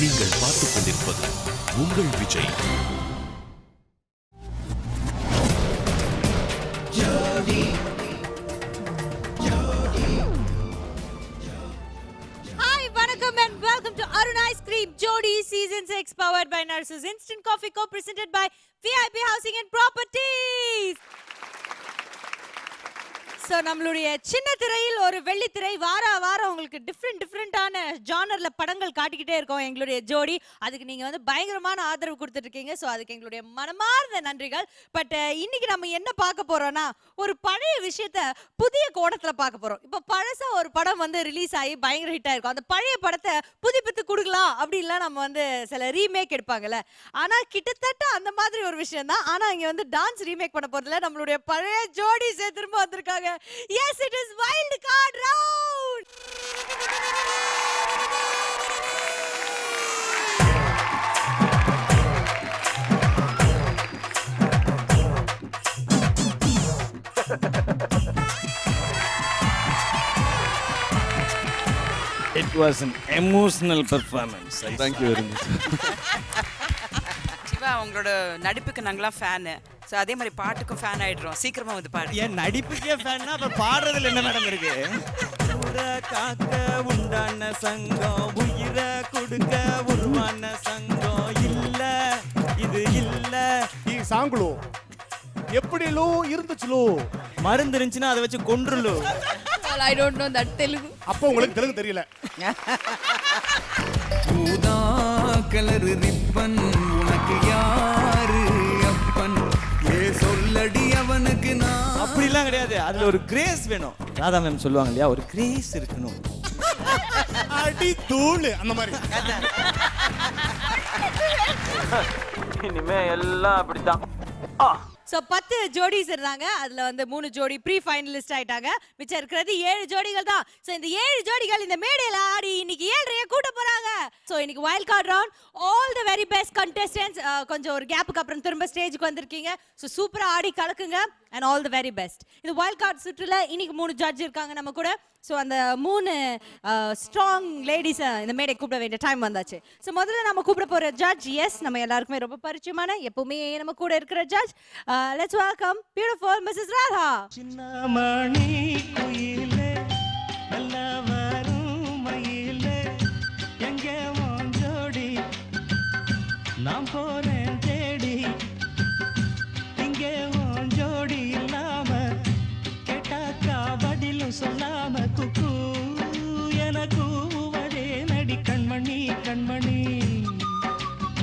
நீங்கள் பார்த்துக் கொண்டிருப்பது உங்கள் Vijay. Welcome and welcome to Arun Ice Cream Jodi Season 6 powered by Narsus Instant Coffee Co-presented by VIP Housing and Properties. So நம்மளுடைய சின்ன திரையில் ஒரு வெள்ளித்திரை வாரம் உங்களுக்கு டிஃப்ரெண்டான ஜானரில் படங்கள் காட்டிக்கிட்டே இருக்கோம் எங்களுடைய ஜோடி. அதுக்கு நீங்கள் வந்து பயங்கரமான ஆதரவு கொடுத்துட்ருக்கீங்க. ஸோ அதுக்கு எங்களுடைய மனமார்ந்த நன்றிகள். பட் இன்னைக்கு நம்ம என்ன பார்க்க போகிறோன்னா, ஒரு பழைய விஷயத்த புதிய கோணத்தில் பார்க்க போகிறோம். இப்போ பழசாக ஒரு படம் வந்து ரிலீஸ் ஆகி பயங்கர ஹிட் ஆகிருக்கும். அந்த பழைய படத்தை புதுப்பித்து கொடுக்கலாம் அப்படின்லாம் நம்ம வந்து சில ரீமேக் எடுப்பாங்கல்ல. ஆனால் கிட்டத்தட்ட அந்த மாதிரி ஒரு விஷயம் தான். ஆனால் இங்கே வந்து டான்ஸ் ரீமேக் பண்ண போகிறதுல நம்மளுடைய பழைய ஜோடி திரும்ப வந்திருக்காங்க. Yes, it is Wild Card Round. It was an emotional performance. Thank you very much. Siva, உங்களோட நடிப்புக்கு நாங்களாம் ஃபேனு. ஸோ அதே மாதிரி பாட்டுக்கும் ஃபேன் ஆகிடுறோம். சீக்கிரமாக வந்து பாடு. ஏன் நடிப்புக்கே ஃபேன்னா அப்புறம் பாடுறதுல என்ன மேடம் இருக்கு? காக்க உண்டான சங்கம், உயிரை கொடுக்க உருவான சங்கம் இல்ல, இது இல்ல. ఈ సాంగ్లో ఎప్పుడిలో இருந்துச்சுலோ மருந்து இருந்துச்சுன்னா அதை வச்சு கொன்றுலு. I don't know that Telugu. அப்போ உங்களுக்கு தெலுங்கு தெரியல. ஊதா கலர் ரிப்பன் உனக்கு யாரு அப்பன், ஏ சொல்லடி அவனுக்கு நான். அப்படிலாம் கிடையாது. அதுல ஒரு கிரேஸ் வேணும். ராதா மேம் சொல்லுவாங்க இல்லையா, ஒரு கிரேஸ் இருக்கணும். அடி தூள் அந்த மாதிரி. இனிமே எல்லாம் அப்படித்தான். ஸோ 10 ஜோடிஸ் இருந்தாங்க. அதில் வந்து 3 ஜோடி ப்ரீ ஃபைனலிஸ்ட் ஆயிட்டாங்க. மிச்சம் இருக்கிறது 7 ஜோடிகள் தான். ஸோ இந்த 7 ஜோடிகள் இந்த மேடையில் ஆடி இன்னைக்கு 7:30 கூட்ட போறாங்க. ஸோ இன்னைக்கு wild card round. All the very best contestants. கொஞ்சம் ஒரு கேப்புக்கு அப்புறம் திரும்ப ஸ்டேஜுக்கு வந்திருக்கீங்க. ஸோ சூப்பராக ஆடி கலக்குங்க and all the very best. இந்த வைல்ட் கார்டு சுற்றுல இன்னைக்கு 3 ஜட்ஜ் இருக்காங்க நம்ம கூட. ஸோ அந்த 3 ஸ்ட்ராங் லேடிஸை இந்த மேடை கூப்பிட வேண்டிய டைம் வந்தாச்சு. ஸோ முதல்ல நம்ம கூப்பிட போகிற ஜட்ஜ், எஸ் நம்ம எல்லாருக்குமே ரொம்ப பரிச்சயமான, எப்பவுமே நம்ம கூட இருக்கிற judge. Let's welcome beautiful Mrs Radha. சின்னமணி குயிலே நல்ல வரும் மயிலே எங்கே உன் ஜோடி, நான் போறேன் தேடி, இங்கே உன் ஜோடி இல்லாம கேட்டாக்கா பதிலும் சொல்லாம குக்கு என கூவதே நடி கண்மணி கண்மணி,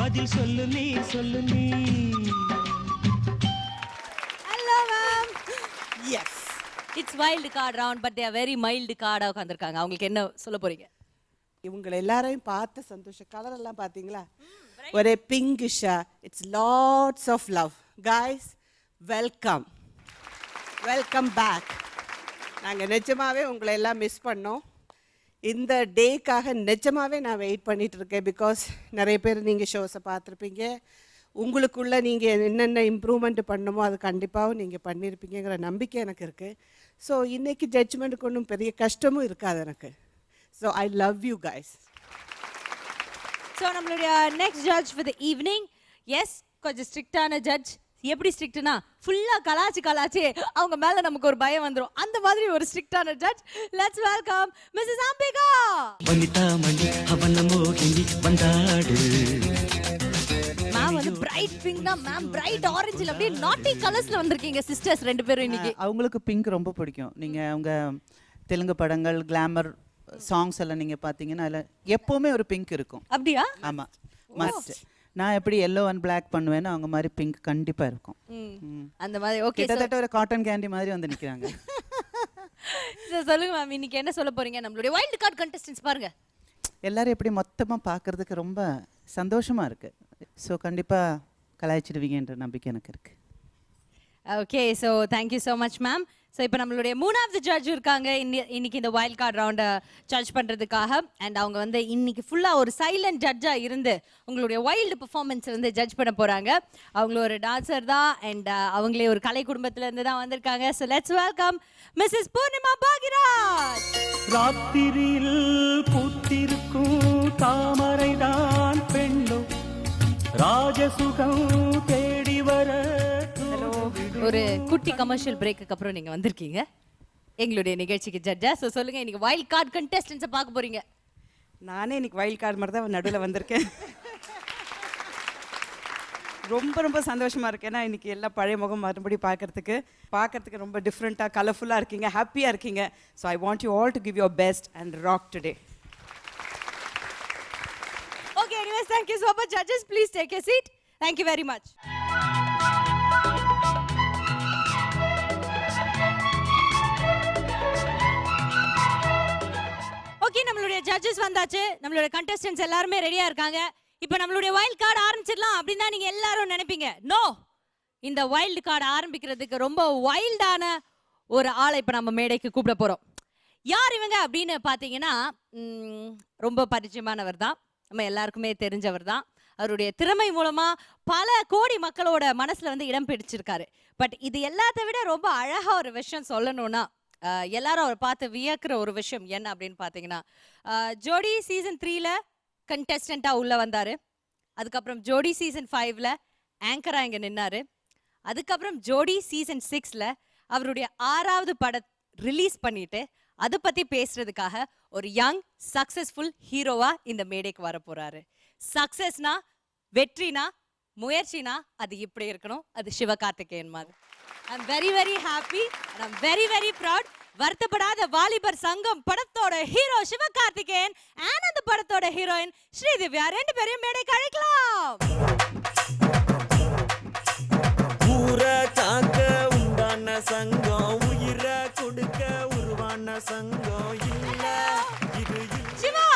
பதில் சொல்லு நீ சொல்லு நீ. Yes, it's wild card round. But they are very mild கார்டாக உட்காந்துருக்காங்க. அவங்களுக்கு என்ன சொல்ல போறீங்க? இவங்களை எல்லாரையும் பார்த்து சந்தோஷம். கலர் எல்லாம் பார்த்தீங்களா, ஒரே பிங்கிஷா. It's lots of love. Guys, welcome welcome back. நாங்கள் நிஜமாவே உங்களை எல்லாம் மிஸ் பண்ணோம். இந்த டேக்காக நிஜமாவே நான் வெயிட் பண்ணிட்டு இருக்கேன். பிகாஸ் நிறைய பேர் நீங்கள் ஷோஸை பார்த்துருப்பீங்க. உங்களுக்குள்ளே நீங்கள் என்னென்ன இம்ப்ரூவ்மெண்ட் பண்ணணுமோ அது கண்டிப்பாகவும் நீங்கள் பண்ணியிருப்பீங்கிற நம்பிக்கை எனக்கு இருக்குது. ஸோ இன்றைக்கி ஜட்ஜ்மெண்ட்டுக்கு ஒன்றும் பெரிய கஷ்டமும் இருக்காது எனக்கு. So I love you guys. So நம்மளுடைய next judge for the evening, yes கொஞ்சம் ஸ்ட்ரிக்டான ஜட்ஜ். எப்படி ஸ்ட்ரிக்ட்னா, ஃபுல்லாக கலாச்சி அவங்க மேலே நமக்கு ஒரு பயம் வந்துடும். அந்த மாதிரி ஒரு ஸ்ட்ரிக்டான judge. Let's welcome missus Ambika. வனிதா மணி அவன மோகினி வந்தாடு. மேம் வந்து பிரைட் பிங்க்னா, மேம் பிரைட் ஆரஞ்சில் அப்படியே நாட்டி கலர்ஸ்ல வந்திருக்கீங்க சிஸ்டர்ஸ் 2 பேரும் இன்னைக்கு. அவங்களுக்கு பிங்க் ரொம்ப பிடிக்கும். நீங்கள் அவங்க தெலுங்கு படங்கள், கிளாமர் சாங்ஸ் எல்லாம் நீங்கள் பார்த்தீங்கன்னா அதில் எப்போவுமே ஒரு பிங்க் இருக்கும். அப்படியா? ஆமாம், மஸ்ட். நான் எப்படி எல்லோ அண்ட் பிளாக் பண்ணுவேன்னு அவங்க மாதிரி பிங்க் கண்டிப்பாக இருக்கும். அந்த மாதிரி. ஓகே, கிட்டத்தட்ட ஒரு காட்டன் கேண்டி மாதிரி வந்து நிற்கிறாங்க. சொல்லுங்க மேம், இன்னைக்கு என்ன சொல்ல போறீங்க? நம்மளுடைய வைல்ட் கார்டு கண்டெஸ்டன்ட்ஸ் பாருங்க, எல்லாரும் எப்படி மொத்தமாக பார்க்குறதுக்கு ரொம்ப சந்தோஷமாக இருக்குது. ஸோ கண்டிப்பாக கலாய்ச்சிடுவீங்கன்ற நம்பிக்கை எனக்கு இருக்குது. Okay, so thank you so much ma'am. So இப்போ நம்மளுடைய 3வது ஜட்ஜ் இருக்காங்க இன்னைக்கு இந்த வைல்ட் கார்டு ரவுண்டை ஜட்ஜ் பண்ணுறதுக்காக. அண்ட் அவங்க வந்து இன்னைக்கு ஃபுல்லாக ஒரு சைலண்ட் ஜட்ஜாக இருந்து உங்களுடைய வைல்டு பெர்ஃபார்மன்ஸ் வந்து ஜட்ஜ் பண்ண போகிறாங்க. அவங்களும் ஒரு டான்ஸர் தான் அண்ட் அவங்களே ஒரு கலை குடும்பத்திலேருந்து தான் வந்திருக்காங்க. So let's welcome Mrs Poornima Bhagyaraj. ராத்திரியில் பூத்திருக்கும் தாமரைதான் சுகம் தேடி வர ஒரு குட்டி கமர்ஷியல் பிரேக்குக்கு அப்புறம் நீங்க வந்திருக்கீங்க எங்களுடைய நிகழ்ச்சிக்கு ஜட்ஜா. ஸோ சொல்லுங்க, இன்னைக்கு வைல்ட் கார்டு கண்டெஸ்டன்ஸை பார்க்க போறீங்க. நானே இன்னைக்கு வைல்ட் கார்டு மாதிரி தான் நடுவில் வந்திருக்கேன். ரொம்ப ரொம்ப சந்தோஷமா இருக்கு. ஏன்னா இன்னைக்கு எல்லாம் பழைய முகம் மறுபடியும் பார்க்கறதுக்கு ரொம்ப டிஃப்ரெண்ட்டாக கலர்ஃபுல்லாக இருக்கீங்க, ஹாப்பியாக இருக்கீங்க. So I want you all to give your best and rock today. Okay, anyways, thank you so much, judges. Please take a seat. Thank you very much. Okay, நம்மளுடைய ஜட்ஜஸ் வந்தாச்சு, நம்மளுடைய கண்டெஸ்டன்ட்ஸ் எல்லாருமே ரெடியா இருக்காங்க. இப்போ நம்மளுடைய வைல்ட் கார்டு ஆரம்பிச்சிடலாம் அப்படின்னு தான் நீங்க எல்லாரும் நினைப்பீங்க. நோ, இந்த வைல்டு கார்டு ஆரம்பிக்கிறதுக்கு ரொம்ப வைல்டான ஒரு ஆளை இப்போ நம்ம மேடைக்கு கூப்பிட போறோம். யார் இவங்க அப்படின்னு பார்த்தீங்கன்னா, ரொம்ப பரிச்சயமானவர் தான், நம்ம எல்லாருக்குமே தெரிஞ்சவர் தான். அவருடைய திறமை மூலமா பல கோடி மக்களோட மனசுல வந்து இடம் பிடிச்சிருக்காரு. பட் இது எல்லாத்த விட ரொம்ப அழகா ஒரு விஷயம் சொல்லணும்னா, எல்லாரும் அவரை பார்த்து வியக்கிற ஒரு விஷயம் என்ன அப்படின்னு பார்த்தீங்கன்னா, ஜோடி சீசன் 3ல கண்டெஸ்டண்ட்டாக உள்ள வந்தாரு. அதுக்கப்புறம் ஜோடி சீசன் 5ல ஆங்கராக இங்கே நின்னாரு. அதுக்கப்புறம் ஜோடி சீசன் 6ல அவருடைய 6வது படம் ரிலீஸ் பண்ணிட்டு அதை பத்தி பேசுறதுக்காக ஒரு யங் சக்சஸ்ஃபுல் ஹீரோவா இந்த மேடைக்கு வர போறாரு. சக்சஸ்னா, வெற்றினா, முயற்சினா அது இப்படி இருக்கணும். அது சிவகார்த்திகேயன் மாதிரி. I am very very happy and I am very very proud. Varuthapadatha Valibar சங்கம் படத்தோட ஹீரோ சிவகார்த்திகேயன் and அந்த படத்தோட ஹீரோயின் ஸ்ரீதிவ்யா ரெண்டு பேரையும் மேடைக்கு அழைக்கலாம். ஊரை காக்க உண்டான சங்கம், உயிரை கொடுக்க உருவான சங்கம் இல்ல இது சிவா,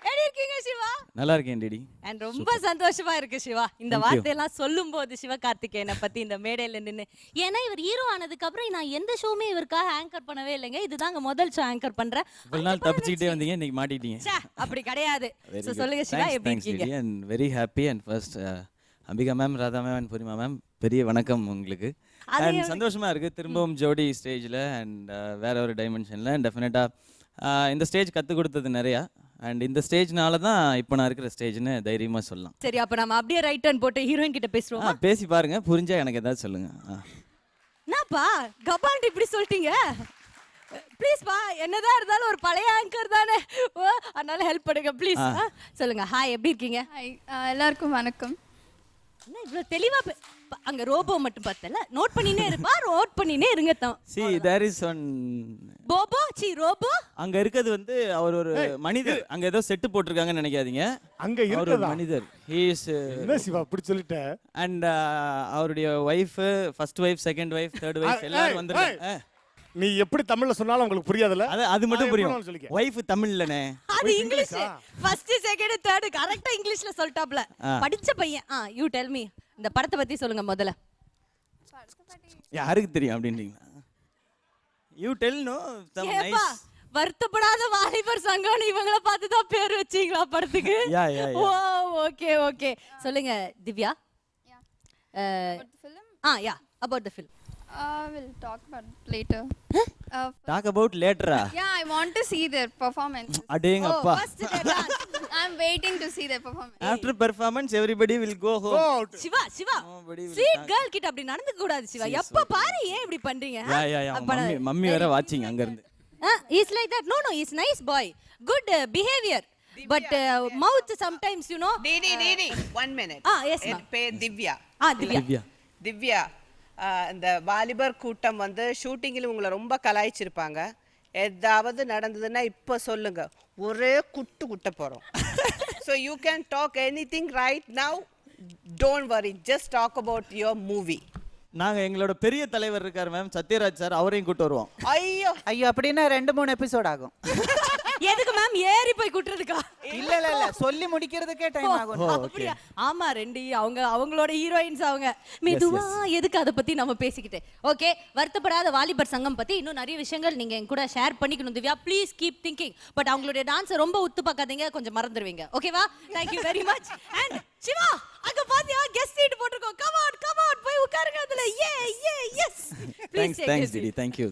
எப்படி இருக்கீங்க சிவா? நல்லா இருக்கேன் டிடி. அண்ட் ரொம்ப சந்தோஷமா இருக்கு சிவா இந்த வார்த்தையெல்லாம் சொல்லும் போது சிவகார்த்திகேயனை பத்தி இந்த மேடையில நின்னு. ஏன்னா இவர் ஹீரோ ஆனதுக்கு அப்புறம் நான் எந்த ஷோமே இவருக்காக ஆங்கர் பண்ணவே இல்லைங்க. இதுதாங்க முதல் ஷோ ஆங்கர் பண்றேன். இவ்வளவு நாள் தப்பிச்சுக்கிட்டே வந்தீங்க, இன்னைக்கு மாட்டிட்டீங்க. அப்படி கிடையாது. சோ சொல்லுங்க சிவா, எப்படி இருக்கீங்க? And very happy. And first Ambika ma'am, Radha ma'am and Poornima ma'am, பெரிய வணக்கம் உங்களுக்கு. அண்ட் சந்தோஷமா இருக்கு திரும்பவும் ஜோடி ஸ்டேஜ்ல அண்ட் வேற ஒரு டைமென்ஷன்ல. அண்ட் டெஃபினட்டா இந்த ஸ்டேஜ் கற்றுக் கொடுத்தது நிறையா. அண்ட் இந்த ஸ்டேஜ்னால தான் இப்போ நான் இருக்கிற ஸ்டேஜ்னு தைரியமா சொல்லலாம். சரி, அப்ப நம்ம அப்படியே ரைட் டர்ன் போட்டு ஹீரோயின் கிட்ட பேசுவோம். பேசி பாருங்க, புரிஞ்சா எனக்கு ஏதாவது சொல்லுங்க. என்னப்பா கபால்ட்டு இப்படி சொல்லிட்டீங்க? ப்ளீஸ் பா, என்னதான் இருந்தாலும் ஒரு பழைய ஆங்கர் தானே, அதனால ஹெல்ப் பண்ணுங்க ப்ளீஸ். சொல்லுங்க. ஹாய், எப்படி இருக்கீங்க? எல்லாருக்கும் வணக்கம். என்ன இவ்வளவு தெளிவா அங்க ரோபோ மட்டும் பார்த்தல, நோட் பண்ணினே இருப்பா, நோட் பண்ணினே இருங்க தான். See there is one போபோ ரோபோ அங்க இருக்குது வந்து அவர் ஒரு மனிதர். அங்க ஏதோ செட் போட்டுருக்காங்கன்னு நினைக்காதீங்க, அங்க அவர் ஒரு இருக்கதா மனிதர். he is என்ன சிவா அப்படி சொல்லிட்ட? and அவருடைய wife, first wife, second wife, third wife எல்லாரும் வந்திருக்காங்க. நீ எப்படி தமிழ்ல சொன்னாலும் உங்களுக்கு புரியாதுல? அது மட்டும் புரியும். சொல்லிக்க. வைஃப் தமிழ்லனே, அது இங்கிலீஷ். ஃபர்ஸ்ட் செகண்ட் தேர்ட் கரெக்ட்டா இங்கிலீஷ்ல சொல்லிட்டாப்ல. படிச்ச பையன். யூ டெல் மீ, இந்த படத்தை பத்தி சொல்லுங்க முதல்ல. யாருக்கு தெரியும் அப்படின்றீங்களா? You tell. No some nice. Varuthapadatha Valibar Sangam இவங்கள பார்த்து தான் பேர் வச்சீங்களா படத்துக்கு? Yeah yeah yeah. Oh okay okay. சொல்லுங்க திவ்யா. About the film? யா, about the film. We'll talk about it later. Talk about லேட்டரா? Yeah, I want to see their performance. அடேங்கப்பா. First dance. I'm waiting to see their performance. After performance everybody will go home. Siva Siva, sweet girl கிட்ட அப்படி நடந்துக்க கூடாது சிவா. எப்ப பாரு ஏன் இப்படி பண்றீங்க? யா மம்மி வேற வாட்சிங் அங்க இருந்து. He's like that. No, he's nice boy. Good behavior. But mouth sometimes, you know. Didi, 1 minute. Yes ma'am. என் பேர் திவ்யா. திவ்யா. திவ்யா, இந்த வாலிபர் கூட்டம் வந்து ஷூட்டிங்கில் உங்களை ரொம்ப கலாய்ச்சிருப்பாங்க. ஏதாவது நடந்ததுன்னா இப்போ சொல்லுங்க, ஒரே குட்ட போகிறோம். So you can talk anything right now. Don't worry, just talk about your movie. நாங்க எங்களோட பெரிய தலைவர் இருக்காரு மேம், சத்யராஜ் சார், அவரையும் கூட்டு வருவோம். ஐயோ அப்படின்னா 2-3 எபிசோட் ஆகும். எதுக்கு மேம் ஏறி போய் குட்டுறதுக்கா? இல்ல சொல்லி முடிக்கிறதுக்கே டைம் ஆகும். அப்படியா? ஆமா, ரெண்டு அவங்களோட ஹீரோயின்ஸ் அவங்க. மெதுவா எதுக்கு அதை பத்தி நம்ம பேசிக்கிட்டு. ஓகே, வருத்தப்படாத வாலிபர் சங்கம் பத்தி இன்னும் நிறைய விஷயங்கள் நீங்க என் கூட ஷேர் பண்ணிக்கணும் Divya. Please keep thinking. But அவங்களுடைய டான்ஸை ரொம்ப உத்து பார்க்காதீங்க, கொஞ்சம் மறந்துடுவீங்க. ஓகேவா? Thank you very much. And Siva, அங்க பாத்தியா கெஸ்ட் சீட் போட்டுருக்கோம். கம் ஆன் போய் உட்காருங்க அதுல. Yes please. Thanks DD. Thank you.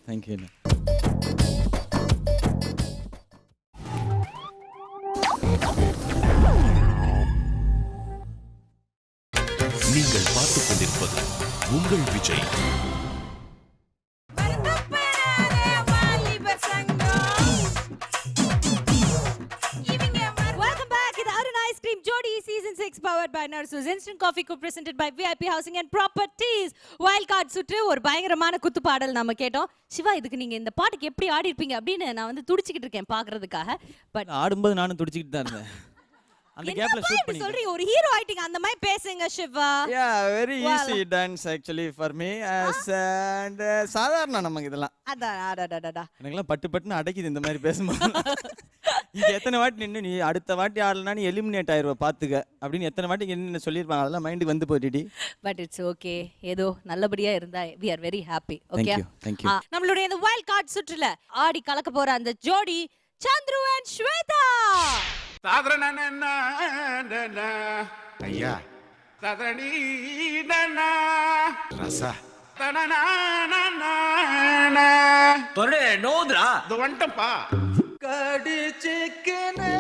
உங்கள் விஜய். Welcome back. இது Arun ice cream Jodi season 6 powered by Narsus Instant Coffee Co-presented by VIP Housing and Properties. Wild card சுற்று ஒரு பயங்கரமான குத்து பாடல் நாம கேட்டோம். சிவா, இதுக்கு நீங்க இந்த பாட்டுக்கு எப்படி ஆடி இருப்பீங்க அப்படின்னு நான் வந்து துடிச்சிக்கிட்டு இருக்கேன் பாக்குறதுக்காக. பட் ஆடும்போது நானும் துடிச்சிக்கிட்டு தான் இருந்தேன். அந்த கேப்ல ஷூட் பண்ணி சொல்றீங்க, ஒரு ஹீரோ ஆயிட்டீங்க, அந்த மாதிரி பேசுங்க Siva. Very easy dance actually for me and சாதாரண நமக்கு இதெல்லாம். அடடடடடா. எனக்கெல்லாம் பட்டுன்னு அடைக்குது இந்த மாதிரி பேசும்போது. இங்க எத்தனை வாட்டி நின்று நீ அடுத்த வாட்டி ஆடலனா நீ எலிமினேட் ஆயிருவ பாத்துக்க அப்படின்னு எத்தனை வாட்டி என்ன சொல்லிருப்பாங்க, அதெல்லாம் மைண்டுக்கு வந்து போயிடுடி. பட் இட்ஸ் ஓகே, ஏதோ நல்லபடியா இருந்தா we are very happy. Okay, thank you. நம்மளுடைய இந்த வைல்ட் கார்ட் சுற்றுல ஆடி கலக்க போற அந்த ஜோடி சந்துரு and ஸ்வேதா. ஐயா ரசா நோதுரா இது வந்துட்டப்பா. கடிச்சிக்கனே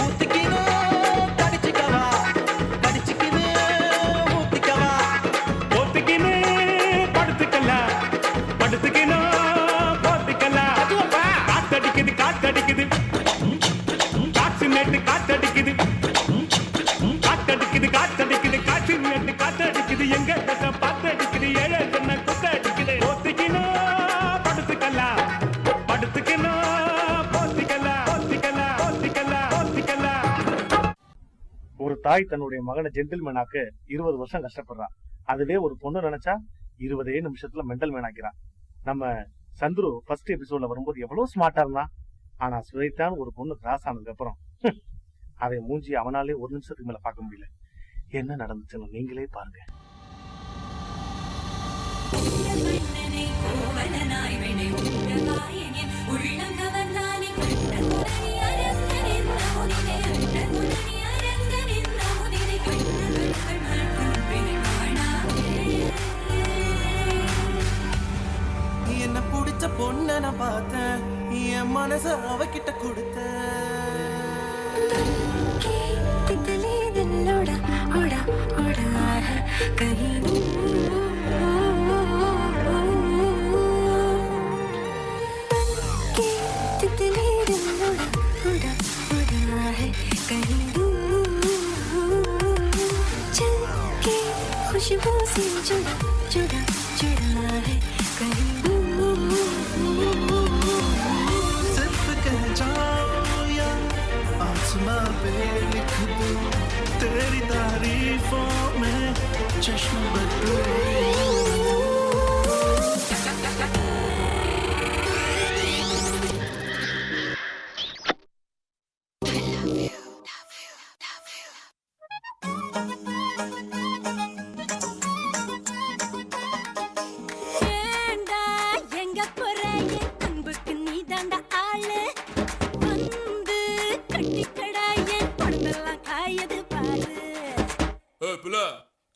ஊத்திக்கினே கடிச்சிக்கவா கடிச்சிக்கினே ஊத்திக்கவா ஒத்துக்கினு படுத்துக்கல படுத்துக்கினு போத்துக்கல. காத்தடிக்குது காத்தடிக்குது காற்று நேட்டு காத்தடிக்குது காத்தடிக்குது காத்தடிக்குது காற்று நேட்டு காத்தடிக்குது எங்க பாத்தடிக்குது ஏழை சொன்ன குத்தடிக்குது. ஒத்துக்கினு படுத்துக்கல படுத்துக்கினு போத்திக்கல போத்திக்கல போத்திக்கல போத்திக்கல. ஒரு தாய் தன்னுடைய மகனை ஜென்டில்மேனாக்க 20 வருஷம் கஷ்டப்படுறான். அதுவே ஒரு பொண்ணு நினைச்சா 20 நிமிஷத்துல மெண்டல் மேன் ஆக்கிறான். நம்ம சந்துரு ஃபர்ஸ்ட் எபிசோட்ல வரும்போது எவ்வளவு ஸ்மார்ட்டா இருந்தான். ஆனா ஸ்வேதான் ஒரு பொண்ணு கிராஸ் ஆனதுக்கு அப்புறம் அதை மூஞ்சி அவனாலே ஒரு நிமிஷத்துக்கு மேல பார்க்க முடியல. என்ன நடந்துச்சுன்னு நீங்களே பாருங்க. என்ன பிடிச்ச பொண்ண நான் பார்த்தேன், என் மனச அவகிட்ட கொடுத்தேன். खुशबू से जुड़ा जुड़ा जुड़ा है कहीं सिर्फ कह जाओ या आसमां पे लिख दो, तेरी तारीफों में चश्म बदले.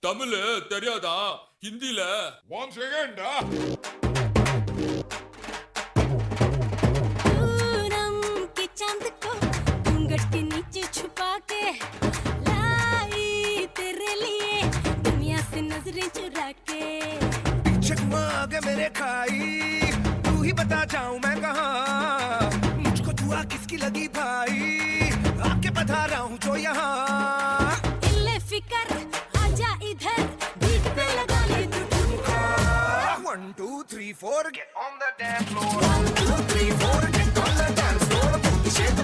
தமிழ் தெரியாதா? ஹிந்தில ஒன் செகண்டா. पूरम के चांद को घूंघट के नीचे छुपा के लाई तेरे लिए दुनिया से नजरें चुरा के. चकमक मेरे खाई, तू ही बता जाऊं मैं कहाँ, मुझको दुआ किसकी लगी भाई, आके बता रहा हूँ जो यहाँ. इल्ले फिकर आजा इधर, बीट पे लगा ले तू ठुमका. 1 2 3 4 get on the dance floor. 1 2 3 4 get on the dance floor. Booty shake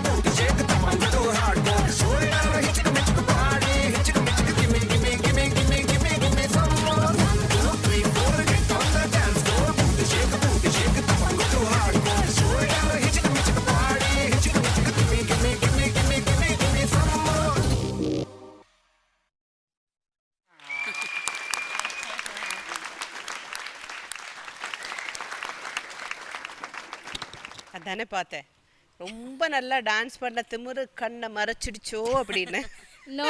the one to hardcore. Show it out, hit it, make it party, hit it, make it, give me, give me, give me, give me, give me, give me some more. 1 2 3 4 get on the dance floor. Booty shake the one to hardcore. Show it out, hit it, make it party, hit it, make it, give me, give me, give me, give me, give me, give me some more. அதானே பார்த்தேன், ரொம்ப நல்லா dance பண்ண திமிரு கண்ணை மறைச்சிடுச்சோ அப்படின்னு. No.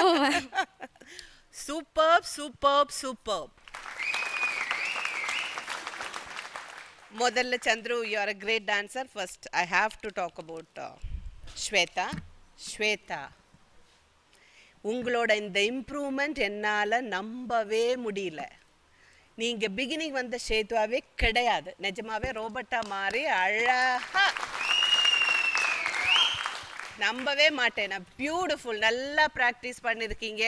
Super super super. முதல்ல Chandru, you are a great dancer. First I have to talk about Swetha. Swetha, உங்களோட இந்த இம்ப்ரூவ்மெண்ட் என்னால் நம்பவே முடியல. நீங்கள் பிகினிங் வந்த ஷேத்வாவே கிடையாது, நிஜமாவே ரோபோட்டா மாதிரி அழகா நம்பவே மாட்டேன் நான். பியூட்டிஃபுல், நல்லா ப்ராக்டிஸ் பண்ணியிருக்கீங்க.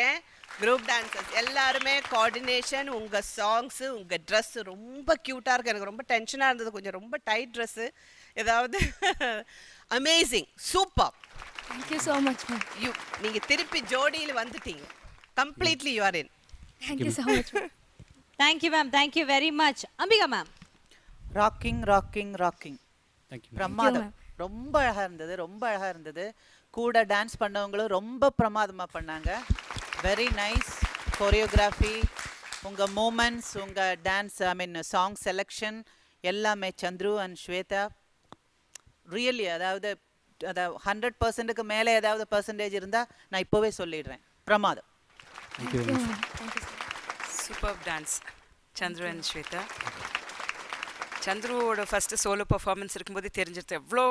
குரூப் டான்சர்ஸ் எல்லாருமே கோஆர்டினேஷன், உங்கள் சாங்ஸு, உங்கள் ட்ரெஸ்ஸு ரொம்ப க்யூட்டாக இருக்குது. எனக்கு ரொம்ப டென்ஷனாக இருந்தது, கொஞ்சம் ரொம்ப டைட் ட்ரெஸ்ஸு, ஏதாவது amazing, super. Thank you so much ma'am. நீங்கள் திருப்பி ஜோடியில் வந்துட்டீங்க. Completely you are in. Thank you so much ma'am. Thank you ma'am, thank you very much. Ambika ma'am. Rocking rocking rocking. Thank you. பிரமாதம். ரொம்ப அழகாக இருந்தது, ரொம்ப அழகாக இருந்தது. கூட டான்ஸ் பண்ணவங்களும் ரொம்ப பிரமாதமாக பண்ணாங்க. வெரி நைஸ் கொரியோகிராஃபி, உங்கள் மூமெண்ட்ஸ், உங்கள் டான்ஸ், ஐ மீன் சாங் செலெக்ஷன் எல்லாமே சந்துரு அண்ட் ஸ்வேதா ரியலி, அதாவது 100%க்கு மேலே ஏதாவது பர்சன்டேஜ் இருந்தால் நான் இப்போவே சொல்லிடுறேன், பிரமாதம். Thank you very much. Super dance Chandru and Swetha. சந்துருவோட ஃபஸ்ட்டு சோலோ பர்ஃபார்மன்ஸ் இருக்கும்போது தெரிஞ்சிருது எவ்வளோ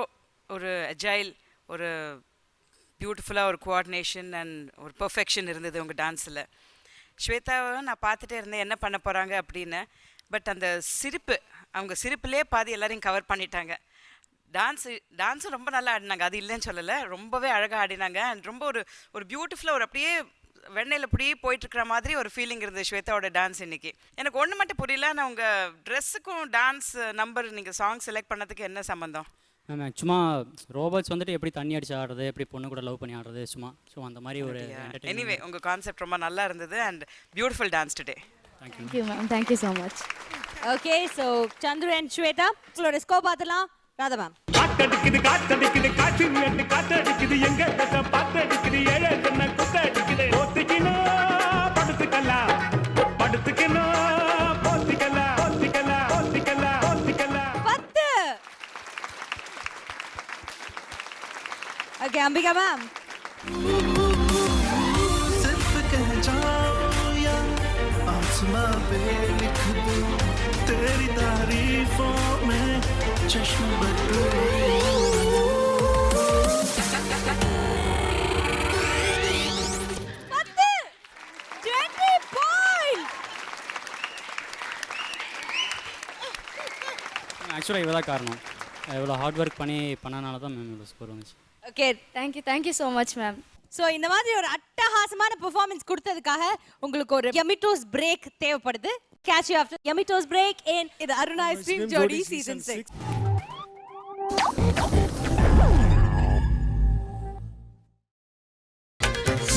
ஒரு அஜைல், ஒரு பியூட்டிஃபுல்லாக ஒரு கோஆர்டினேஷன் அண்ட் ஒரு பர்ஃபெக்ஷன் இருந்தது உங்கள் டான்ஸில். ஸ்வேதாவை நான் பார்த்துட்டே இருந்தேன் என்ன பண்ண போகிறாங்க அப்படின்னு. பட் அந்த சிரிப்பு, அவங்க சிரிப்புலேயே பாதி எல்லாரையும் கவர் பண்ணிட்டாங்க. டான்ஸும் ரொம்ப நல்லா ஆடினாங்க, அது இல்லைன்னு சொல்லலை, ரொம்பவே அழகாக ஆடினாங்க. அண்ட் ரொம்ப ஒரு பியூட்டிஃபுல்லாக ஒரு அப்படியே வெண்ணையில் அப்படியே போயிட்டுருக்கிற மாதிரி ஒரு ஃபீலிங் இருந்தது ஸ்வேதாவோட டான்ஸ் இன்னைக்கு. எனக்கு ஒன்று மட்டும் புரியல, நான் உங்கள் ட்ரெஸ்ஸுக்கும் டான்ஸ் நம்பர் நீங்கள் சாங் செலக்ட் பண்ணதுக்கு என்ன சம்மந்தம்? மேம் சும்மா ரோபோட்ஸ் வந்துட்டு எப்படி தண்ணி அடிச்சு ஆடுறது, எப்படி பொண்ணு கூட லவ் பண்ணி ஆடுறது, சும்மா ஸோ அந்த மாதிரி ஒரு எனிவே உங்கள் கான்செப்ட் ரொம்ப நல்லா இருந்தது and beautiful dance today. Thank you ma'am. Thank you so much. Okay, so Chandru and Swetha உங்களோட ஸ்கோர் பார்த்துலாம். ராதா மேம். காத்தடிக்குது காத்தடிக்குது காற்று எட்டு காத்தடிக்குது எங்க கட்ட பாத்தடிக்குது ஏழை சொன்ன குத்தடிக்குது போத்திக்கணும் படுத்துக்கலாம் படுத்துக்கணும் போத்திக்கலாம் போத்திக்கலாம் போத்திக்கலாம் போத்திக்கலாம் 10. Okay Ambika ma'am. तेरी तारीफों में चश्मे बदले 20 points. ஆக்சுவலாக இவ்வளோ தான் காரணம், இவ்வளோ ஹார்ட் ஒர்க் பண்ணனால தான் மேம் இவ்வளோ ஸ்கோர் வந்துச்சு. Okay, thank you so much ma'am. So இந்த மாதிரி ஒரு அட்டகாசமான பெர்ஃபார்மன்ஸ் கொடுத்ததுக்காக உங்களுக்கு ஒரு எமிட்டோஸ் பிரேக் தேவைப்படுது. Catch you after Yamitos break in the Aruna Ice Cream Jodi Season 6.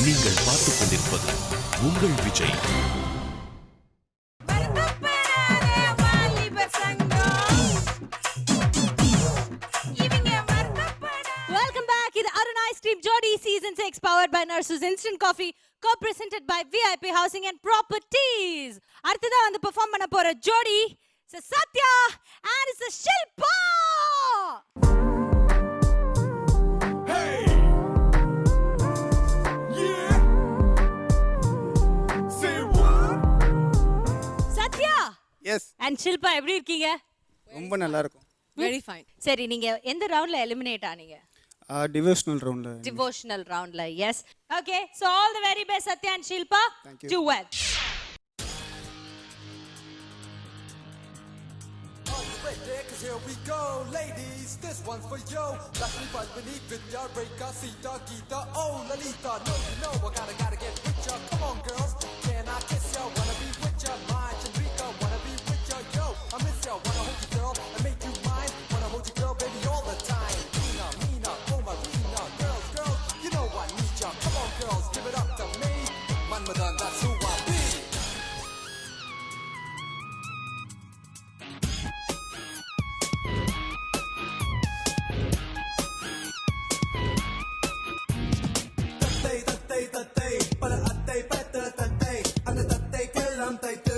நீங்கள் பார்த்துக் கொண்டிருப்பது உங்கள் Vijay. Welcome back to the Aruna Ice Cream Jodi Season 6 powered by Nurses Instant Coffee, co-presented by VIP Housing and Properties. அடுத்ததா வந்து perform பண்ண போற ஜோடி Sathya and Shilpa. Sathya S and Shilpa எப்படி இருக்கீங்க? ரொம்ப நல்லா இருக்கும். Very fine. சரி, நீங்க எந்த ரவுண்ட்ல எலிமினேட் ஆனீங்க? டிவோஷனல் ரவுண்டில். Devotional roundல. Yes. Okay, so all the very best Satya and Shilpa. Thank you. Duet. Here we go, ladies, this one's for you. Black me but beneath Vidya, Reka, Sita, Geeta, oh Lalita. No, you know I gotta get with ya. Come on, girls, can I kiss ya? Wanna be with ya, my Chandrika. Wanna be with ya, yo, I miss ya. Wanna hold you, girl, and make you mine. Wanna hold you, girl, baby, all the time. Mina, Mina, oh my Mina, girls, girls, you know I need ya. Come on, girls, give it up to me. Man, Madan, that's who I be. Tay, tay, tay, tay, para atay, para tay, tay, அந்த தத்தை கெல்லாம் தைத்து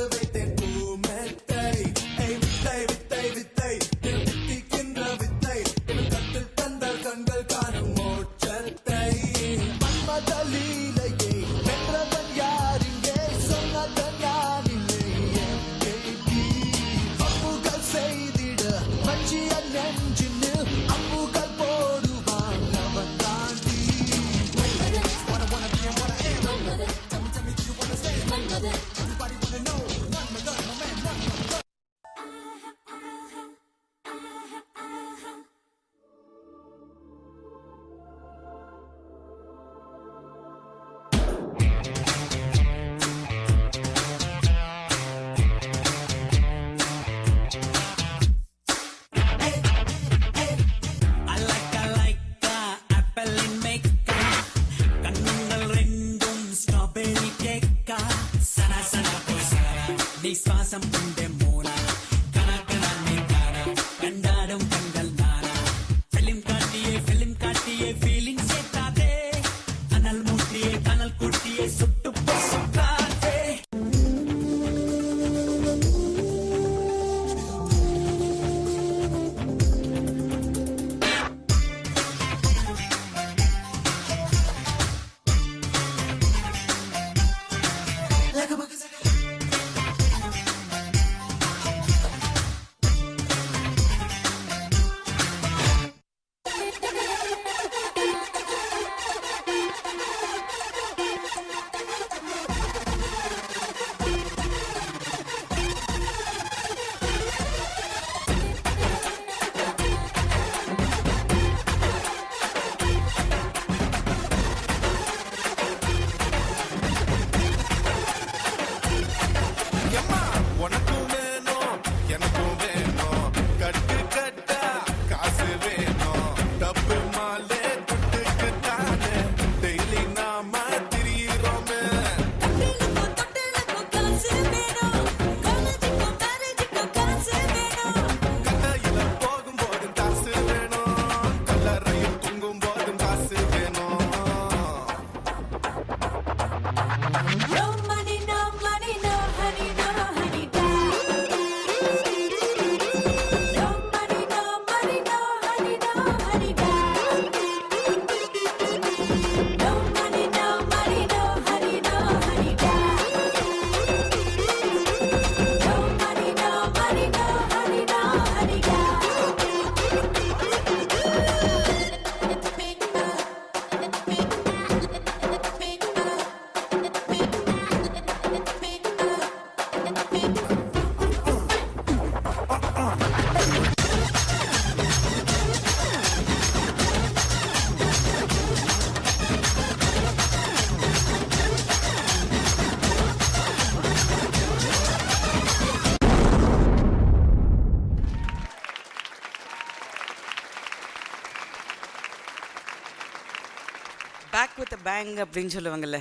back with bang அப்படின்னு சொல்லுவாங்கல்ல,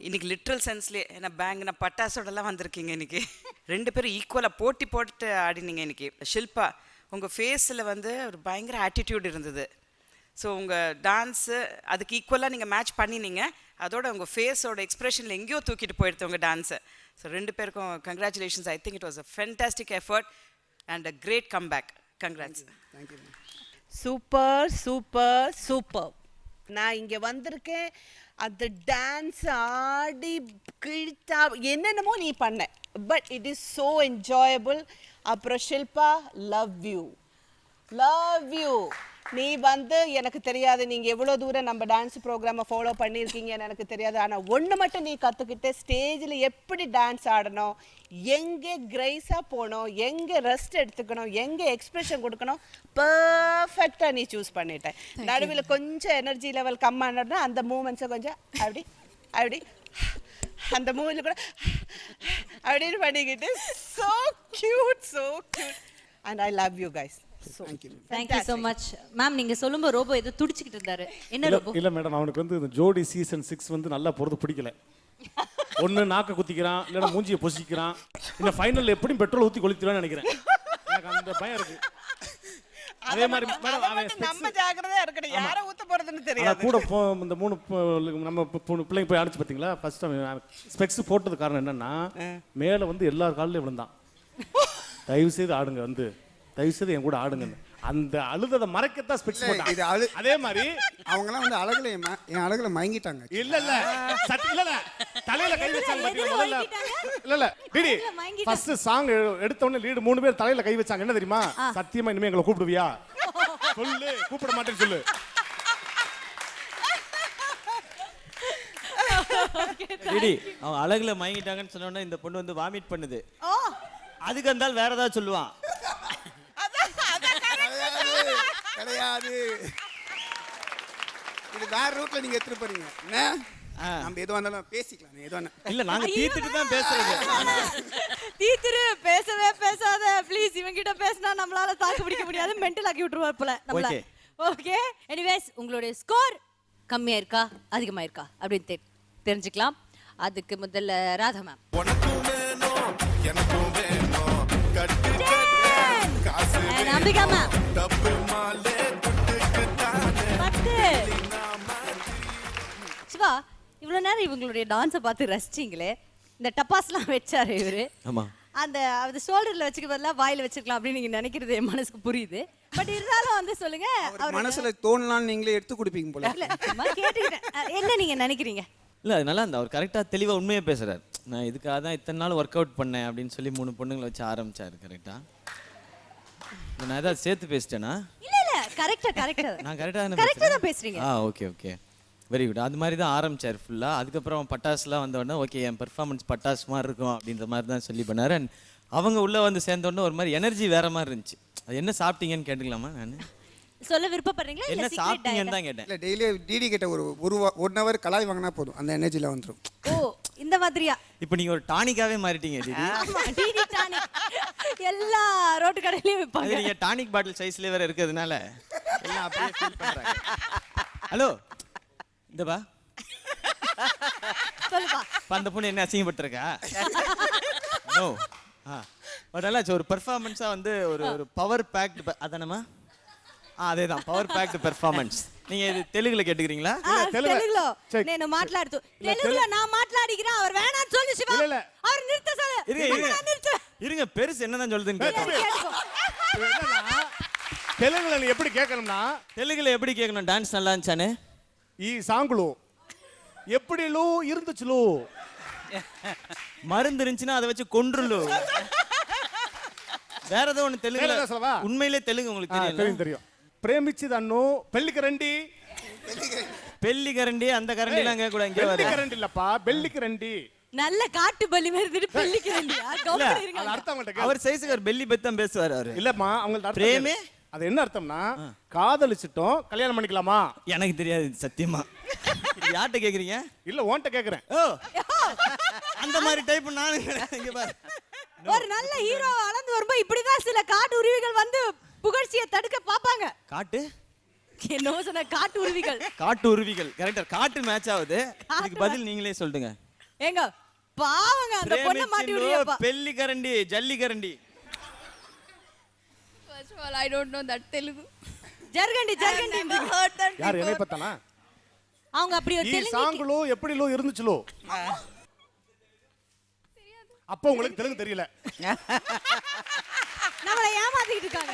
இன்னைக்கு literal சென்ஸ்லேயே ஏன்னா பேங்க்னா பட்டாசோடலாம் வந்திருக்கீங்க இன்னைக்கு. ரெண்டு பேரும் ஈக்குவலாக போட்டி போட்டு ஆடினீங்க இன்னைக்கு. ஷில்பா, உங்கள் ஃபேஸில் வந்து ஒரு பயங்கர ஆட்டிடியூட் இருந்தது. ஸோ உங்கள் டான்ஸு அதுக்கு ஈக்குவலாக நீங்கள் மேட்ச் பண்ணினீங்க. அதோட உங்கள் ஃபேஸோட எக்ஸ்ப்ரெஷனில் எங்கேயோ தூக்கிட்டு போயிடுது உங்கள் டான்ஸை. ஸோ ரெண்டு பேருக்கும் congratulations. I think it was a fantastic effort and a great comeback. Congrats. Super super super. நான் இங்கே வந்திருக்கேன், அந்த டான்ஸ் ஆடி கிழித்தா என்னென்னமோ நீ பண்ண, but it is so enjoyable. அப்புறம் Shilpa, love you love you. நீ வந்து எனக்கு தெரியாது நீங்கள் எவ்வளோ தூரம் நம்ம டான்ஸ் ப்ரோக்ராமை ஃபாலோ பண்ணியிருக்கீங்கன்னு எனக்கு தெரியாது. ஆனால் ஒன்று மட்டும் நீ கற்றுக்கிட்டு ஸ்டேஜில் எப்படி டான்ஸ் ஆடணும், எங்கே கிரேஸாக போகணும், எங்கே ரெஸ்ட் எடுத்துக்கணும், எங்கே எக்ஸ்ப்ரெஷன் கொடுக்கணும், பர்ஃபெக்டாக நீ சூஸ் பண்ணிட்டேன். நடுவில் கொஞ்சம் எனர்ஜி லெவல் கம்மானோன்னா அந்த மூமெண்ட்ஸை கொஞ்சம் அப்படி அப்படி அந்த மூவில கூட அப்படின்னு பண்ணிக்கிட்டு so cute so cute. And I love you guys. Thank you so much. Ma'am, நீங்க சொல்லும்போது ரோபோ ஏதோ துடிச்சிட்டு இருந்தாரு. என்ன ரோபோ? இல்ல மேடம், அவனுக்கு வந்து இந்த ஜோடி சீசன் 6 வந்து நல்லா பொறுத்து பிடிக்கல. ஒன்னு நாக்க குத்திக்கிறான், இல்லனா மூஞ்சியை பொசிக்கிறான். இந்த ஃபைனல்ல எப்படியும் பெட்ரோல் ஊத்தி கொளுத்திடுவான்னு நினைக்கிறேன். எனக்கு அந்த பயம் இருக்கு. அதே மாதிரி மேடம் நம்ம ஜாக்கிரதையா இருக்கணும், யாரை ஊத்த போறதுன்னு தெரியாது. கூட இந்த மூணு நம்ம பிள்ளைங்க போய் அடிச்சு பாத்தீங்களா? ஃபர்ஸ்ட் ஸ்பெக்ஸ் போட்டது காரணம் என்னன்னா, மேல வந்து எல்லார் காலிலும் விழுந்தான். தயவு செய்து ஆடுங்க, வந்து தயவு செய்து என் கூட ஆடுங்க. அந்த அழுததை மறைக்கத்தான் ஸ்பெக்ஸ் போட்டாங்க. அதே மாதிரி அவங்கலாம் வந்து அழகுல என் அழகுல மயங்கிட்டாங்க. இல்ல இல்ல இல்ல தலையில கை வச்சாங்க பாத்தீங்களா? முதல்ல இல்ல இல்ல டிடி ஃபர்ஸ்ட் சாங் எடுத்த உடனே லீட் 3 பேர் தலையில கை வச்சாங்க. என்ன தெரியுமா? சத்தியமா இனிமே எங்களை கூப்பிடுவியா? சொல்லு. கூப்பிட மாட்டேன்னு சொல்லு. டிடி அவங்க அழகுல மயங்கிட்டாங்கன்னு சொன்ன உடனே இந்த பொண்ணு வந்து வாமிட் பண்ணுது. அதுக்கு இருந்தால் வேற ஏதாவது சொல்லுவான். கிடையாது, இது வேற ரூட்ல நீங்க எடுத்துட்டு போறீங்க. என்ன நம்ம எது வந்தாலும் பேசிக்கலாம். எது வேணா இல்ல, நாங்க தீத்துட்டு தான் பேசுறது. தீத்துரு, பேசவே பேசாத ப்ளீஸ். இவன் கிட்ட பேசினா நம்மளால தாக்கு பிடிக்க முடியாது, மென்டல் ஆக்கி விட்டுருவார் போல நம்மள. ஓகே, எனிவேஸ் உங்களுடைய ஸ்கோர் கம்மியா இருக்கா அதிகமா இருக்கா அப்படின்னு தெரிஞ்சுக்கலாம். அதுக்கு முதல்ல ராதா மேம். எனக்கும் வேணும் கட்டு காசு நம்பிக்கை மேம் டப்பு மாலே துட்டுக்கு தானே 10. சிவா இவ்வளவு நேரம் இவங்களுடைய டான்ஸை பார்த்து ரசிச்சிங்களே, இந்த டப்பாஸ்லாம் வச்சாரு இவரு. ஆமா. அந்த அது ஷோல்டர்ல வச்சுக்க பதிலா வாயில வச்சிருக்கலாம் அப்படின்னு நீங்க நினைக்கிறது என் மனசுக்கு புரியுது. பட் இருந்தாலும் வந்து சொல்லுங்க, அவர் மனசுல தோணலாம் நீங்களே எடுத்து கொடுப்பீங்க போல. இல்ல சும்மா கேட்டுக்கிட்டேன். என்ன நீங்க நினைக்கிறீங்க? இல்லை அது நல்லா இருந்தா அவர் கரெக்டாக தெளிவாக உண்மையை பேசுகிறார். நான் இதுக்காக தான் இத்தனை நாள் ஒர்க் அவுட் பண்ணேன் அப்படின்னு சொல்லி 3 பொண்ணுங்களை வச்சு ஆரம்பிச்சாரு. கரெக்டாக நான் ஏதாவது சேர்த்து பேசிட்டேனா? இல்ல கரெக்டா நான் கரெக்டாக கரெக்டா தான் பேசுறீங்க. Okay very good. அது மாதிரி தான் ஆரம்பிச்சார் ஃபுல்லாக. அதுக்கப்புறம் பட்டாசுலாம் வந்தோடனே ஓகே என் பெர்ஃபார்மன்ஸ் பட்டாசு மாதிரி இருக்கும் அப்படின்ற மாதிரி தான் சொல்லி பண்ணார். அண்ட் அவங்க உள்ளே வந்து சேர்ந்தோடனே ஒரு மாதிரி எனர்ஜி வேற மாதிரி இருந்துச்சு. அது என்ன சாப்பிட்டீங்கன்னு கேட்டுக்கலாமா? நான் சொல்ல விருப்பப்படுறீங்களா? என்ன சாப்பிட்டீங்கன்னு தான் கேட்டேன். இல்லை டெய்லி டிடி கிட்ட ஒரு 1 ஹவர் கலாய் வாங்கினா போதும், அந்த எனர்ஜியில் வந்துடும். ஓ இந்த மாதிரியா? இப்போ நீங்கள் ஒரு டானிக்காவே மாறிட்டீங்க டிடி. டிடி டானிக் எல்லா ரோட்டு கடையிலயும் விற்பாங்க. அது நீங்கள் டானிக் பாட்டில் சைஸ்லேயே வேற இருக்கிறதுனால எல்லாம் அப்படியே ஃபீல் பண்ணுறாங்க. ஹலோ இந்த பா சொல்லுப்பா. அந்த பொண்ணு என்ன அசிங்கப்பட்டிருக்கா? நோ. பட் நல்லா ஒரு பெர்ஃபார்மன்ஸாக வந்து ஒரு பவர் பேக்டு அதானம்மா? అదే పవర్ ప్యాక్డ్ పెర్ఫార్మెన్స్. நீங்க இது தெலுங்குல கேட்டுக்கிறீங்களா? தெலுங்குல నేను మాట్లాడుతూ తెలుగులో నా మాట్లాడిக்கிறா. அவர் வேணான்னு சொல்லு சிவா. அவர் நிறுத்த சொல்லு. இருங்க பெருசு என்னதான் சொல்லுதுன்னு கேட்கணும். தெலுங்குல நீ எப்படி கேட்கணும்னா, தெலுங்குல எப்படி கேட்கணும்? டான்ஸ் நல்லா இருந்துச்சானே ఈ సాంగ్లు ఎప్పుడిలో இருந்துச்சுலோ, மருந்து இருந்துச்சுன்னா அதை வச்சு கொன்றுலோ. வேற ஏதோ ஒன்று தெலுங்குல உண்மையிலே தெலுங்கு உங்களுக்கு தெரியும். ప్రేమించిదన్ను పెళ్లికి రండి. பெல்லி கரண்டி அந்த கரண்டிலாம் கேட்க கூட இங்கே வர கரண்டி இல்லப்பா, பெல்லிக்கு రండి. நல்ல காட்டு பலி மாதிரி பெல்லிக்கு రండిயா? கவுண்டர் இருங்க. அது அர்த்தம் உங்களுக்கு. அவர் சைஸ்க்கு ஒரு பெல்லி பெத்தம் பேசுவார் அவரு. இல்லம்மா அவங்களுக்கு அர்த்தம் பிரேமே அது என்ன அர்த்தம்னா, காதலிச்சிட்டோம் கல்யாணம் பண்ணிக்கலாமா? எனக்கு தெரியாது சத்தியமா. யார்கிட்ட கேக்குறீங்க? இல்ல ஓன்ட்ட கேக்குறேன். ஓ அந்த மாதிரி டைப் நானு இங்க பாரு. ஒரு நல்ல ஹீரோ அளந்து வரும்போது இப்படிதான் சில காட்டு உருவிகள் வந்து புகழ்ச்சியை தடுக்க பாப்பாங்க. காட்டு என்ன சொன்ன? காட்டு உருவிகள். காட்டு உருவிகள் கரெக்டா. காட்டு மேட்ச் ஆகுது. இதுக்கு பதில் நீங்களே சொல்லுங்க. ஏங்க பாவங்க அந்த பொண்ண மாட்டி விடுறியப்பா. பெல்லி கரண்டி ஜல்லி கரண்டி. First of all, I don't know that Telugu. ஜர்கண்டி யார் என்னை பத்தானா? அவங்க அப்படி ஒரு ఈ தெலுங்கு సాంగ్లు ఎప్పుడిలో இருந்துச்சுலோ. அப்ப உங்களுக்கு தெலுங்கு தெரியல. நம்மளை ஏமாத்திட்டு இருக்காங்க.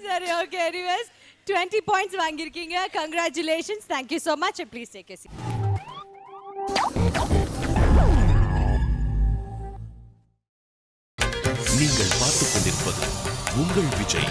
சரி ஓகே எனிவேஸ் 20 பாயிண்ட்ஸ் வாங்கியிருக்கீங்க. Congratulations. Thank you so much and please take a seat. நீங்கள் பார்த்துக் கொண்டிருப்பது உங்கள் Vijay.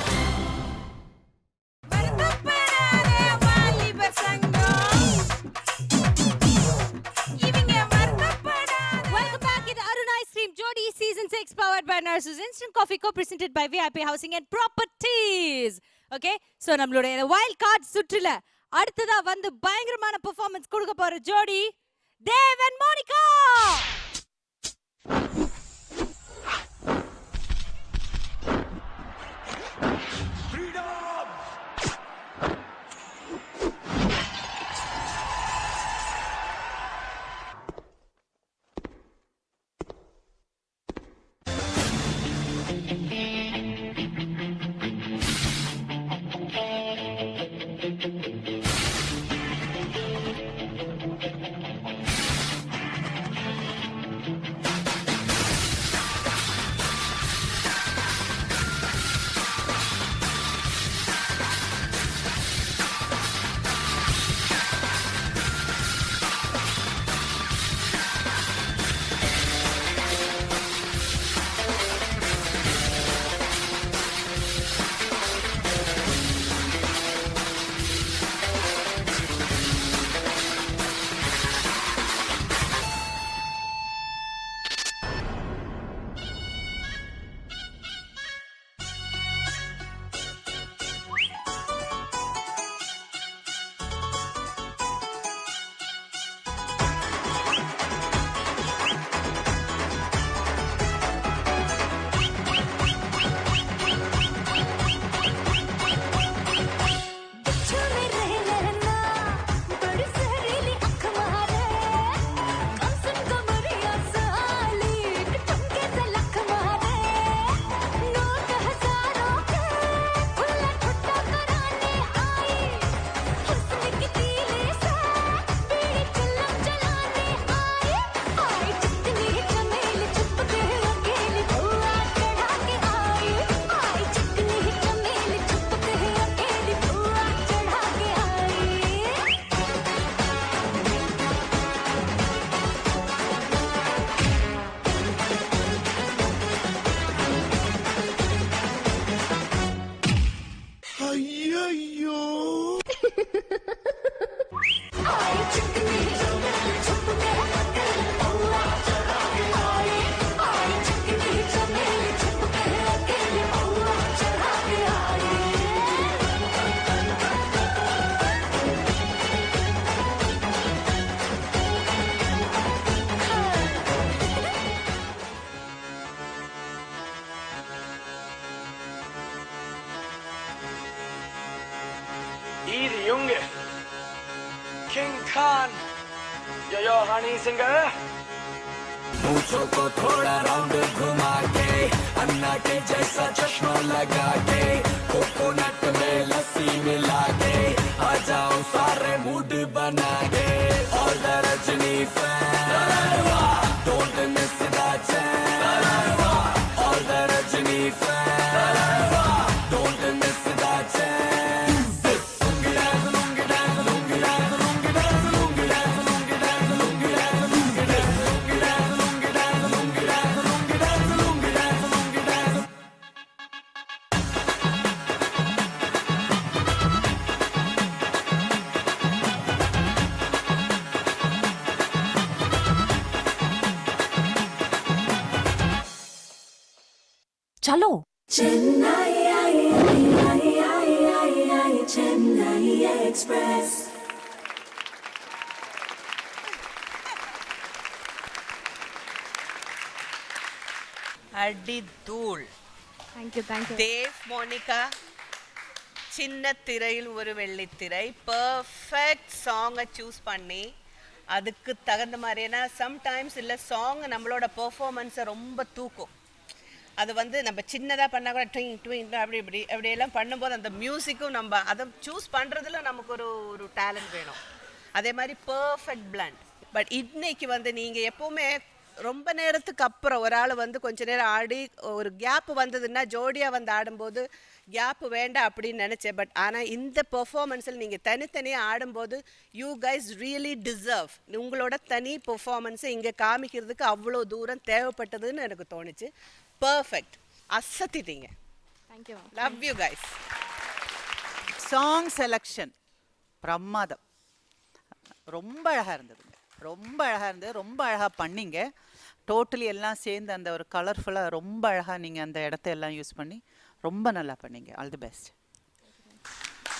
Jodi Season 6 powered by Nurses Instant Coffee co-presented by VIP Housing and Properties. Okay, so நம்மளுடைய இந்த wild card சுற்றுல அடுத்ததா வந்து பயங்கரமான பெர்ஃபார்மன்ஸ் கொடுக்க போற ஜோடி தேவ் and மோனிகா. ஐயோ Easy, Junge. King Khan. Yo, honey singer. मूछों को थोड़ा राउंड घुमा के अन्ना के जैसा चश्मा लगा के कोकोनट में लस्सी मिला के आ जाओ सारे मूड बना के all the Rajni fan don't miss the chance all the Rajni fan don't miss the chance चलो चेन्नई एक्सप्रेस அடி தூள். Thank you thank you. தேவ், மோனிகா, சின்ன திரையில் ஒரு வெள்ளித்திரை, பர்ஃபெக்ட் சாங்கை சூஸ் பண்ணி அதுக்கு தகுந்த மாதிரி. ஏன்னா சம்டைம்ஸ் இல்லை சாங் நம்மளோட பெர்ஃபார்மன்ஸை ரொம்ப தூக்கும். அது வந்து நம்ம சின்னதாக பண்ணால் கூட ட்விங் ட்விங் அப்படியெல்லாம் பண்ணும்போது அந்த மியூசிக்கும் நம்ம அதை சூஸ் பண்ணுறதுல நமக்கு ஒரு டேலண்ட் வேணும். அதே மாதிரி பர்ஃபெக்ட் பிளண்ட். பட் இன்னைக்கு வந்து நீங்கள் எப்போவுமே ரொம்ப நேரத்துக்கு அப்புறம் ஒரு ஆள் வந்து கொஞ்ச நேரம் ஆடி ஒரு கேப் வந்ததுன்னா ஜோடியாக வந்து ஆடும்போது கேப்பு வேண்டாம் அப்படின்னு நினச்சேன். பட் ஆனால் இந்த பெர்ஃபார்மன்ஸில் நீங்கள் தனித்தனியாக ஆடும்போது யூ கைஸ் ரியலி டிசர்வ். உங்களோட தனி பெர்ஃபார்மன்ஸை இங்கே காமிக்கிறதுக்கு அவ்வளோ தூரம் தேவைப்பட்டதுன்னு எனக்கு தோணுச்சு. பர்ஃபெக்ட், அசத்திட்டீங்க. Thank you. Love you guys. Song selection பிரமாதம், ரொம்ப அழகாக இருந்ததுங்க, ரொம்ப அழகாக இருந்தது, ரொம்ப அழகாக பண்ணீங்க. டோட்டலி எல்லாம் சேர்ந்து அந்த ஒரு கலர்ஃபுல்லாக ரொம்ப அழகாக நீங்கள் அந்த இடத்த எல்லாம் யூஸ் பண்ணி ரொம்ப நல்லா பண்ணீங்க. All the best.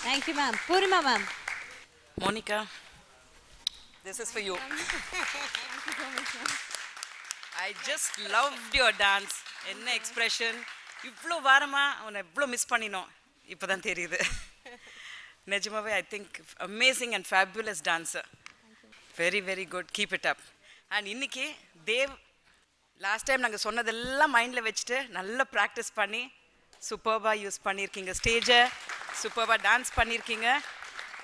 Thank you ma'am. Poornima ma'am. Monica, this is for you. I just loved your dance. என்ன எக்ஸ்பிரஷன். இவ்வளோ வாரமாக உன்னை எவ்வளோ மிஸ் பண்ணினோம் இப்போ தான் தெரியுது. நிஜமாவே I think amazing and fabulous dancer. Very very good, keep it up. And இன்னைக்கு தேவ் லாஸ்ட் டைம் நாங்கள் சொன்னதெல்லாம் மைண்டில் வச்சுட்டு நல்லா ப்ராக்டிஸ் பண்ணி சூப்பர்பாக யூஸ் பண்ணியிருக்கீங்க. ஸ்டேஜை சூப்பர்பாக டான்ஸ் பண்ணியிருக்கீங்க.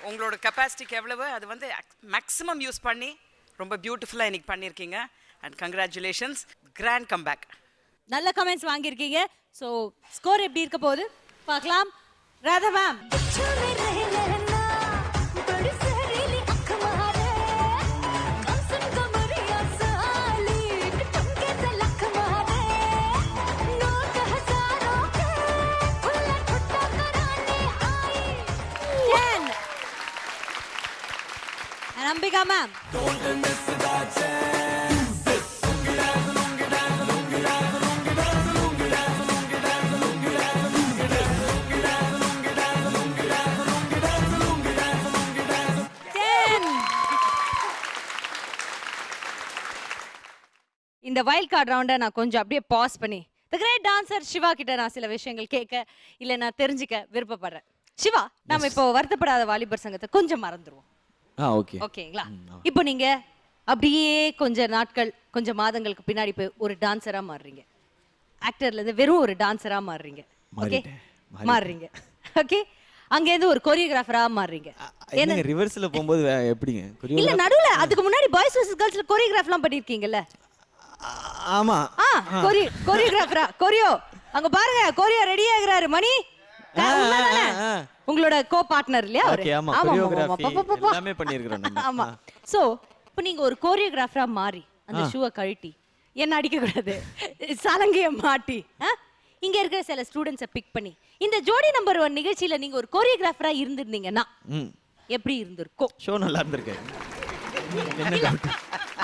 உங்களோட கெப்பாசிட்டிக்கு எவ்வளவு அது வந்து மேக்ஸிமம் யூஸ் பண்ணி ரொம்ப பியூட்டிஃபுல்லாக இன்னைக்கு பண்ணியிருக்கீங்க. And congratulations, grand comeback. நல்ல கமெண்ட்ஸ் வாங்கியிருக்கீங்க. ஸோ ஸ்கோர் எப்படி இருக்க போகுது பார்க்கலாம். ராதா மேம். அம்பிகா மேம். இந்த வைல்ட் கார்டு ரவுண்டை நான் கொஞ்சம் அப்படியே பாஸ் பண்ணி தி கிரேட் டான்சர் சிவா கிட்ட நான் சில விஷயங்கள் கேட்க இல்லை நான் தெரிஞ்சுக்க விருப்பப்படுறேன். சிவா, நம்ம இப்போ வருத்தப்படாத வாலிபர் சங்கத்தை கொஞ்சம் மறந்துடுவோம். ஓகே ஓகேங்களா? இப்போ நீங்க அப்படியே கொஞ்ச நாட்கள் கொஞ்சம் மாதங்களுக்கு பின்னாடி போய் ஒரு டான்சரா மாறுறீங்க. ஆக்டர்ல இருந்து வெறும் ஒரு டான்சரா மாறுறீங்க. ஓகே, மாறுறீங்க. ஓகே, அங்க இருந்து ஒரு கோரியோகிராஃபரா மாறுறீங்க. என்ன ரிவர்ஸ்ல போகும்போது எப்படிங்க? இல்ல நடுவுல அதுக்கு முன்னாடி பாய்ஸ் வெர்சஸ் கேர்ள்ஸ்ல கோரியோகிராஃப்லாம் பண்ணிருக்கீங்கல்ல? ஆமா. கோரியோகிராஃபரா கோரியோ அங்க பாருங்க, கோரியோ ரெடி ஆகுறாரு. மணி உங்களோட கோ பார்ட்னர் இல்லையா அவரு? ஆமா, கோரியோகிராஃபி எல்லாமே பண்ணியிருக்கோம் நம்ம. ஆமா. சோ இப்போ நீங்க ஒரு கோரியோகிராஃபரா மாறி அந்த ஷூவை கழட்டி என்ன அடிக்க கூடாது சலங்கைய மாட்டி இங்க இருக்கிற சில ஸ்டூடெண்ட்ஸை பிக் பண்ணி இந்த ஜோடி நம்பர் 1 நிகழ்ச்சியில நீங்க ஒரு கோரியோகிராஃபரா இருந்திருந்தீங்கன்னா எப்படி இருந்திருக்கும்? ஷோ நல்லா இருந்திருக்கு.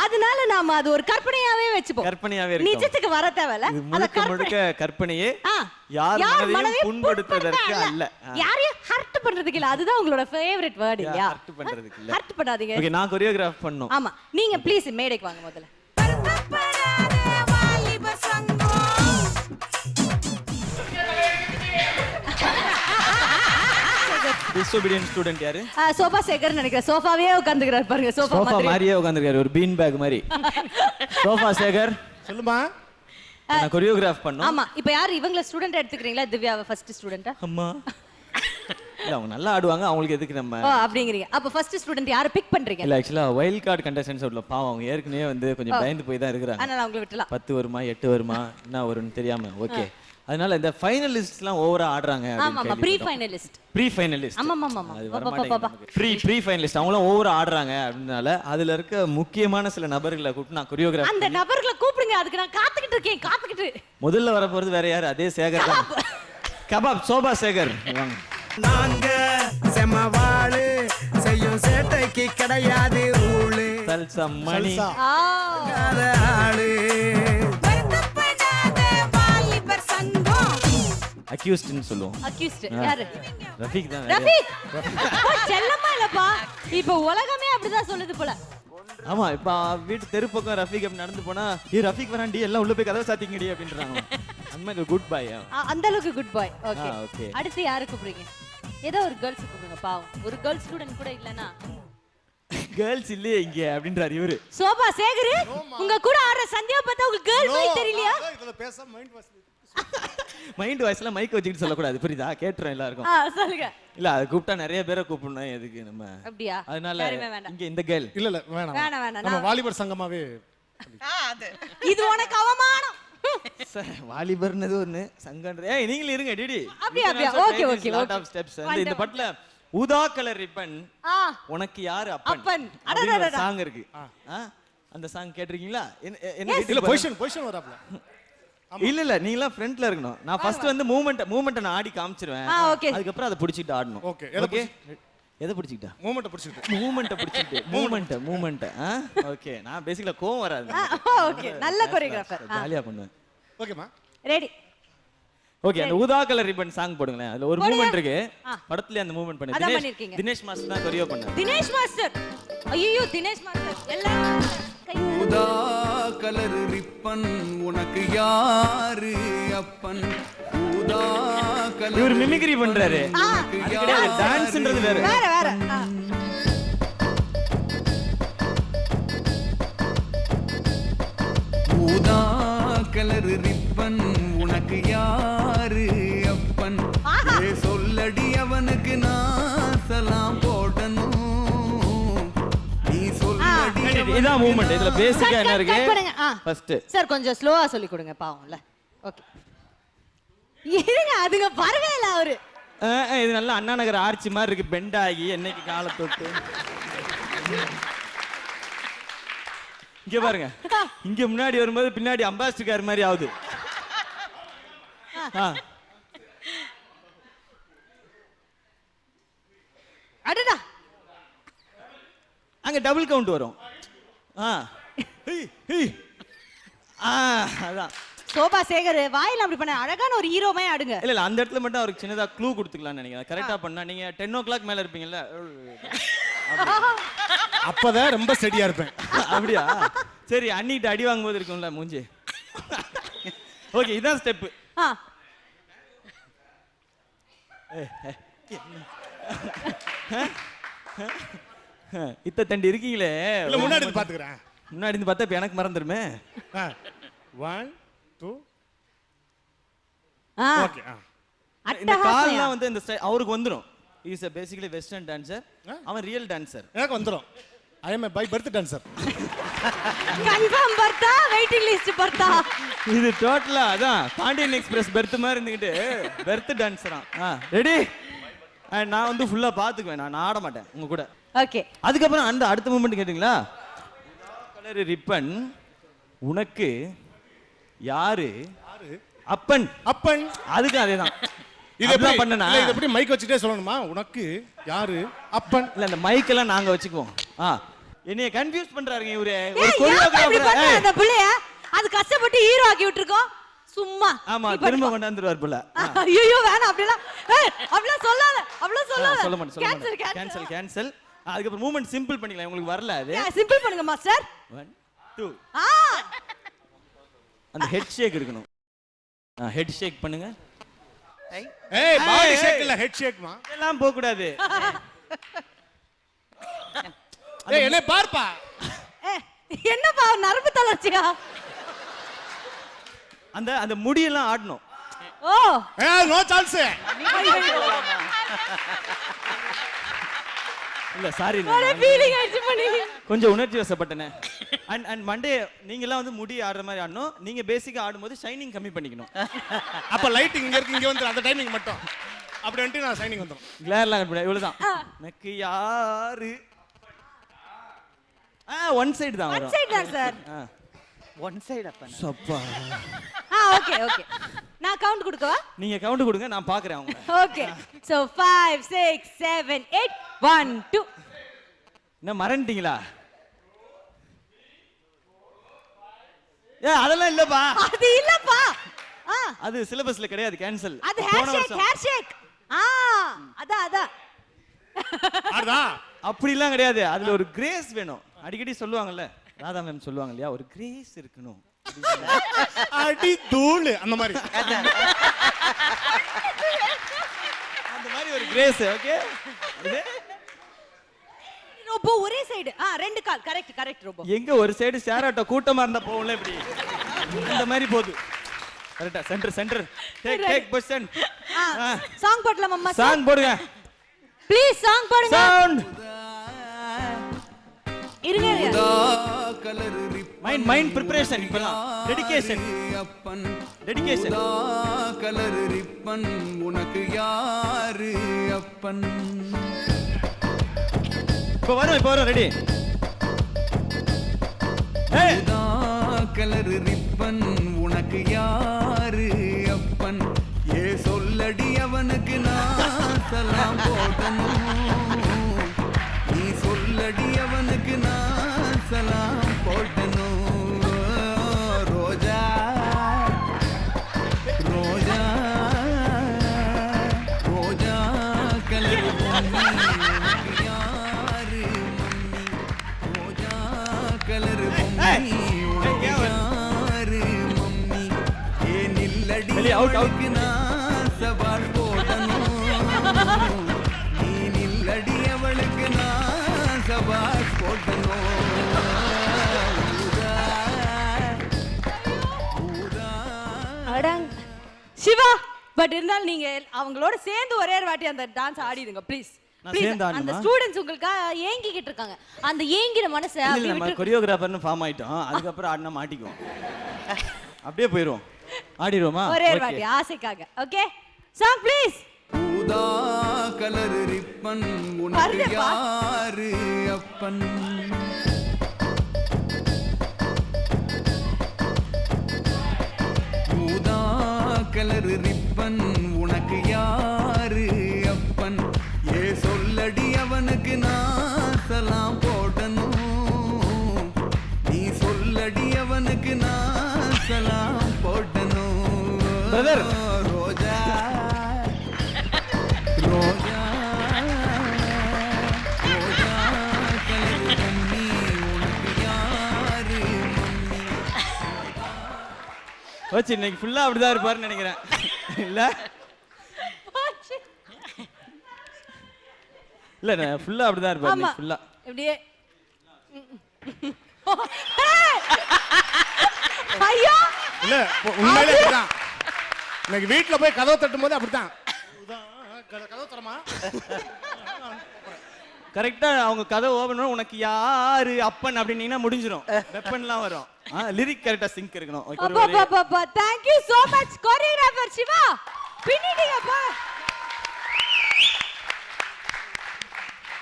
அதனால நாம அது ஒரு கற்பனையாவே வச்சுப்போம். கற்பனையாவே இருக்கு. நிஜத்துக்கு வர தேவையில்ல. முழுக்க கற்பனையே. யார் மனதையும் புண்படுத்துவதற்கு அல்ல. யாரையும் ஹர்ட் பண்றதுக்கு இல்ல. அதுதான் உங்களோட ஃபேவரட் வேர்ட் இல்லையா? ஹர்ட் பண்றதுக்கு இல்ல. ஹர்ட் பண்ணாதீங்க. ஓகே, நான் கோரியோகிராஃப் பண்ணனும். ஆமா, நீங்க ப்ளீஸ் மேடைக்கு வாங்க முதல்ல. டிசோபீடியன்ட் ஸ்டூடண்ட் யாரு? சோஃபா சேகர் நினைக்கிறேன். சோஃபாவே உட்கார்ந்துக்கிறார் பாருங்க. சோஃபா மாதிரியே உட்கார்ந்துருக்காரு, ஒரு பீன் பேக் மாதிரி. சோஃபா சேகர் சொல்லுமா. நான் கோரியோகிராஃப் பண்ணனும். ஆமா, இப்போ யார் இவங்கள ஸ்டூடண்ட் எடுத்துக்கிறீங்களா? திவ்யாவை ஃபர்ஸ்ட் ஸ்டூடண்டா? அம்மா இல்ல, அவங்க நல்லா ஆடுவாங்க, அவங்களுக்கு எதுக்கு நம்ம? ஓ அப்படிங்கறீங்க. அப்ப ஃபர்ஸ்ட் ஸ்டூடண்ட் யாரை பிக் பண்றீங்க? இல்ல, एक्चुअली வைல்ட் கார்டு கண்டஸ்டன்ட்ஸ் உள்ள பாவம், அவங்க ஏற்கனவே வந்து கொஞ்சம் பயந்து போய் தான் இருக்காங்க. அதனால அவங்கள விட்டலாம். 10 வருமா 8 வருமா என்ன வரும்னு தெரியாம. ஓகே, அதனால இந்த ஃபைனலிஸ்ட்லாம் ஓவரா ஆடுறாங்க. ஆமா ஆமா, ப்ரீ ஃபைனலிஸ்ட். Pre finalist. ஆமா ஆமா ஆமா. அது வர மாட்டேங்குது. ப்ரீ ஃபைனலிஸ்ட் அவங்களும் ஓவரா ஆடுறாங்க. அப்படினால அதுல இருக்க முக்கியமான சில நபர்களை கூப்பிட்டு நான் கோரியோகிராஃப். அந்த நபர்களை கூப்பிடுங்க, அதுக்கு நான் காத்துக்கிட்டு இருக்கேன். காத்துக்கிட்டு முதல்ல வர போறது வேற யாரு? அதே சேகர் தான். கபாப் சோபா சேகர் வாங்க. நாங்க செமவாளு செய்யும் சேட்டைக்கு கிடையாது ரூலு. சல்சா மணி ஆளு அக்யூஸ்ட்னு சொல்லுவோம். அக்யூஸ்ட் யாரு? ரஃபீக் தான். ரஃபீக் செல்லமா இல்லப்பா, இப்போ உலகமே அப்படிதான் சொல்லுது போல. ஆமா, இப்ப வீட்டு தெரு பக்கம் ரஃபீக் அப்படி நடந்து போனா, ரஃபீக் வராண்டி எல்லாம் உள்ள போய் கதவை சாத்திங்கடி அப்படின்றாங்க. அந்த குட் பாய். அந்த அளவுக்கு குட் பாய். Okay, okay. அடுத்து யாரை கூப்பிடுறீங்க? ஏதோ ஒரு கேர்ள்ஸ் கூப்பிடுங்க. பாவம், ஒரு கேர்ள் ஸ்டூடண்ட் கூட இல்லனா. கேர்ள்ஸ் இல்லையே இங்க அப்படின்றாரு இவரு. சோபா சேகர், உங்க கூட ஆடுற சந்தியா பார்த்தா உங்களுக்கு கேர்ள் பாய் தெரியலையா? இதல பேச மைண்ட் வாய்ஸ்ல மைக் வச்சிட்டு சொல்ல கூடாது, புரியுதா? கேட்றேன் எல்லாருக்கும். சொல்லுங்க. இல்ல, அது கூப்பிட்டா நிறைய பேரை கூப்பிடணும், எதுக்கு நம்ம? அப்படியே. அதனால இங்க இந்த கேர்ள் இல்ல வேணாம். நம்ம வாலிபர் சங்கமாவே. இது உனக்கு அவமானம். வாலிபர்னது ஒண்ணு, சங்கன்ற. ஏய், நீங்களே இருங்க டிடி. அப்படியே. Okay okay. Lot of steps. இந்த பட்ல ஊதா கலர் ரிப்பன் உனக்கு யாரு அப்பன் அப்பன் சாங் இருக்கு. அந்த சாங் கேட்டிருக்கீங்களா? இல்ல பொசிஷன் வராப்ல. இல்ல நீங்களா ஃப்ரண்ட்ல இருக்கணும். நான் ஃபர்ஸ்ட் வந்து மூவ்மெண்ட் நான் ஆடி காமிச்சிருவேன். அதுக்கு அப்புறம் அதை பிடிச்சிட்டு ஆடணும். ஓகே. எதை பிடிச்சிட்டா? மூவ்மெண்ட் பிடிச்சிட்டு. மூவ்மெண்ட். ஓகே, நான் பேசிக்கலா கோவம் வராது. ஓகே, நல்ல கோரியோகிராஃபர். ஜாலியா பண்ணுவேன். ஓகேமா, ரெடி. ஓகே, அந்த ஊதா கலர் ரிப்பன் சாங் போடுங்களேன். அதுல ஒரு மூவ்மெண்ட் இருக்கு. படத்துல அந்த மூவ்மெண்ட் பண்ணு. தினேஷ் மாஸ்டர் தான் கோரியோ பண்ணாரு. தினேஷ் மாஸ்டர். ஐயோ, தினேஷ் மாஸ்டர் எல்லாம் ஊதா கலர் ரிப்பன் உனக்கு யாரு அப்பன்? ஊதா கலர் இவர் மிமிக்ரி பண்றாரு. டான்ஸ்ன்றது வேற. ஊதா கலர் ரிப்பன் உனக்கு யாரு அப்பன்? சொல்லடி அவனுக்கு நான் சலாம் போடணும். நீ சொல்லடி. இதான் மூவ்மெண்ட். இதுல பேசிக்கா என்ன இருக்கு? ஃபர்ஸ்ட் சார் கொஞ்சம் ஸ்லோவா சொல்லி கொடுங்க, பாவம்ல. ஓகே, இருங்க, அதுங்க பரவேல அவரு. இது நல்ல அண்ணா நகர் ஆர்ச்சி மாதிரி இருக்கு, பெண்ட் ஆகி என்னைக்கு காலை தொட்டு. இங்க பாருங்க, இங்க முன்னாடி வரும்போது பின்னாடி அம்பாசிடர் கார் மாதிரி ஆகுது. அடடா, அங்க டபுள் கவுண்ட் வரும். அதான் சோபா சேகர் வாயில அப்படி பண்ண அழகான ஒரு ஹீரோமே ஆடுங்க. இல்ல அந்த இடத்துல மட்டும் அவருக்கு சின்னதா க்ளூ கொடுத்துக்கலாம்னு நினைக்கிறேன். கரெக்டா பண்ணா நீங்க 10 o'clock மேல இருப்பீங்கல்ல, அப்பதான் ரொம்ப ஸ்டெடியா இருப்பேன். அப்படியா? சரி, அண்ணிட்ட அடி வாங்கும்போது இருக்கும்ல மூஞ்சி. ஓகே, இதான் ஸ்டெப். இத்த தண்டி இருக்கீங்களே, இல்ல முன்னாடி இருந்து பாத்துக்கறேன். முன்னாடி இருந்து பார்த்தா இப்ப எனக்கு மறந்துருமே. 1 2 ஓகே. இந்த கால்லாம் வந்து இந்த அவருக்கு வந்துரும். he is a basically western dancer. அவன் ரியல் டான்சர். எனக்கு வந்துரும். I am a by birth dancer. Confirm பர்த்தா, வெயிட்டிங் லிஸ்ட் பர்த்தா. இது டோட்டலா அதான் பாண்டியன் எக்ஸ்பிரஸ் பெர்த் மாதிரி இருந்துகிட்டு பெர்த் டான்சரா. ரெடி? நான் வந்து ஃபுல்லா பாத்துக்குவேன், நான் ஆட மாட்டேன் உங்க கூட. ஓகே, அதுக்கப்புறம் அந்த அடுத்த மூமெண்ட் கேட்டீங்களா? கலர் ரிப்பன் உனக்கு யாரு அப்பன்? அப்பன். அதுக்கு அதேதான். இது எப்படி பண்ணனா இது எப்படி மைக் வச்சுட்டே சொல்லணுமா உனக்கு யாரு அப்பன் இல்ல அந்த மைக் எல்லாம் நாங்க வச்சுக்குவோம் என்னைய கன்ஃபியூஸ் பண்றாருங்க இவரு ஒரு இப்படி கொரியோகிராஃபர் பண்ண அந்த புள்ளைய அது கஷ்டப்பட்டு ஹீரோ ஆக்கி விட்டுருக்கோம் சும்மா ஆமா திரும்ப கொண்டாந்துருவார் போல ஐயோ வேணாம் அப்படிலாம் சொல்லாத சொல்ல மாட்டேன் கேன்சல் அதுக்கு அப்புறம் மூவ்மெண்ட் சிம்பிள் பண்ணிக்கலாம் உங்களுக்கு வரல அது சிம்பிள் பண்ணுங்க மாஸ்டர் 1 2 அந்த ஹெட் ஷேக் இருக்கணும் ஹெட் ஷேக் பண்ணுங்க ஏய் பாடி ஷேக் இல்ல ஹெட் ஷேக்மா எல்லாம் போக கூடாது ஏய் என்ன பார்ப்பா என்னப்பா நரம்பு தளர்ச்சியா அந்த அந்த முடியெல்லாம் ஆடணும் ஓ நோ சான்ஸ் இல்ல சாரி ஃபீலிங் ஆயிடுச்சு பண்ணி கொஞ்சம் உணர்ச்சி வசப்பட்டனே அண்ட் மண்டே நீங்க எல்லாம் வந்து முடி ஆடுற மாதிரி ஆடணும் நீங்க பேசிக்கா ஆடும்போது ஷைனிங் கம்மி பண்ணிக்கணும் அப்ப லைட்டிங் இங்க இருக்கு இங்க வந்து அந்த டைமிங் மட்டும் அப்படி வந்து நான் ஷைனிங் வந்துரும் கிளேர்லாம் கட் பண்ண இவ்வளவுதான் எனக்கு யாரு ஒன் சைடு தான் ஒன் சைடு தான் சார் ஒன் சைடு அப்ப சப்பா ஓகே நான் கவுண்ட் கொடுக்கவா நீங்க கவுண்ட் கொடுங்க நான் பாக்குறேன் அவங்க ஓகே சோ 5 6 7 8 1 2 என்ன மறந்துட்டீங்களா அதெல்லாம் இல்லப்பா அது இல்லப்பா அது சிலபஸ்ல கிடையாது கேன்சல் அது ஹேர் ஷேக் அதான் அப்படிலாம் கிடையாது அதுல ஒரு கிரேஸ் வேணும் அடிக்கடி சொல்லுவாங்கல்ல ராதா மேம் சொல்லுவாங்க இல்லையா ஒரு கிரேஸ் இருக்கணும் அடி தூளு அந்த மாதிரி ஒரு கிரேஸ் ஓகே ரோபோ ஒரே சைடு ரெண்டு கால் கரெக்ட் ரோபோ எங்க ஒரு சைடு ஷேர் ஆட்டோ கூட்டமா இருந்தா போகும்ல இப்படி இந்த மாதிரி போகுது கரெக்ட்டா சென்டர் டேக் பொசிஷன் சாங் போடலாம் அம்மா சாங் போடுங்க ப்ளீஸ் சாங் போடுங்க சவுண்ட் இருங்க மைண்ட் பிரிபரேஷன் இப்பலாம் டெடிகேஷன் கலர் ரிப்பன் உனக்கு யாரு அப்பன் இப்போ வரும் ரெடி கலர் ரிப்பன் உனக்கு யாரு அப்பன் சொல்லடி அவனுக்கு நான் சலாம் போடணும் நீ சொல்லடி அவனுக்கு நான் சலாம் போடணும் ரோஜா கலர் பொம்மி யாரு மம்மி ரோஜா கலர் பொம்மி யாரு மம்மி நில்லடி அவளுக்கு நான் சவால் போடணும் நீ நில்லடி அவளுக்கு நான் சவால் போடணும் சிவா பட் இருந்தாலும் நீங்க அவங்களோட சேர்ந்து ஒரே ஒரு வாட்டி அந்த டான்ஸ் ஆடிடுங்க ப்ளீஸ் அந்த ஸ்டூடண்ட்ஸ் உங்களுக்காக ஏங்கிக்கிட்டு இருக்காங்க அந்த ஏங்கிற மனசை நம்ம கொரியோகிராஃபர்னு ஃபார்ம் ஆயிட்டோம் அதுக்கு அப்புறம் ஆடினா மாட்டிக்குவோம் அப்படியே போயிடுவோம் ஆடிடுவோமா ஒரே ஒரு வாட்டி ஆசைக்காக ஓகே சாங் ப்ளீஸ் ஊதா கலர் ரிப்பன் உனக்கு யாரு அப்பன் ஊதா கலர் ரிப்பன் உனக்கு யாரு அப்பன் சொல்லடி அவனுக்கு நான் சலாம் போடணும் நீ சொல்லடி அவனுக்கு நான் சலாம் போடணும் ரோஜா கலர் மம்மி உனக்கு யாரு மம்மி வச்சு இன்னைக்கு ஃபுல்லா அப்படிதான் இருப்பாருன்னு நினைக்கிறேன் இல்ல இல்ல நான் ஃபுல்லா அப்படிதான் இருப்பாரு ஃபுல்லா இப்படியே ஐயோ இல்ல உண்மையிலே அப்படிதான் இன்னைக்கு வீட்ல போய் கதவு தட்டும் போது அப்படிதான் கதவு தரமா கரெக்டா அவங்க கதை ஓபன் பண்ண உனக்கு யாரு அப்பன் அப்படின்னீங்கன்னா முடிஞ்சிரும் வெப்பன்லாம் வரும் லிரிக் கரெக்டா சிங்க் இருக்கணும் thank you so much choreographer Siva பின்னிட்டீங்கப்பா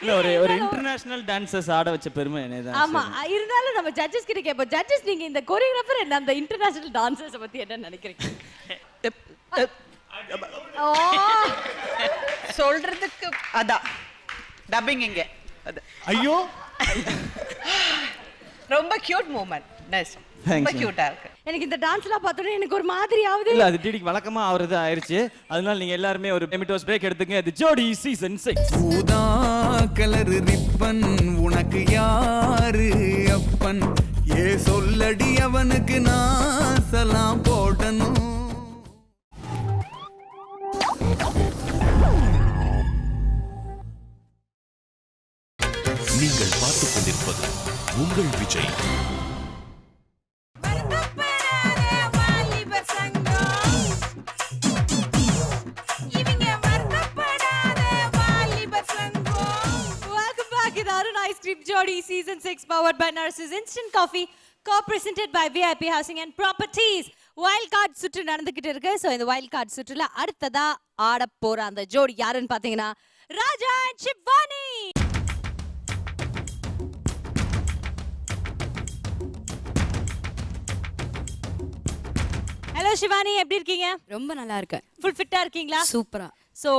இல்ல ஒரு இன்டர்நேஷனல் டான்சர்ஸ் ஆட வச்ச பெருமை என்னதான் ஆமா இருந்தாலும் நம்ம ஜட்ஜஸ் கிட்ட கேப்போம் ஜட்ஜஸ் நீங்க இந்த கோரியோகிராஃபர் என்ன அந்த இன்டர்நேஷனல் டான்சர்ஸ் பத்தி என்ன நினைக்கிறீங்க ஓ சொல்றதுக்கு அதான் டப்பிங் இங்க அது ஐயோ ரொம்ப கியூட் மூமெண்ட் நைஸ் ரொம்ப கியூட்டா இருக்கு எனக்கு இந்த டான்ஸ்லாம் பார்த்தோன்னே எனக்கு ஒரு மாதிரி ஆகுது. இல்ல அது டிடிக்கு வழக்கமா ஆவறது ஆயிருச்சு. அதனால நீங்க எல்லாரும் ஒரு டெமிட்டோஸ் பிரேக் எடுத்துங்க. அது ஜோடி சீசன் 6. ஊதா கலர் ரிப்பன் உனக்கு யாரு அப்பன் ஏ சொல்லடி அவனுக்கு நான் சலாம் போடணும். நீங்கள் பார்த்துக் கொண்டிருப்பது உங்கள் Vijay. Welcome back to the Arun Ice Cream Jodi Season 6 powered by Narcissus Instant Coffee, co-presented by VIP Housing and Properties. Wild card சுற்று நடந்துகிட்டு இருக்கு. ஸோ இந்த வைல்ட் கார்டு சுற்றுல அடுத்ததா ஆட போற அந்த ஜோடி யாருன்னு பாத்தீங்கன்னா ராஜா and ஷிவானி. ஹலோ ஷிவானி, எப்படி இருக்கீங்க? ரொம்ப நல்லா இருக்கேன். ஃபுல் ஃபிட்டா இருக்கீங்களா? சூப்பரா. ஸோ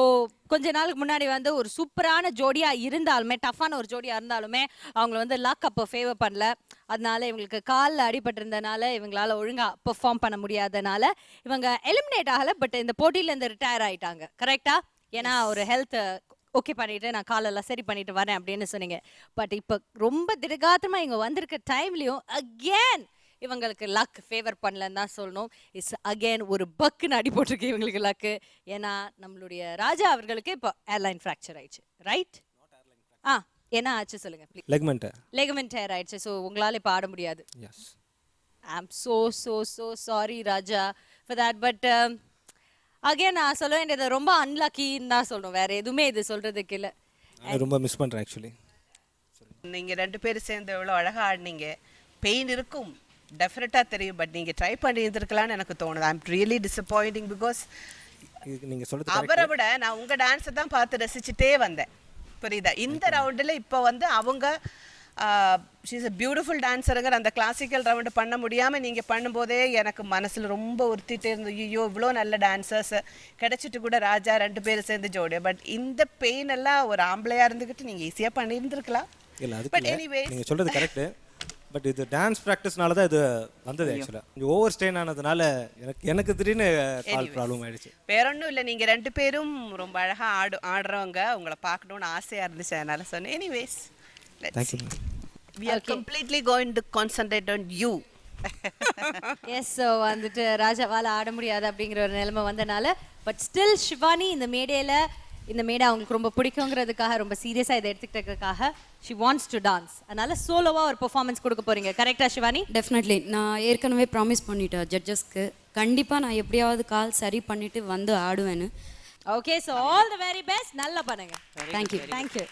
கொஞ்ச நாளுக்கு முன்னாடி வந்து ஒரு சூப்பரான ஜோடியா இருந்தாலுமே, டஃப்பான ஒரு ஜோடியா இருந்தாலுமே அவங்கள வந்து லக் அப்போ ஃபேவர் பண்ணல. அதனால இவங்களுக்கு காலில் அடிபட்டிருந்தனால இவங்களால ஒழுங்கா பெர்ஃபார்ம் பண்ண முடியாதனால இவங்க எலிமினேட் ஆகல. பட் இந்த போட்டியில இருந்து ரிட்டையர் ஆயிட்டாங்க. கரெக்டா? ஏன்னா ஒரு ஹெல்த் ஓகே பண்ணிட்டு நான் காலெல்லாம் சரி பண்ணிட்டு வரேன் அப்படின்னு சொன்னீங்க. பட் இப்போ ரொம்ப திடகாத்திரமா இவங்க வந்திருக்க டைம்லயும் அகேன் இவங்களுக்கு லக் ஃபேவர் பண்ணலன்னு தான் சொல்லணும். இட்ஸ் அகேன் ஒரு பக்குன்னு அடி போட்டிருக்கு இவங்களுக்கு லக்கு. ஏன்னா நம்மளுடைய ராஜா அவர்களுக்கு இப்போ ஏர்லைன் ஃப்ராக்சர் ஆயிடுச்சு. ரைட்? என்ன ஆச்சு சொல்லுங்க ப்ளீஸ். லெகமெண்ட் டயர் ஆயிடுச்சு. ஸோ உங்களால் இப்போ ஆட முடியாது. ஐ ஆம் so sorry Raja for that. But again நான் சொல்ல வேண்டியது ரொம்ப அன்லக்கின்னு தான் சொல்லணும். வேற எதுவுமே இது சொல்றதுக்கு இல்லை. ரொம்ப மிஸ் பண்ணுறேன் ஆக்சுவலி. நீங்க ரெண்டு பேரும் சேர்ந்து எவ்வளோ அழகா ஆடினீங்க. பெயின் இருக்கும் டெஃபினட்டாக தெரியும். பட் நீங்கள் ட்ரை பண்ணி இருந்திருக்கலாம்னு எனக்கு தோணுது. I am really disappointing because நீங்கள் சொல்கிறது அவரை விட நான் உங்கள் டான்ஸை தான் பார்த்து ரசிச்சுட்டே வந்தேன். புரியுதா? இந்த ரவுண்டில் இப்போ வந்து அவங்க ஷீஸ் அ பியூட்டிஃபுல் டான்ஸருங்கிற அந்த கிளாசிக்கல் ரவுண்டு பண்ண முடியாமல் நீங்கள் பண்ணும்போதே எனக்கு மனசில் ரொம்ப உறுத்திட்டே இருந்தது. ஐயோ இவ்வளோ நல்ல டான்சர்ஸ் கிடச்சிட்டு கூட ராஜா ரெண்டு பேரும் சேர்ந்து ஜோடி. பட் இந்த பெயின் எல்லாம் ஒரு ஆம்பளையாக இருந்துக்கிட்டு நீங்கள் ஈஸியாக பண்ணியிருந்துருக்கலாம். பட் எனிவேஸ் நீங்கள் சொல்கிறது கரெக்டு. பட் இது டான்ஸ் ப்ராக்டிஸ்னால தான் இது வந்தது ஆக்சுவலாக. கொஞ்சம் ஓவர் ஸ்ட்ரெயின் ஆனதுனால எனக்கு திடீர்னு கால் ப்ராப்ளம் ஆயிடுச்சு. வேற ஒன்றும் இல்லை. நீங்கள் ரெண்டு பேரும் ரொம்ப அழகாக ஆடுறவங்க. உங்களை பார்க்கணுன்னு ஆசையாக இருந்துச்சு. அதனால சொன்னேன். Anyways we are completely going to concentrate on you. Yes. So வந்துட்டு ராஜாவால் ஆட முடியாது அப்படிங்கிற ஒரு நிலைமை வந்தனால பட் ஸ்டில் ஷிவானி இந்த மேடை அவங்களுக்கு ரொம்ப பிடிக்குங்கிறதுக்காக ரொம்ப சீரியஸாக இதை எடுத்துக்கிட்டதுக்காக ஷி வாண்ட்ஸ் டு டான்ஸ். அதனால சோலோவாக ஒரு பெர்ஃபார்மன்ஸ் கொடுக்க போறீங்க. கரெக்டா ஷிவானி? டெஃபினெட்லி. நான் ஏற்கனவே ப்ராமிஸ் பண்ணிட்டேன் ஜட்ஜஸ்க்கு. கண்டிப்பாக நான் எப்படியாவது கால் சரி பண்ணிட்டு வந்து ஆடுவேன்னு. Okay. So all the very best. நல்லா பண்ணுங்க. தேங்க்யூ. தேங்க்யூ.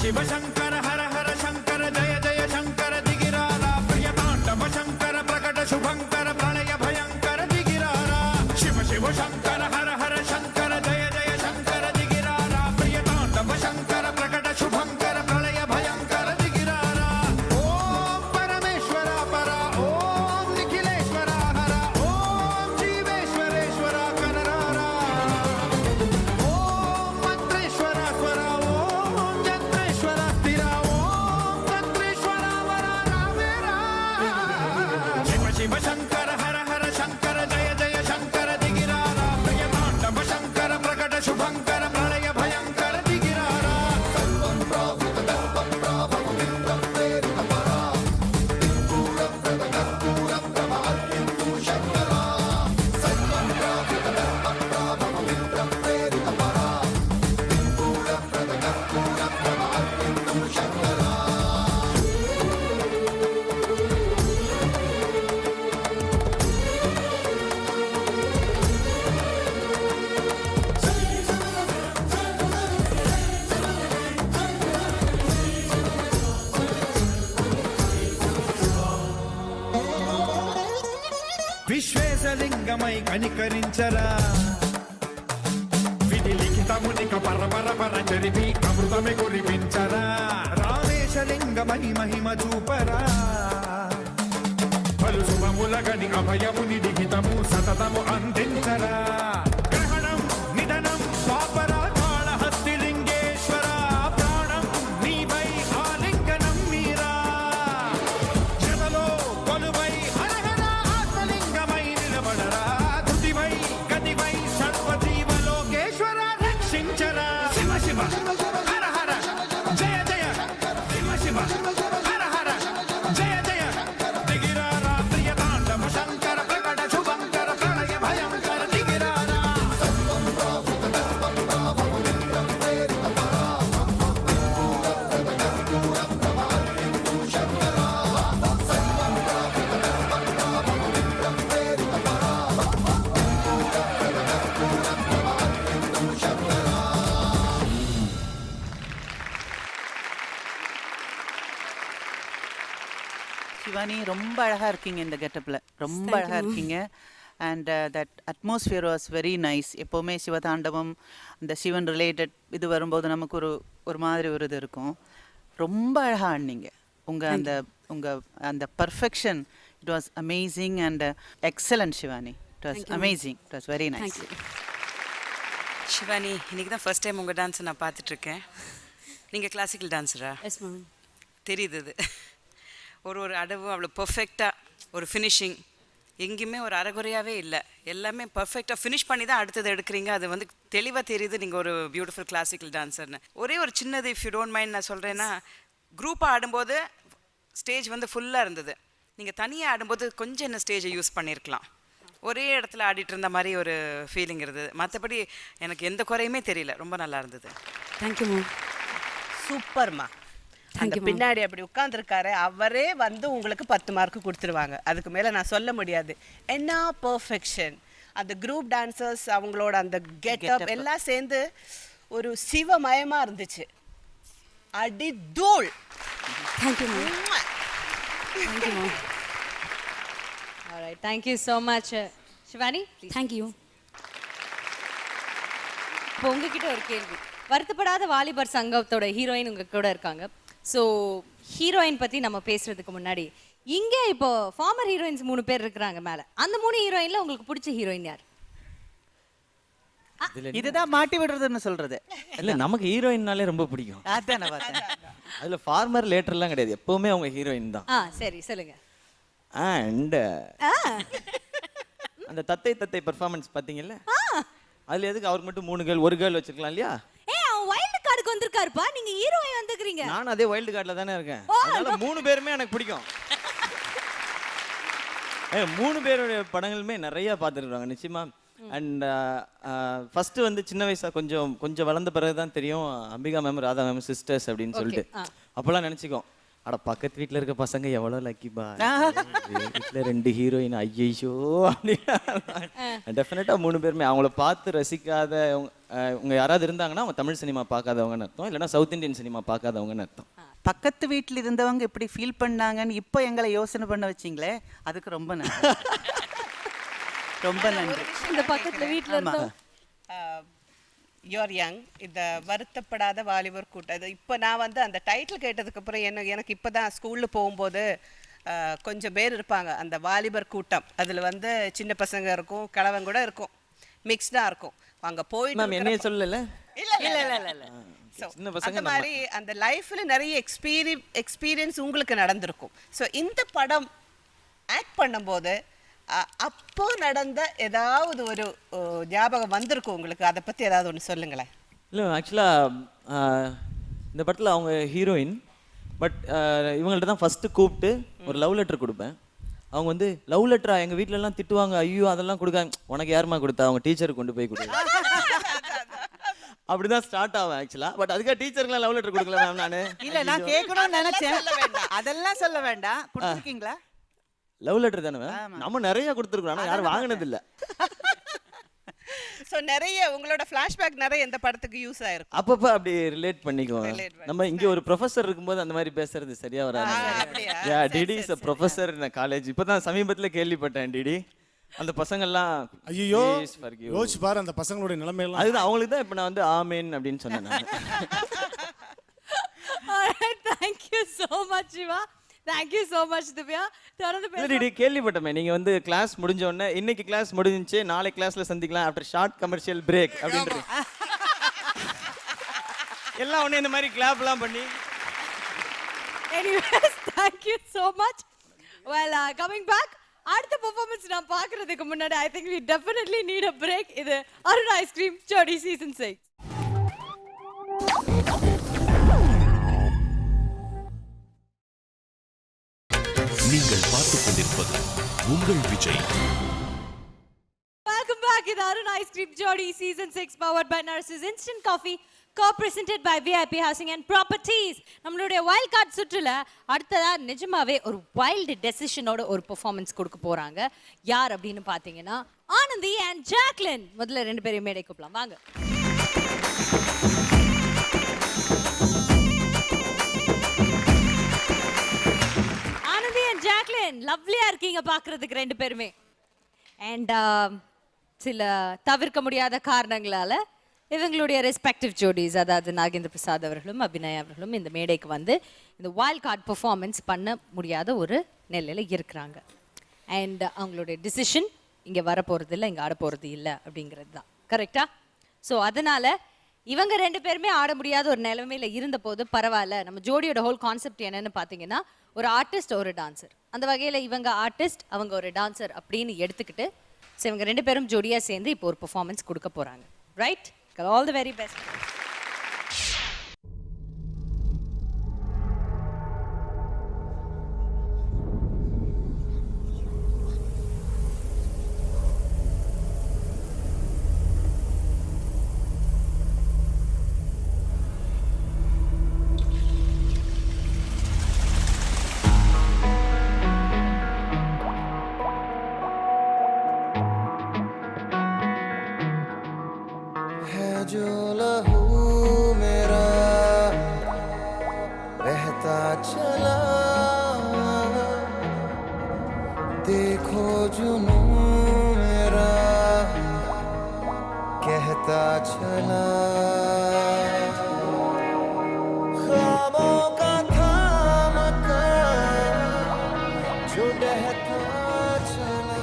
शिव शंकर हर हर शंकर जय जय शंकर दिगिरारा प्रिय तांडव शंकर प्रकट शुभंकर प्रलय भयंकर दिगिरारा शिव शिव शंकर हर हर शंकर जय जय शंकर दिगिरारा प्रिय तांडव शंकर प्रकट शुभंकर प्रलय भयंकर दिगिरारा ओम परमेश्वरा परा ओम निखिलेश्वरा हरा ओम जीवेश्वरेश्वर విశ్వేశలింగమై కనికరించరా విధి లిఖితమునిక పరపర జరిపి అమృతమే కురిపించరా రామేశలింగమై మహిమ చూపరా పలు శుభములగని అభయముని లిఖితము సతతము అందించరా గ్రహణం నిధనం పాపరా కాళహస్తి లింగేశ్వర ప్రాణం నీవై ఆలింగనం మీరా జగలో కొలువై హరహర ఆత్మలింగమై నిలబడరా ధృతివై గతివై సర్వజీవలోకేశ్వర రక్షించరా శివ శివ హర హర జయ జయ శివ శివ హర హర జయ జయ దిగిరారా ప్రియ తాండవ శంకర ప్రకట శుభంకర ప్రళయ భయంకర దిగిరారా சிவானி ரொம்ப அழகாக இருக்கீங்க இந்த கெட்டப்பில் ரொம்ப அழகாக இருக்கீங்க and that atmosphere was very nice. எப்போவுமே சிவதாண்டவம் இந்த சிவன் ரிலேட்டட் இது வரும்போது நமக்கு ஒரு மாதிரி ஒரு இது இருக்கும். ரொம்ப அழகாக ஆடினீங்க. உங்கள் அந்த perfection it was amazing and excellent Shivani. It was amazing. It was very nice. Shivani, இன்னைக்கு தான் ஃபர்ஸ்ட் டைம் உங்கள் டான்ஸை நான் பார்த்துட்ருக்கேன். நீங்கள் கிளாசிக்கல் டான்ஸரா? Yes ma'am. தெரியுது இது. ஒரு அடவும் அவ்வளோ பர்ஃபெக்டாக ஒரு ஃபினிஷிங் எங்கேயுமே ஒரு அரைகுறையாகவே இல்லை. எல்லாமே பர்ஃபெக்டாக ஃபினிஷ் பண்ணி தான் அடுத்தது எடுக்கிறீங்க. அது வந்து தெளிவாக தெரியுது நீங்கள் ஒரு பியூட்டிஃபுல் கிளாசிக்கல் டான்ஸர்னு. ஒரே ஒரு சின்னது இஃப் யூ டோன்ட் மைண்ட் நான் சொல்கிறேன்னா, குரூப்பாக ஆடும்போது ஸ்டேஜ் வந்து ஃபுல்லாக இருந்தது. நீங்கள் தனியாக ஆடும்போது கொஞ்சம் என்ன ஸ்டேஜை யூஸ் பண்ணியிருக்கலாம். ஒரே இடத்துல ஆடிட்டு இருந்த மாதிரி ஒரு ஃபீலிங் இருந்தது. மற்றபடி எனக்கு எந்த குறையுமே தெரியல. ரொம்ப நல்லா இருந்தது. Thank you ma'am. சூப்பர்மா. அந்த பின்னாடி அப்படி உட்கார்ந்துருக்காரு, அவரே வந்து உங்களுக்கு 10 மார்க் கொடுத்துருவாங்க. அதுக்கு மேலே நான் சொல்ல முடியாது. என்ன பர்ஃபெக்ஷன். அந்த குரூப் டான்சர்ஸ் அவங்களோட அந்த கெட்டப் எல்லாம் சேர்ந்து ஒரு சிவமயமாக இருந்துச்சு. அடி தூள். Thank you ma'am. Thank you ma'am. Alright, thank you so much. Shivani, thank you. இப்போ உங்ககிட்ட ஒரு கேள்வி. வருத்தப்படாத வாலிபர் சங்கத்தோட ஹீரோயின் உங்க கூட இருக்காங்க. ஸோ ஹீரோயின் பற்றி நம்ம பேசுறதுக்கு முன்னாடி, இங்கே இப்போ ஃபார்மர் ஹீரோயின்ஸ் 3 பேர் இருக்கிறாங்க மேலே. அந்த 3 ஹீரோயினில் உங்களுக்கு பிடிச்ச ஹீரோயின் யார்? இதுதான் மாட்டி விடுறதுன்னு சொல்றது. இல்லை, நமக்கு ஹீரோயின்னாலே ரொம்ப பிடிக்கும். அதான் நான் பார்த்தேன். அதில் ஃபார்மர் லேட்டர்லாம் கிடையாது, எப்போவுமே அவங்க ஹீரோயின் தான். சரி சொல்லுங்க. அண்ட் அந்த தத்தை பெர்ஃபார்மன்ஸ் பார்த்தீங்கல்ல, அதில் எதுக்கு அவருக்கு மட்டும் 3 கேர்ள் 1 கேர்ள் வச்சிருக்கலாம் இல்லையா? அவன் வைல்டு கார்டுக்கு வந்திருக்காருப்பா, நீங்க ஹீரோயின் வந்துக்கிறீங்க. நான் அதே வைல்டு கார்டில் தானே இருக்கேன். அதனால 3 பேருமே எனக்கு பிடிக்கும். 3 பேருடைய படங்களுமே நிறைய பார்த்துருக்காங்க நிச்சயமா. அண்ட் ஃபர்ஸ்ட் வந்து சின்ன வயசா கொஞ்சம் வளர்ந்த பிறகு தான் தெரியும் Ambika ma'am Radha ma'am sisters அப்படின்னு சொல்லிட்டு. அப்போல்லாம் நினச்சிக்கோ, அட பக்கத்து வீட்டில் இருக்க பசங்க எவ்வளோ லக்கிபா, வீட்டில் 2 ஹீரோயின், ஐயோ அப்படின்னா. டெஃபினட்டாக 3 பேருமே அவங்கள பார்த்து ரசிக்காத உங்க யாராவது இருந்தாங்கன்னா அவங்க தமிழ் சினிமா பார்க்காதவங்கன்னு அர்த்தம், இல்லைன்னா சவுத் இந்தியன் சினிமா பார்க்காதவங்கன்னு அர்த்தம். பக்கத்து வீட்டில் இருந்தவங்க எப்படி ஃபீல் பண்ணாங்கன்னு இப்போ எங்களை யோசனை பண்ண வச்சிங்களே, அதுக்கு ரொம்ப நன்றி. ரொம்ப நன்றி. இந்த பக்கத்தில் வீட்டில் இருந்தோம். You're young. இந்த வருத்தப்படாத வாலிபர் கூட்டம், இது இப்போ நான் வந்து அந்த டைட்டில் கேட்டதுக்கப்புறம் எனக்கு இப்போ தான் ஸ்கூலில் போகும்போது கொஞ்சம் பேர் இருப்பாங்க அந்த வாலிபர் கூட்டம். அதில் வந்து சின்ன பசங்க இருக்கும், கிழவன் கூட இருக்கும், மிக்ஸ்டாக இருக்கும். அங்கே போயிட்டு மேம் என்னைய சொல்லல. இல்லை. அந்த மாதிரி அந்த லைஃப்ல நிறைய எக்ஸ்பீரியன்ஸ் உங்களுக்கு நடந்திருக்கும். ஸோ இந்த படம் ஆக்ட் பண்ணும்போது அப்போ நடந்த ஏதாவது ஒரு ஞாபகம் வந்திருக்கும் உங்களுக்கு. அதை பற்றி ஏதாவது ஒன்று சொல்லுங்களேன். இல்லை, ஆக்சுவலாக இந்த படத்தில் அவங்க ஹீரோயின். பட் இவங்கள்ட்ட தான் ஃபஸ்ட்டு கூப்பிட்டு ஒரு லவ் லெட்டர் கொடுப்பேன். அவங்க வந்து லவ் லெட்டரா எங்கள் வீட்டிலலாம் திட்டுவாங்க, ஐயோ அதெல்லாம் கொடுக்காங்க, உனக்கு யாருமா கொடுத்தா, அவங்க டீச்சருக்கு கொண்டு போய் கொடு. அப்படிதான் ஸ்டார்ட் ஆகும் ஆக்சுவலா. பட் அதுக்காக டீச்சருக்குலாம் லவ் லெட்டர் கொடுக்கல மேம். நான் இல்லை, நான் கேட்கணும்னு நினைச்சேன். அதெல்லாம் சொல்ல வேண்டாம். கொடுத்துருக்கீங்களா? லவ் லெட்டர் தானே மேம், நம்ம நிறைய கொடுத்துருக்கோம், ஆனால் யாரும் வாங்கினது இல்லை. ஸோ நிறைய உங்களோட ஃப்ளாஷ்பேக் நிறைய இந்த படத்துக்கு யூஸ் ஆயிருக்கும். அப்பப்போ அப்படி ரிலேட் பண்ணிக்குவோம். நம்ம இங்கே ஒரு ப்ரொஃபஸர் இருக்கும்போது அந்த மாதிரி பேசுறது சரியா வராது. DD is a professor in college. இப்போ தான் சமீபத்தில் கேள்விப்பட்டேன் டிடி. அந்த பசங்கள்லாம் ஐயோ "Please forgive." யோசிச்சு பாரு அந்த பசங்களுடைய நிலைமையெல்லாம். அதுதான் அவங்களுக்கு தான் இப்போ நான் வந்து ஆமேன் அப்படின்னு சொன்னேன் நான். Alright, thank you so much Siva. Thank you so much Divya. தொடர்ந்து பேசலாம். இல்லடி கேள்விப்பட்டமே நீங்க வந்து கிளாஸ் முடிஞ்ச உடனே இன்னைக்கு கிளாஸ் முடிஞ்சிச்சு நாளை கிளாஸ்ல சந்திக்கலாம் ஆஃப்டர் ஷார்ட் கமர்ஷியல் பிரேக் அப்படின்றது. எல்லாம் ஒண்ணு இந்த மாதிரி கிளாப்லாம் பண்ணி. Anyways, thank you so much. Well, coming back, அடுத்த பெர்ஃபார்மன்ஸ் நான் பார்க்கிறதுக்கு முன்னாடி I think we definitely need a break. இது அருண் ஐஸ்கிரீம் ஜோடி சீசன் 6. நீங்கள் பார்த்துக் கொண்டிருப்பது உங்கள் விஜய். Welcome back. இது Arun ice cream Jodi season 6 powered by Nurses Instant Coffee, co-presented by VIP Housing and Properties. நம்மளுடைய வைல்ட் கார்டு சுற்றுல அடுத்ததா நிஜமாவே ஒரு வைல்டு டெசிஷனோட ஒரு பெர்ஃபார்மன்ஸ் கொடுக்க போறாங்க. யார் அப்படின்னு பாத்தீங்கன்னா ஆனந்தி அண்ட் ஜாக்லின். முதல்ல ரெண்டு பேரையும் மேடை கூப்பிடலாம் வாங்க. ஆனந்தி அண்ட் ஜாக்லின் லவ்லியா இருக்கீங்க பாக்குறதுக்கு ரெண்டு பேருமே. அண்ட் சில தவிர்க்க முடியாத காரணங்களால இவங்களுடைய ரெஸ்பெக்டிவ் ஜோடிஸ், அதாவது நாகேந்திர பிரசாத் அவர்களும் அபிநயா அவர்களும் இந்த மேடைக்கு வந்து இந்த வைல்ட் கார்டு பெர்ஃபார்மன்ஸ் பண்ண முடியாத ஒரு நிலையில் இருக்கிறாங்க. அண்ட் அவங்களுடைய டிசிஷன் இங்கே வரப்போகிறது இல்லை, இங்கே ஆட போகிறது இல்லை அப்படிங்கிறது தான் கரெக்டா. ஸோ அதனால் இவங்க ரெண்டு பேருமே ஆட முடியாத ஒரு நிலைமையில் இருந்த போது பரவாயில்ல, நம்ம ஜோடியோட ஹோல் கான்செப்ட் என்னன்னு பார்த்தீங்கன்னா ஒரு ஆர்டிஸ்ட் ஒரு டான்சர், அந்த வகையில் இவங்க ஆர்டிஸ்ட் அவங்க ஒரு டான்சர் அப்படின்னு எடுத்துக்கிட்டு ஸோ இவங்க ரெண்டு பேரும் ஜோடியாக சேர்ந்து இப்போ ஒரு பெர்ஃபார்மன்ஸ் கொடுக்க போகிறாங்க. Right, all the very best. जो लहू मेरा बहता चला, देखो जुनू मेरा कहता चला, ख्वाबों का थाम कर जो बहता चला,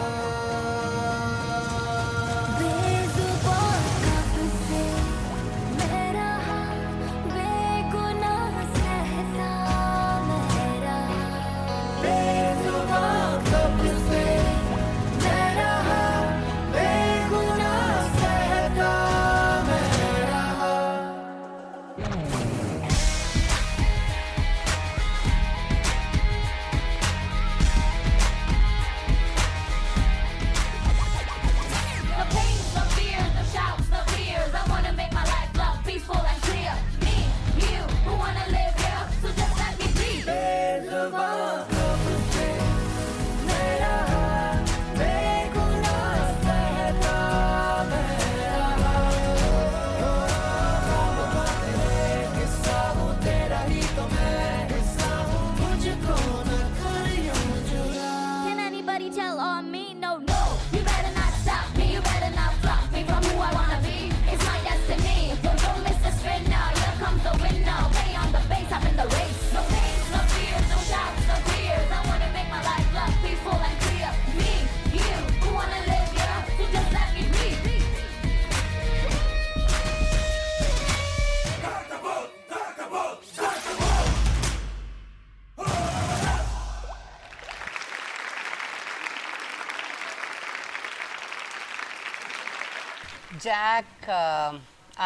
ஜாக்,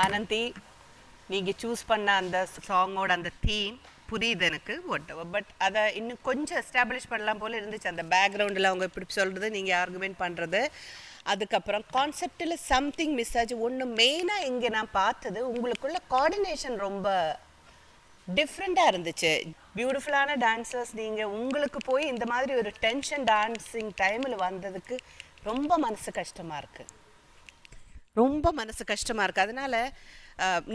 ஆனந்தி, நீங்கள் சூஸ் பண்ண அந்த சாங்கோட அந்த தீம் புரியுது எனக்கு, பட் அதை இன்னும் கொஞ்சம் எஸ்டாப்ளிஷ் பண்ணலாம் போல் இருந்துச்சு. அந்த பேக்ரவுண்டில் அவங்க இப்படி சொல்கிறது, நீங்கள் ஆர்குமெண்ட் பண்ணுறது, அதுக்கப்புறம் கான்செப்டில் சம்திங் மிஸ் ஆச்சு. ஒன்று மெயினாக இங்கே நான் பார்த்தது உங்களுக்குள்ள கோஆர்டினேஷன் ரொம்ப டிஃப்ரெண்ட்டாக இருந்துச்சு. பியூட்டிஃபுல்லான டான்சர்ஸ் நீங்கள், உங்களுக்கு போய் இந்த மாதிரி ஒரு டென்ஷன் டான்ஸிங் டைமில் வந்ததுக்கு ரொம்ப மனசு கஷ்டமாக இருக்குது, ரொம்ப மனசு கஷ்டமாக இருக்குது. அதனால்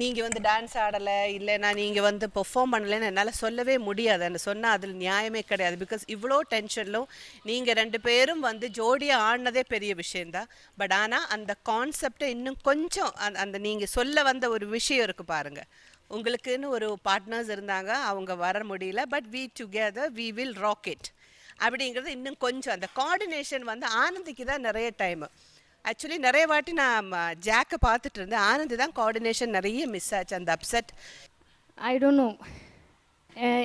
நீங்கள் வந்து டான்ஸ் ஆடலை இல்லைன்னா நீங்கள் வந்து பெர்ஃபார்ம் பண்ணலைன்னு என்னால் சொல்லவே முடியாது. என்ன சொன்னால் அதில் நியாயமே கிடையாது. பிகாஸ் இவ்வளோ டென்ஷன்லும் நீங்கள் 2 பேரும் வந்து ஜோடியாக ஆடினதே பெரிய விஷயந்தான். பட் ஆனால் அந்த கான்செப்டை இன்னும் கொஞ்சம் அந்த நீங்கள் சொல்ல வந்த ஒரு விஷயம் இருக்குது பாருங்கள். உங்களுக்குன்னு ஒரு பார்ட்னர்ஸ் இருந்தாங்க, அவங்க வர முடியல, but we together we will rock it அப்படிங்கிறது இன்னும் கொஞ்சம் அந்த கோஆர்டினேஷன் வந்து ஆனந்திக்கு தான் நிறைய டைமு. ஆக்சுவலி நிறைய வாட்டி நான் ஜாக்கை பார்த்துட்டு இருந்தேன், ஆனந்தி தான் கோஆர்டினேஷன் நிறைய மிஸ் ஆச்சு. அந்த அப்செட் ஐ டோன்ட் நோ,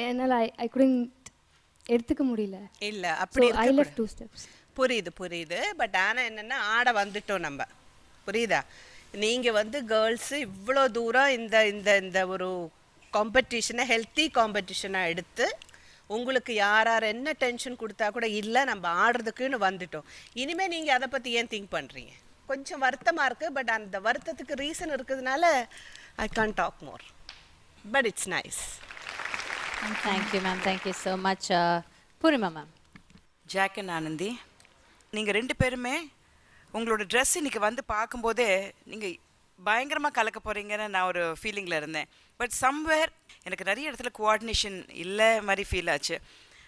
என்னால் ஐ குடன்ட் எடுத்துக்க முடியல. இல்லை அப்படி ஐ லெஃப்ட் 2 ஸ்டெப்ஸ். புரியுது. பட் ஆனால் என்னென்னா ஆட வந்துட்டோம் நம்ம, புரியுதா? நீங்கள் வந்து கேர்ள்ஸு இவ்வளோ தூரம் இந்த இந்த இந்த ஒரு காம்படிஷனை ஹெல்த்தி காம்படிஷனாக எடுத்து உங்களுக்கு யார் என்ன டென்ஷன் கொடுத்தா கூட இல்லை நம்ம ஆடுறதுக்குன்னு வந்துட்டோம். இனிமேல் நீங்கள் அதை பற்றி ஏன் திங்க் பண்ணுறீங்க? கொஞ்சம் வருத்தமாக இருக்குது. பட் அந்த வருத்தத்துக்கு ரீசன் இருக்கிறதுனால I can't talk more. But it's nice. Thank you ma'am, thank you so much. Poornima ma'am. Jack and Anandhi, நீங்கள் 2 பேருமே உங்களோட ட்ரெஸ் இன்னைக்கு வந்து பார்க்கும்போதே நீங்கள் பயங்கரமாக கலக்க போகிறீங்கன்னு நான் ஒரு ஃபீலிங்கில் இருந்தேன். பட் சம்வேர் எனக்கு நிறைய இடத்துல கோஆர்டினேஷன் இல்லை மாதிரி ஃபீல் ஆச்சு.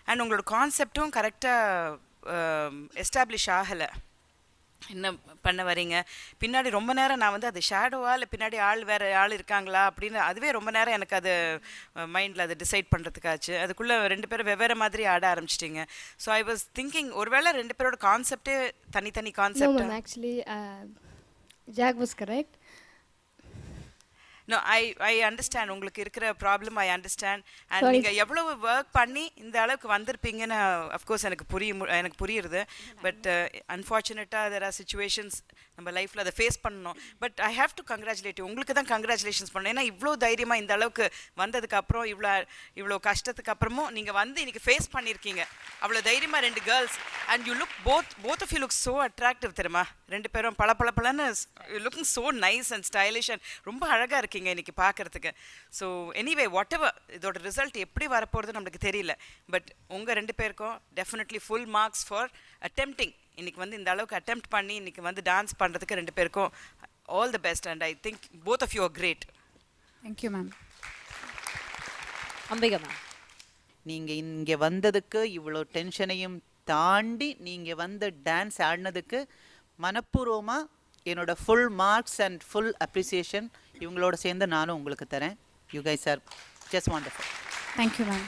அண்ட் உங்களோட கான்செப்டும் கரெக்டாக எஸ்டாப்ளிஷ் ஆகலை. என்ன பண்ண வரீங்க பின்னாடி ரொம்ப நேரம் நான் வந்து அது ஷேடோவா இல்லை பின்னாடி வேறு ஆள் இருக்காங்களா அப்படின்னு அதுவே ரொம்ப நேரம் எனக்கு அது மைண்டில் அதை டிசைட் பண்ணுறதுக்காச்சு. அதுக்குள்ளே 2 பேரும் வெவ்வேறு மாதிரி ஆட ஆரம்பிச்சிட்டிங்க. ஸோ ஐ வாஸ் திங்கிங் ஒருவேளை 2 பேரோட கான்செப்டே தனித்தனி concept. Actually Jack was correct. No, I understand உங்களுக்கு இருக்கிற ப்ராப்ளம். I understand. அண்ட் நீங்கள் எவ்வளவு ஒர்க் பண்ணி இந்த அளவுக்கு வந்திருப்பீங்கன்னு அஃப்கோர்ஸ் எனக்கு புரியுறது. பட் அன்ஃபார்ச்சுனேட்டாக தெர் ஆர் சிச்சுவேஷன்ஸ் நம்ம லைஃப்பில் அதை ஃபேஸ் பண்ணணும். But I have to congratulate உங்களுக்கு தான் கங்க்ராச்சுலேஷன்ஸ் பண்ணணும். ஏன்னா இவ்வளோ தைரியமாக இந்த அளவுக்கு வந்ததுக்கப்புறம் இவ்வளோ கஷ்டத்துக்கு அப்புறமும் நீங்கள் வந்து இன்றைக்கி ஃபேஸ் பண்ணியிருக்கீங்க. அவ்வளோ தைரியமாக 2 girls. And you look both of you look so attractive தெரியுமா? 2 பேரும் பளபளன்னு looking so nice and stylish and ரொம்ப அழகாக இருக்கீங்க இன்னைக்கு பார்க்கறதுக்கு. ஸோ எனிவே வாட் எவர் இதோட ரிசல்ட் எப்படி வரப்போகிறது நம்மளுக்கு தெரியல. பட் உங்கள் 2 பேருக்கும் definitely full marks for attempting. இன்னைக்கு வந்து இந்த அளவுக்கு அட்டெம்ப்ட் பண்ணி இன்னைக்கு வந்து டான்ஸ் பண்ணுறதுக்கு 2 பேருக்கும் all the best. And I think both of you are great. Thank you ma'am. Ambika ma'am, நீங்கள் இங்கே வந்ததுக்கு இவ்வளோ டென்ஷனையும் தாண்டி நீங்கள் வந்து டான்ஸ் ஆடினதுக்கு மனப்பூர்வமாக என்னோட full marks and full appreciation இவங்களோட சேர்ந்து நானும் உங்களுக்கு தரேன். You guys are just wonderful. Thank you ma'am.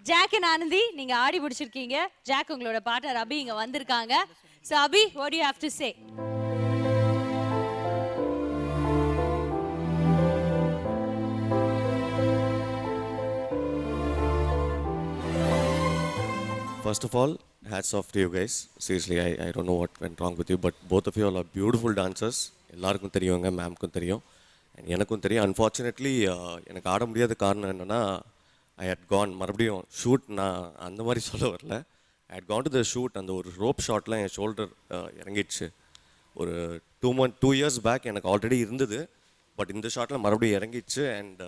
Jack and Anandhi நீங்க ஆடி முடிச்சிருக்கீங்க. ஜாக் உங்களோட பார்ட்னர் அபி இங்க வந்திருக்காங்க. So Abhi, what do you have to say? First of all, hats off to you guys. Seriously, I don't know what went wrong with you, but both of you all are beautiful dancers. எல்லாருக்கும் தெரியுங்க, மேம்க்கும் தெரியும், எனக்கும் தெரியும். Unfortunately எனக்கு ஆட முடியாத காரணம் என்னென்னா ஐ ஹட் கான் மறுபடியும் ஷூட். நான் அந்த மாதிரி சொல்ல வரல. I had Khan to the shoot. அந்த ஒரு ரோப் ஷாட்லாம் என் ஷோல்டர் இறங்கிடுச்சு. ஒரு 2 years பேக் எனக்கு ஆல்ரெடி இருந்தது, பட் இந்த ஷாட்டில் மறுபடியும் இறங்கிடுச்சு. அண்ட்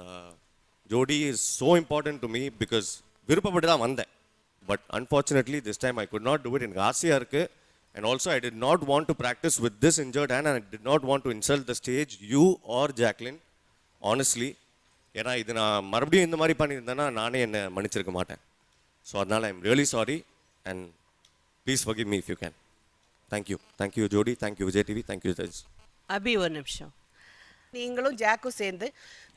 ஜோடி is so important to me because விருப்பப்பட்டு தான் வந்தேன். But unfortunately, this time I could not do it. எனக்கு ஆசையாக இருக்குது. And also I did not want to practice with this injured hand, and I did not want to insult the stage, you or Jacqueline, honestly. ஏன்னா இது நான் மறுபடியும் இந்த மாதிரி பண்ணியிருந்தேன்னா நானே என்னை மன்னிச்சிருக்க மாட்டேன். ஸோ அதனால் I'm really sorry and please forgive me if you can. Thank you. Thank you, Jodi. Thank you, Vijay TV. Thank you, guys. அபி ஒரு நிமிஷம். நீங்களும் ஜாக்கும் சேர்ந்து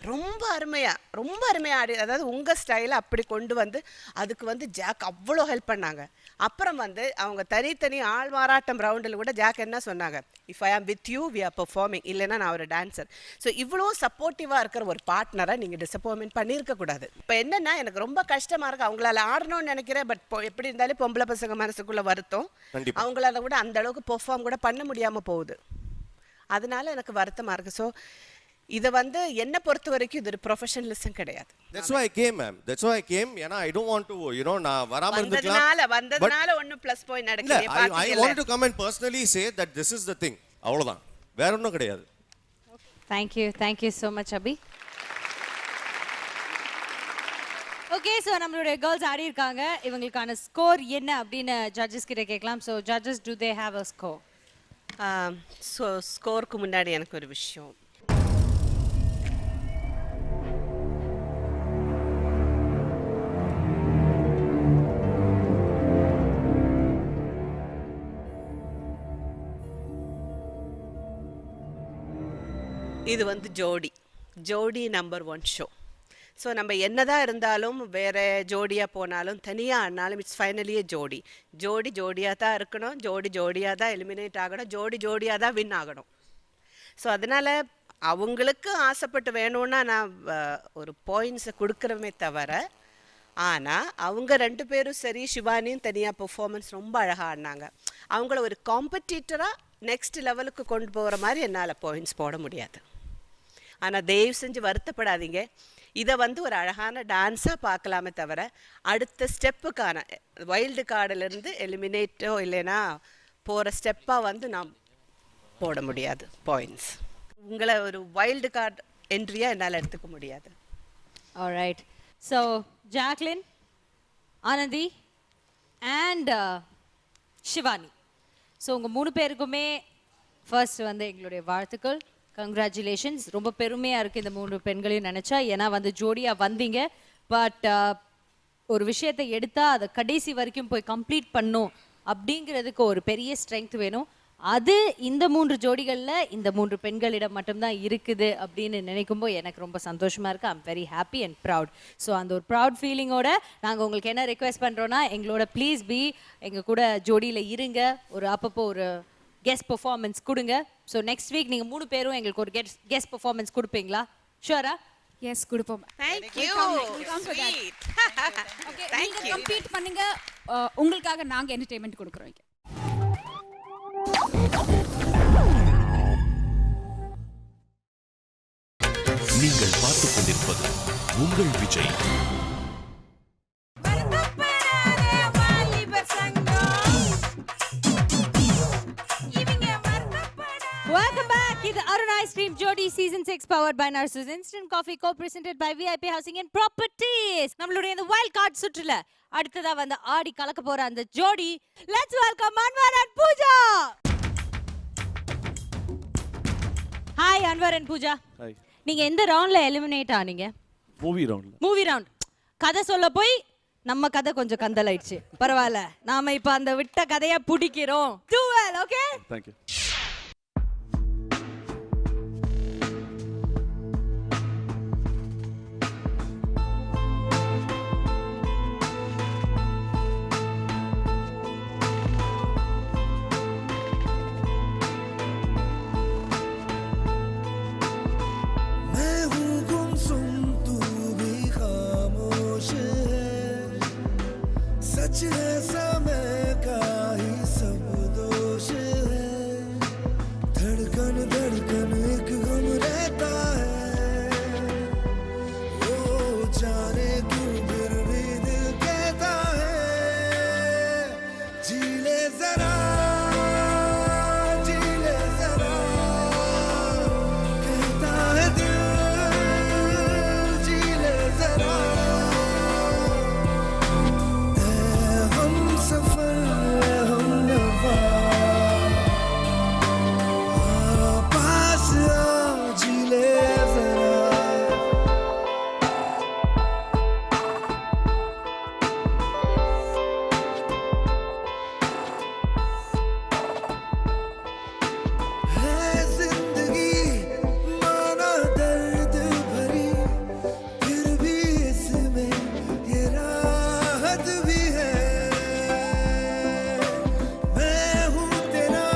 ரொம்ப அருமையாக ஆடி, அதாவது உங்கள் ஸ்டைலை அப்படி கொண்டு வந்து அதுக்கு வந்து ஜாக் அவ்வளோ ஹெல்ப் பண்ணாங்க. அப்புறம் வந்து அவங்க தனித்தனி ஆள் மாறாட்டம் ரவுண்டில் கூட ஜாக் என்ன சொன்னாங்க, if I am with you we are performing, இல்லைன்னா நான் ஒரு டான்ஸர். ஸோ இவ்வளோ சப்போர்ட்டிவாக இருக்கிற ஒரு பார்ட்னரை நீங்கள் டிசப்பாயின்மெண்ட் பண்ணியிருக்கக்கூடாது. இப்போ என்னென்னா எனக்கு ரொம்ப கஷ்டமாக இருக்குது, அவங்களால ஆடணும்னு நினைக்கிறேன். பட் எப்படி இருந்தாலும் பொம்பளை பசங்க மனசுக்குள்ளே வருத்தம், அவங்களால கூட அந்த அளவுக்கு பெர்ஃபார்ம் கூட பண்ண முடியாமல் போகுது. அதனால எனக்கு வருத்தமாக இருக்குது. ஸோ இதை வந்து என்னை பொறுத்த வரைக்கும் இது ஒரு ப்ரொஃபஷனலிசம் கிடையாது. That's why I came, ma'am. That's why I came. ஏன்னா I don't want to, நான் வராமல் இருந்துக்கலாம். வந்ததுனால ஒன்றும் ப்ளஸ் பாயிண்ட் நடக்கல. I want to come and personally say that this is the thing. அவ்வளோதான், வேற ஒன்றும் கிடையாது. Thank you so much, Abhi. Okay, so நம்மளுடைய கேர்ள்ஸ் ஆடி இருக்காங்க. இவங்களுக்கான ஸ்கோர் என்ன அப்படின்னு ஜட்ஜஸ் கிட்ட கேட்கலாம். So judges, do they have a score? So ஸ்கோருக்கு முன்னாடி எனக்கு ஒரு விஷயம். இது வந்து ஜோடி நம்பர் 1 ஷோ. ஸோ நம்ம என்னதான் இருந்தாலும் வேறு ஜோடியாக போனாலும் தனியாக ஆனாலும் இட்ஸ் ஃபைனலியே ஜோடியாக தான் இருக்கணும், ஜோடியாக தான் எலிமினேட் ஆகணும், ஜோடியாக தான் வின் ஆகணும். ஸோ அதனால் அவங்களுக்கு ஆசைப்பட்டு வேணும்னா நான் ஒரு பாயிண்ட்ஸை கொடுக்குறமே தவிர, ஆனால் அவங்க 2 பேரும் சரி, சிவானியும் தனியாக பெர்ஃபார்மன்ஸ் ரொம்ப அழகாக ஆடினாங்க. அவங்கள ஒரு காம்படிட்டராக நெக்ஸ்ட் லெவலுக்கு கொண்டு போகிற மாதிரி என்னால் பாயிண்ட்ஸ் போட முடியாது. ஆனால் தயவு செஞ்சு வருத்தப்படாதீங்க, இதை வந்து ஒரு அழகான டான்ஸாக பார்க்கலாமே தவிர அடுத்த ஸ்டெப்புக்கான வைல்டு கார்டிலேருந்து எலிமினேட்டோ இல்லைன்னா போகிற ஸ்டெப்பாக வந்து நான் போட முடியாது பாயிண்ட்ஸ். உங்களை ஒரு வைல்டு கார்டு என்ட்ரியாக என்னால் எடுத்துக்க முடியாது. Alright. So Jacqueline, Anandhi and Shivani, so உங்கள் 3 பேருக்குமே ஃபர்ஸ்ட் வந்து எங்களுடைய வாழ்த்துக்கள், கங்க்ராச்சுலேஷன்ஸ். ரொம்ப பெருமையாக இருக்குது இந்த 3 பெண்களையும் நினச்சா. ஏன்னா வந்து ஜோடியாக வந்தீங்க, பட் ஒரு விஷயத்தை எடுத்தால் அதை கடைசி வரைக்கும் போய் கம்ப்ளீட் பண்ணும் அப்படிங்கிறதுக்கு ஒரு பெரிய ஸ்ட்ரென்த் வேணும். அது இந்த 3 ஜோடிகளில் இந்த 3 பெண்களிடம் மட்டும்தான் இருக்குது அப்படின்னு நினைக்கும்போது எனக்கு ரொம்ப சந்தோஷமாக இருக்குது. I'm very happy and proud. So அந்த ஒரு ப்ரவுட் ஃபீலிங்கோட நாங்கள் உங்களுக்கு என்ன ரெக்வெஸ்ட் பண்ணுறோன்னா, எங்களோட ப்ளீஸ் பி எங்கள் கூட ஜோடியில் இருங்க, ஒரு அப்பப்போ ஒரு கெஸ்ட் பெர்ஃபார்மன்ஸ் கொடுங்க. ஸோ நெக்ஸ்ட் வீக் நீங்கள் 3 பேரும் எங்களுக்கு ஒரு கெஸ்ட் பெர்ஃபார்மன்ஸ் கொடுப்பீங்களா? ஷூரா? எஸ், கொடுப்போம். தேங்க்யூ. நீங்க கம்ப்ளீட் பண்ணுங்க, உங்களுக்காக நாங்க என்டர்டெயின்மெண்ட் கொடுக்குறோம். நீங்கள் பார்த்துக் கொண்டிருப்பது உங்கள் விஜய். Welcome back. இது Arun ice cream Jodi season 6 powered by Narasus instant coffee co-presented by VIP housing and properties. நம்மளுடைய இந்த வைல்ட் கார்டு சுற்றுல அடுத்ததா வந்து ஆடி கலக்க போற அந்த ஜோடி, let's welcome Anwar and Pooja. Hi Anwar and Pooja. Hi. நீங்க எந்த ரவுண்ட்ல எலிமினேட் ஆனீங்க? Movie round. கதை சொல்ல போய் நம்ம கதை கொஞ்சம் கந்தலாயிடுச்சு. பரவாயில்ல, நாம இப்ப அந்த விட்ட கதையை பிடிக்கிறோம். Do well, okay? Thank you. मैं हूँ गुमसुम, तू भी खामोश है, सच है समय का ही सब दोष है, धड़कन धड़कन एक गम रहता है, वो जाने क्यों फिर भी दिल कहता है, जी ले जरा कहता है दिल, जी ले जरा हम सफर हम नवा पास आ, जी ले जरा है जिंदगी माना दर्द भरी, फिर भी इसमें ये राहत भी है, मैं हूँ तेरा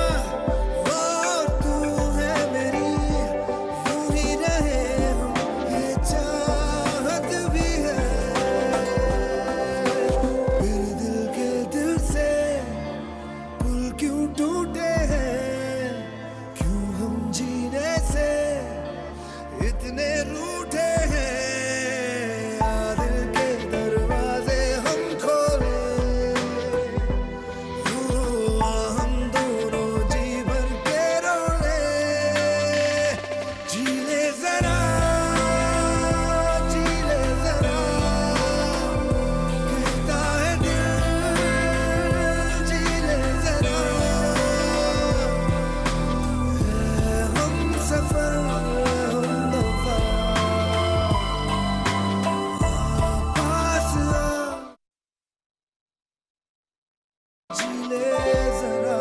और तू है मेरी, यूं ही रहे हम ये चाहत भी है, फिर दिल के दिल से पुल क्यों टूटे हैं, क्यों हम जीने से इतने रूठे हैं, आ दिल के दरवाजे हम खोले, हम दोनों जी भर के रोले, जी ले जरा कहता है दिल, जी ले जरा हम सफर हम नवा पास आ, जी ले जरा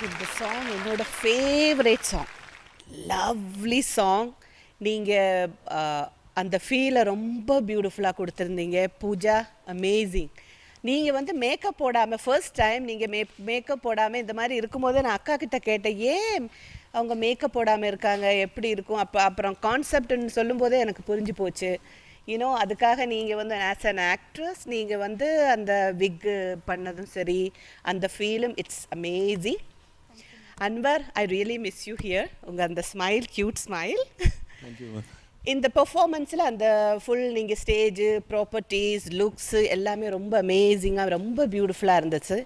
இந்த சாங் என்னோட ஃபேவரேட் சாங், லவ்லி சாங். நீங்கள் அந்த ஃபீலை ரொம்ப பியூட்டிஃபுல்லாக கொடுத்துருந்தீங்க பூஜா, அமேசிங். நீங்கள் வந்து மேக்கப் போடாமல் ஃபர்ஸ்ட் டைம் நீங்கள் மேக்கப் போடாமல் இந்த மாதிரி இருக்கும்போது நான் அக்கா கிட்ட கேட்டேன், ஏன் அவங்க மேக்கப் போடாமல் இருக்காங்க, எப்படி இருக்கும். அப்புறம் கான்செப்ட்னு சொல்லும்போதே எனக்கு புரிஞ்சு போச்சு. யூனோ அதுக்காக நீங்கள் வந்து ஆஸ் அன் ஆக்ட்ரஸ் நீங்கள் வந்து அந்த விக்கு பண்ணதும் சரி, அந்த ஃபீலும் it's amazing. Anwar, I really miss you here. உங்கள் அந்த ஸ்மைல், க்யூட் ஸ்மைல். இந்த பெர்ஃபார்மன்ஸில் அந்த ஃபுல் நீங்கள் ஸ்டேஜு, ப்ராப்பர்ட்டிஸ், லுக்ஸு எல்லாமே ரொம்ப அமேசிங்காக ரொம்ப பியூட்டிஃபுல்லாக இருந்துச்சு.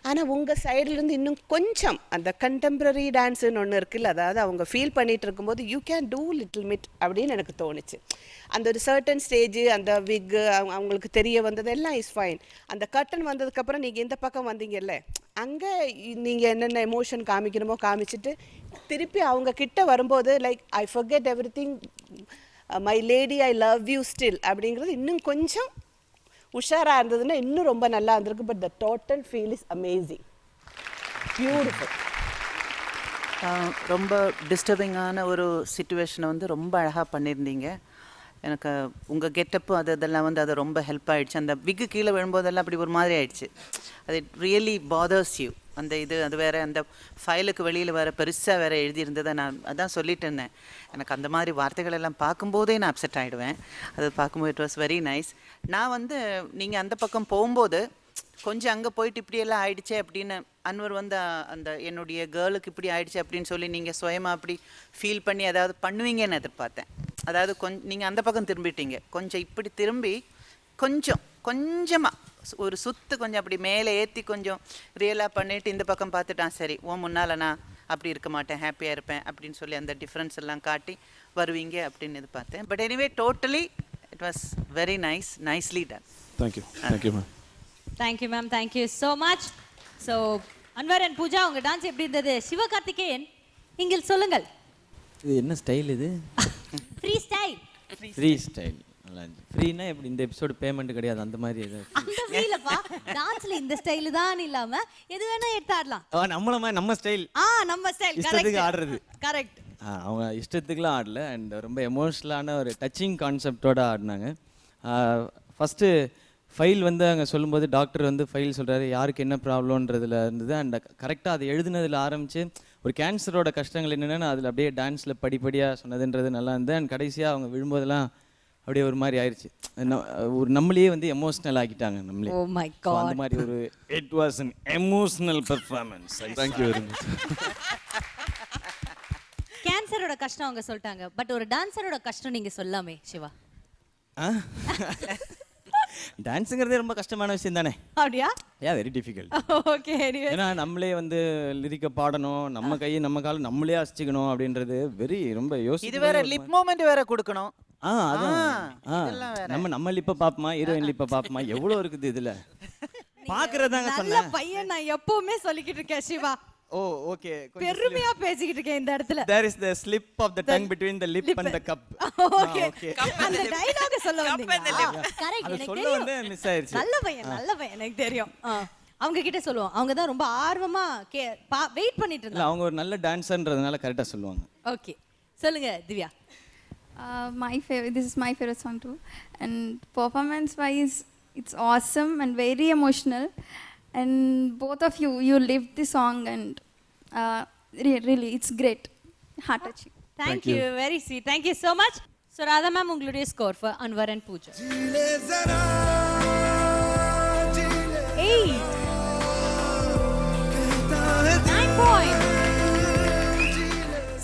ஆனால் உங்கள் சைட்லேருந்து இன்னும் கொஞ்சம் அந்த கண்டெம்ப்ரரி டான்ஸுன்னு ஒன்று இருக்குல்ல, அதாவது அவங்க ஃபீல் பண்ணிகிட்டு இருக்கும்போது you can do little mid அப்படின்னு எனக்கு தோணுச்சு. அந்த ஒரு சர்டன் ஸ்டேஜு, அந்த விக்கு அவங்களுக்கு தெரிய வந்தது எல்லாம் இஸ் ஃபைன். அந்த கர்டன் வந்ததுக்கப்புறம் நீங்கள் இந்த பக்கம் வந்தீங்கல்ல, அங்கே நீங்கள் என்னென்ன எமோஷன் காமிக்கணுமோ காமிச்சிட்டு திருப்பி அவங்க கிட்ட வரும்போது like I forget everything, my lady I love you still அப்படிங்கிறது இன்னும் கொஞ்சம் உஷாராக இருந்ததுன்னா இன்னும் ரொம்ப நல்லா இருந்திருக்கு. But the total feel is amazing, beautiful. ரொம்ப டிஸ்டர்பிங்கான ஒரு சுச்சுவேஷனை வந்து ரொம்ப அழகாக பண்ணியிருந்தீங்க. எனக்கு உங்கள் கெட்டப்பு அதெல்லாம் வந்து அது ரொம்ப ஹெல்ப் ஆகிடுச்சு. அந்த விக்கு கீழே விழும்போதெல்லாம் அப்படி ஒரு மாதிரி ஆயிடுச்சு. அது ரியலி பாதர்ஸ் யூ. அந்த இது அது வேறு, அந்த ஃபைலுக்கு வெளியில் வேறு பெருசாக வேறு எழுதியிருந்ததை நான் அதான் சொல்லிட்டு இருந்தேன். எனக்கு அந்த மாதிரி வார்த்தைகள் எல்லாம் பார்க்கும்போதே நான் அப்செட் ஆகிடுவேன். அது பார்க்கும்போது இட் வாஸ் வெரி நைஸ். நான் வந்து நீங்கள் அந்த பக்கம் போகும்போது கொஞ்சம் அங்கே போயிட்டு இப்படியெல்லாம் ஆயிடுச்சே அப்படின்னு அன்வர் வந்து அந்த என்னுடைய கேர்ளுக்கு இப்படி ஆயிடுச்சு அப்படின்னு சொல்லி நீங்கள் சுயமாக அப்படி ஃபீல் பண்ணி அதாவது பண்ணுவீங்கன்னு எதிர்பார்த்தேன். அதாவது நீங்கள் அந்த பக்கம் திரும்பிட்டீங்க, கொஞ்சம் இப்படி திரும்பி கொஞ்சமாக ஒரு சுத்து கொஞ்சம் அப்படி மேலே ஏற்றி கொஞ்சம் ரியலாக பண்ணிவிட்டு இந்த பக்கம் பார்த்துட்டான், சரி முன்னால் நான் அப்படி இருக்க மாட்டேன், ஹாப்பியாக இருப்பேன் அப்படின்னு சொல்லி அந்த டிஃப்ரென்ஸ் எல்லாம் காட்டி வருவீங்க அப்படின்னு எதிர்பார்த்தேன். But anyway totally it was very nice, nicely done. Thank you ma'am. Thank you ma'am, thank you so much. So Anwar and Pooja, உங்கள் டான்ஸ் எப்படி இருந்தது? சிவகார்த்திகேயன், நீங்கள் சொல்லுங்கள். இது என்ன ஸ்டைல்? இது ஃப்ரீ ஸ்டைல். Free style. நல்லா இருந்துச்சு. ஃப்ரீனா எப்படி இந்த எபிசோடு பேமெண்ட் கிடையாது அந்த மாதிரி ஏதாவது? அந்த ஃப்ரீலப்பா, டான்ஸ்ல இந்த ஸ்டைல் தான் இல்லாம எது வேணா எடுத்து ஆடலாம். நம்ம ஸ்டைல், நம்ம ஸ்டைல் இஷ்டத்துக்கு ஆடுறது. கரெக்ட். அவங்க இஷ்டத்துக்குலாம் ஆடல. அண்ட் ரொம்ப எமோஷ்னலான ஒரு டச்சிங் கான்செப்டோட ஆடினாங்க. ஃபஸ்ட்டு ஃபைல் வந்து அங்கே சொல்லும்போது டாக்டர் வந்து ஃபைல் சொல்கிறாரு, யாருக்கு என்ன ப்ராப்ளம்ன்றதுல இருந்தது. அண்ட் கரெக்டாக அதை எழுதுனதில் ஆரம்பித்து ஒரு கேன்சரோட கஷ்டங்கள் என்னென்னு அதில் அப்படியே டான்ஸில் படிப்படியாக சொன்னதுன்றது நல்லா இருந்தது. அண்ட் கடைசியாக அவங்க விழும்போதெல்லாம் அப்படியே ஒரு மாதிரி ஆயிடுச்சு. ஒரு நம்மளையே வந்து எமோஷ்னல் ஆக்கிட்டாங்க நம்மளே. Oh my god. அந்த மாதிரி ஒரு it was an emotional performance. Thank you very much. கேன்சரோட கஷ்டம் அவங்க சொல்லிட்டாங்க, பட் ஒரு டான்சரோட கஷ்டம் நீங்க சொல்லாமே சிவா. டான்ஸுங்கிறதே ரொம்ப கஷ்டமான விஷயம் தானே? அப்படியா? Very difficult. ஓகே. ஏன்னா நம்மளே வந்து லிரிக்க பாடணும், நம்ம கையை நம்ம காலம் நம்மளே அசிச்சுக்கணும் அப்படின்றது வெரி ரொம்ப யோசி. இது வேற லிப் மூமெண்ட் வேற கொடுக்கணும். நம்ம லிப்ப பாப்போமா, ஹீரோயின் லிப்ப பாப்போமா, எவ்வளவு இருக்குது இதுல பாக்குறதாங்க. நல்ல பையன் நான் எப்பவுமே சொல்லிக்கிட்டு இருக்கேன் சிவா. ஓ ஓகே, பெருமையா பேசிக்கிட்டு இருக்கேன் இந்த இடத்துல. There is the slip of the tongue between the lip and the cup. Okay. அந்த டயலாக் சொல்ல வந்தீங்க. கரெக்ட். அது சொல்ல வந்து மிஸ் ஆயிருச்சு. நல்ல பையன் எனக்கு தெரியும். அவங்க கிட்ட சொல்லுவோம், அவங்க தான் ரொம்ப ஆர்வமா வெயிட் பண்ணிட்டு இருந்தாங்க. அவங்க ஒரு நல்ல டான்சர்ன்றதுனால கரெக்டா சொல்லுவாங்க. ஓகே, சொல்லுங்க Divya. This is my favorite song too, and performance wise it's awesome and very emotional, and both of you lived the song, and really it's great, heart touching. Thank you, very sweet, thank you so much. So Radha ma'am, உங்களுடைய score for Anwar and Pooja. 8 9 points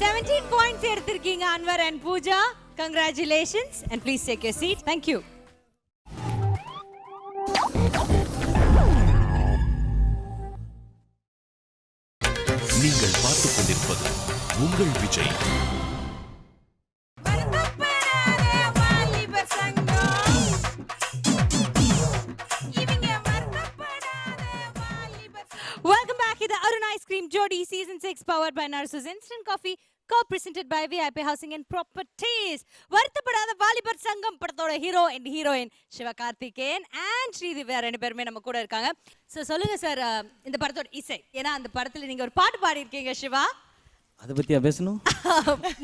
17 points எடுத்திருக்கீங்க Anwar and Pooja. Congratulations and please take your seat. Thank you. நீங்கள் பார்த்துக் கொண்டிருப்பது உங்கள் Vijay. Welcome back. இது Arun ice cream Jodi Season 6 powered by Narsus Instant Coffee, co-presented by VIP Housing and Properties. வருத்தப்படாத வாலிபர் சங்கம் படத்தோட hero and heroine Sivakarthikeyan and Sri Divya ரெண்டு பேருமே நம்ம கூட இருக்காங்க. ஸோ சொல்லுங்க சார், இந்த படத்தோட இசை, ஏன்னா அந்த படத்துல நீங்க ஒரு பாட்டு பாடியிருக்கீங்க சிவா. அதை பற்றியா பேசணும்?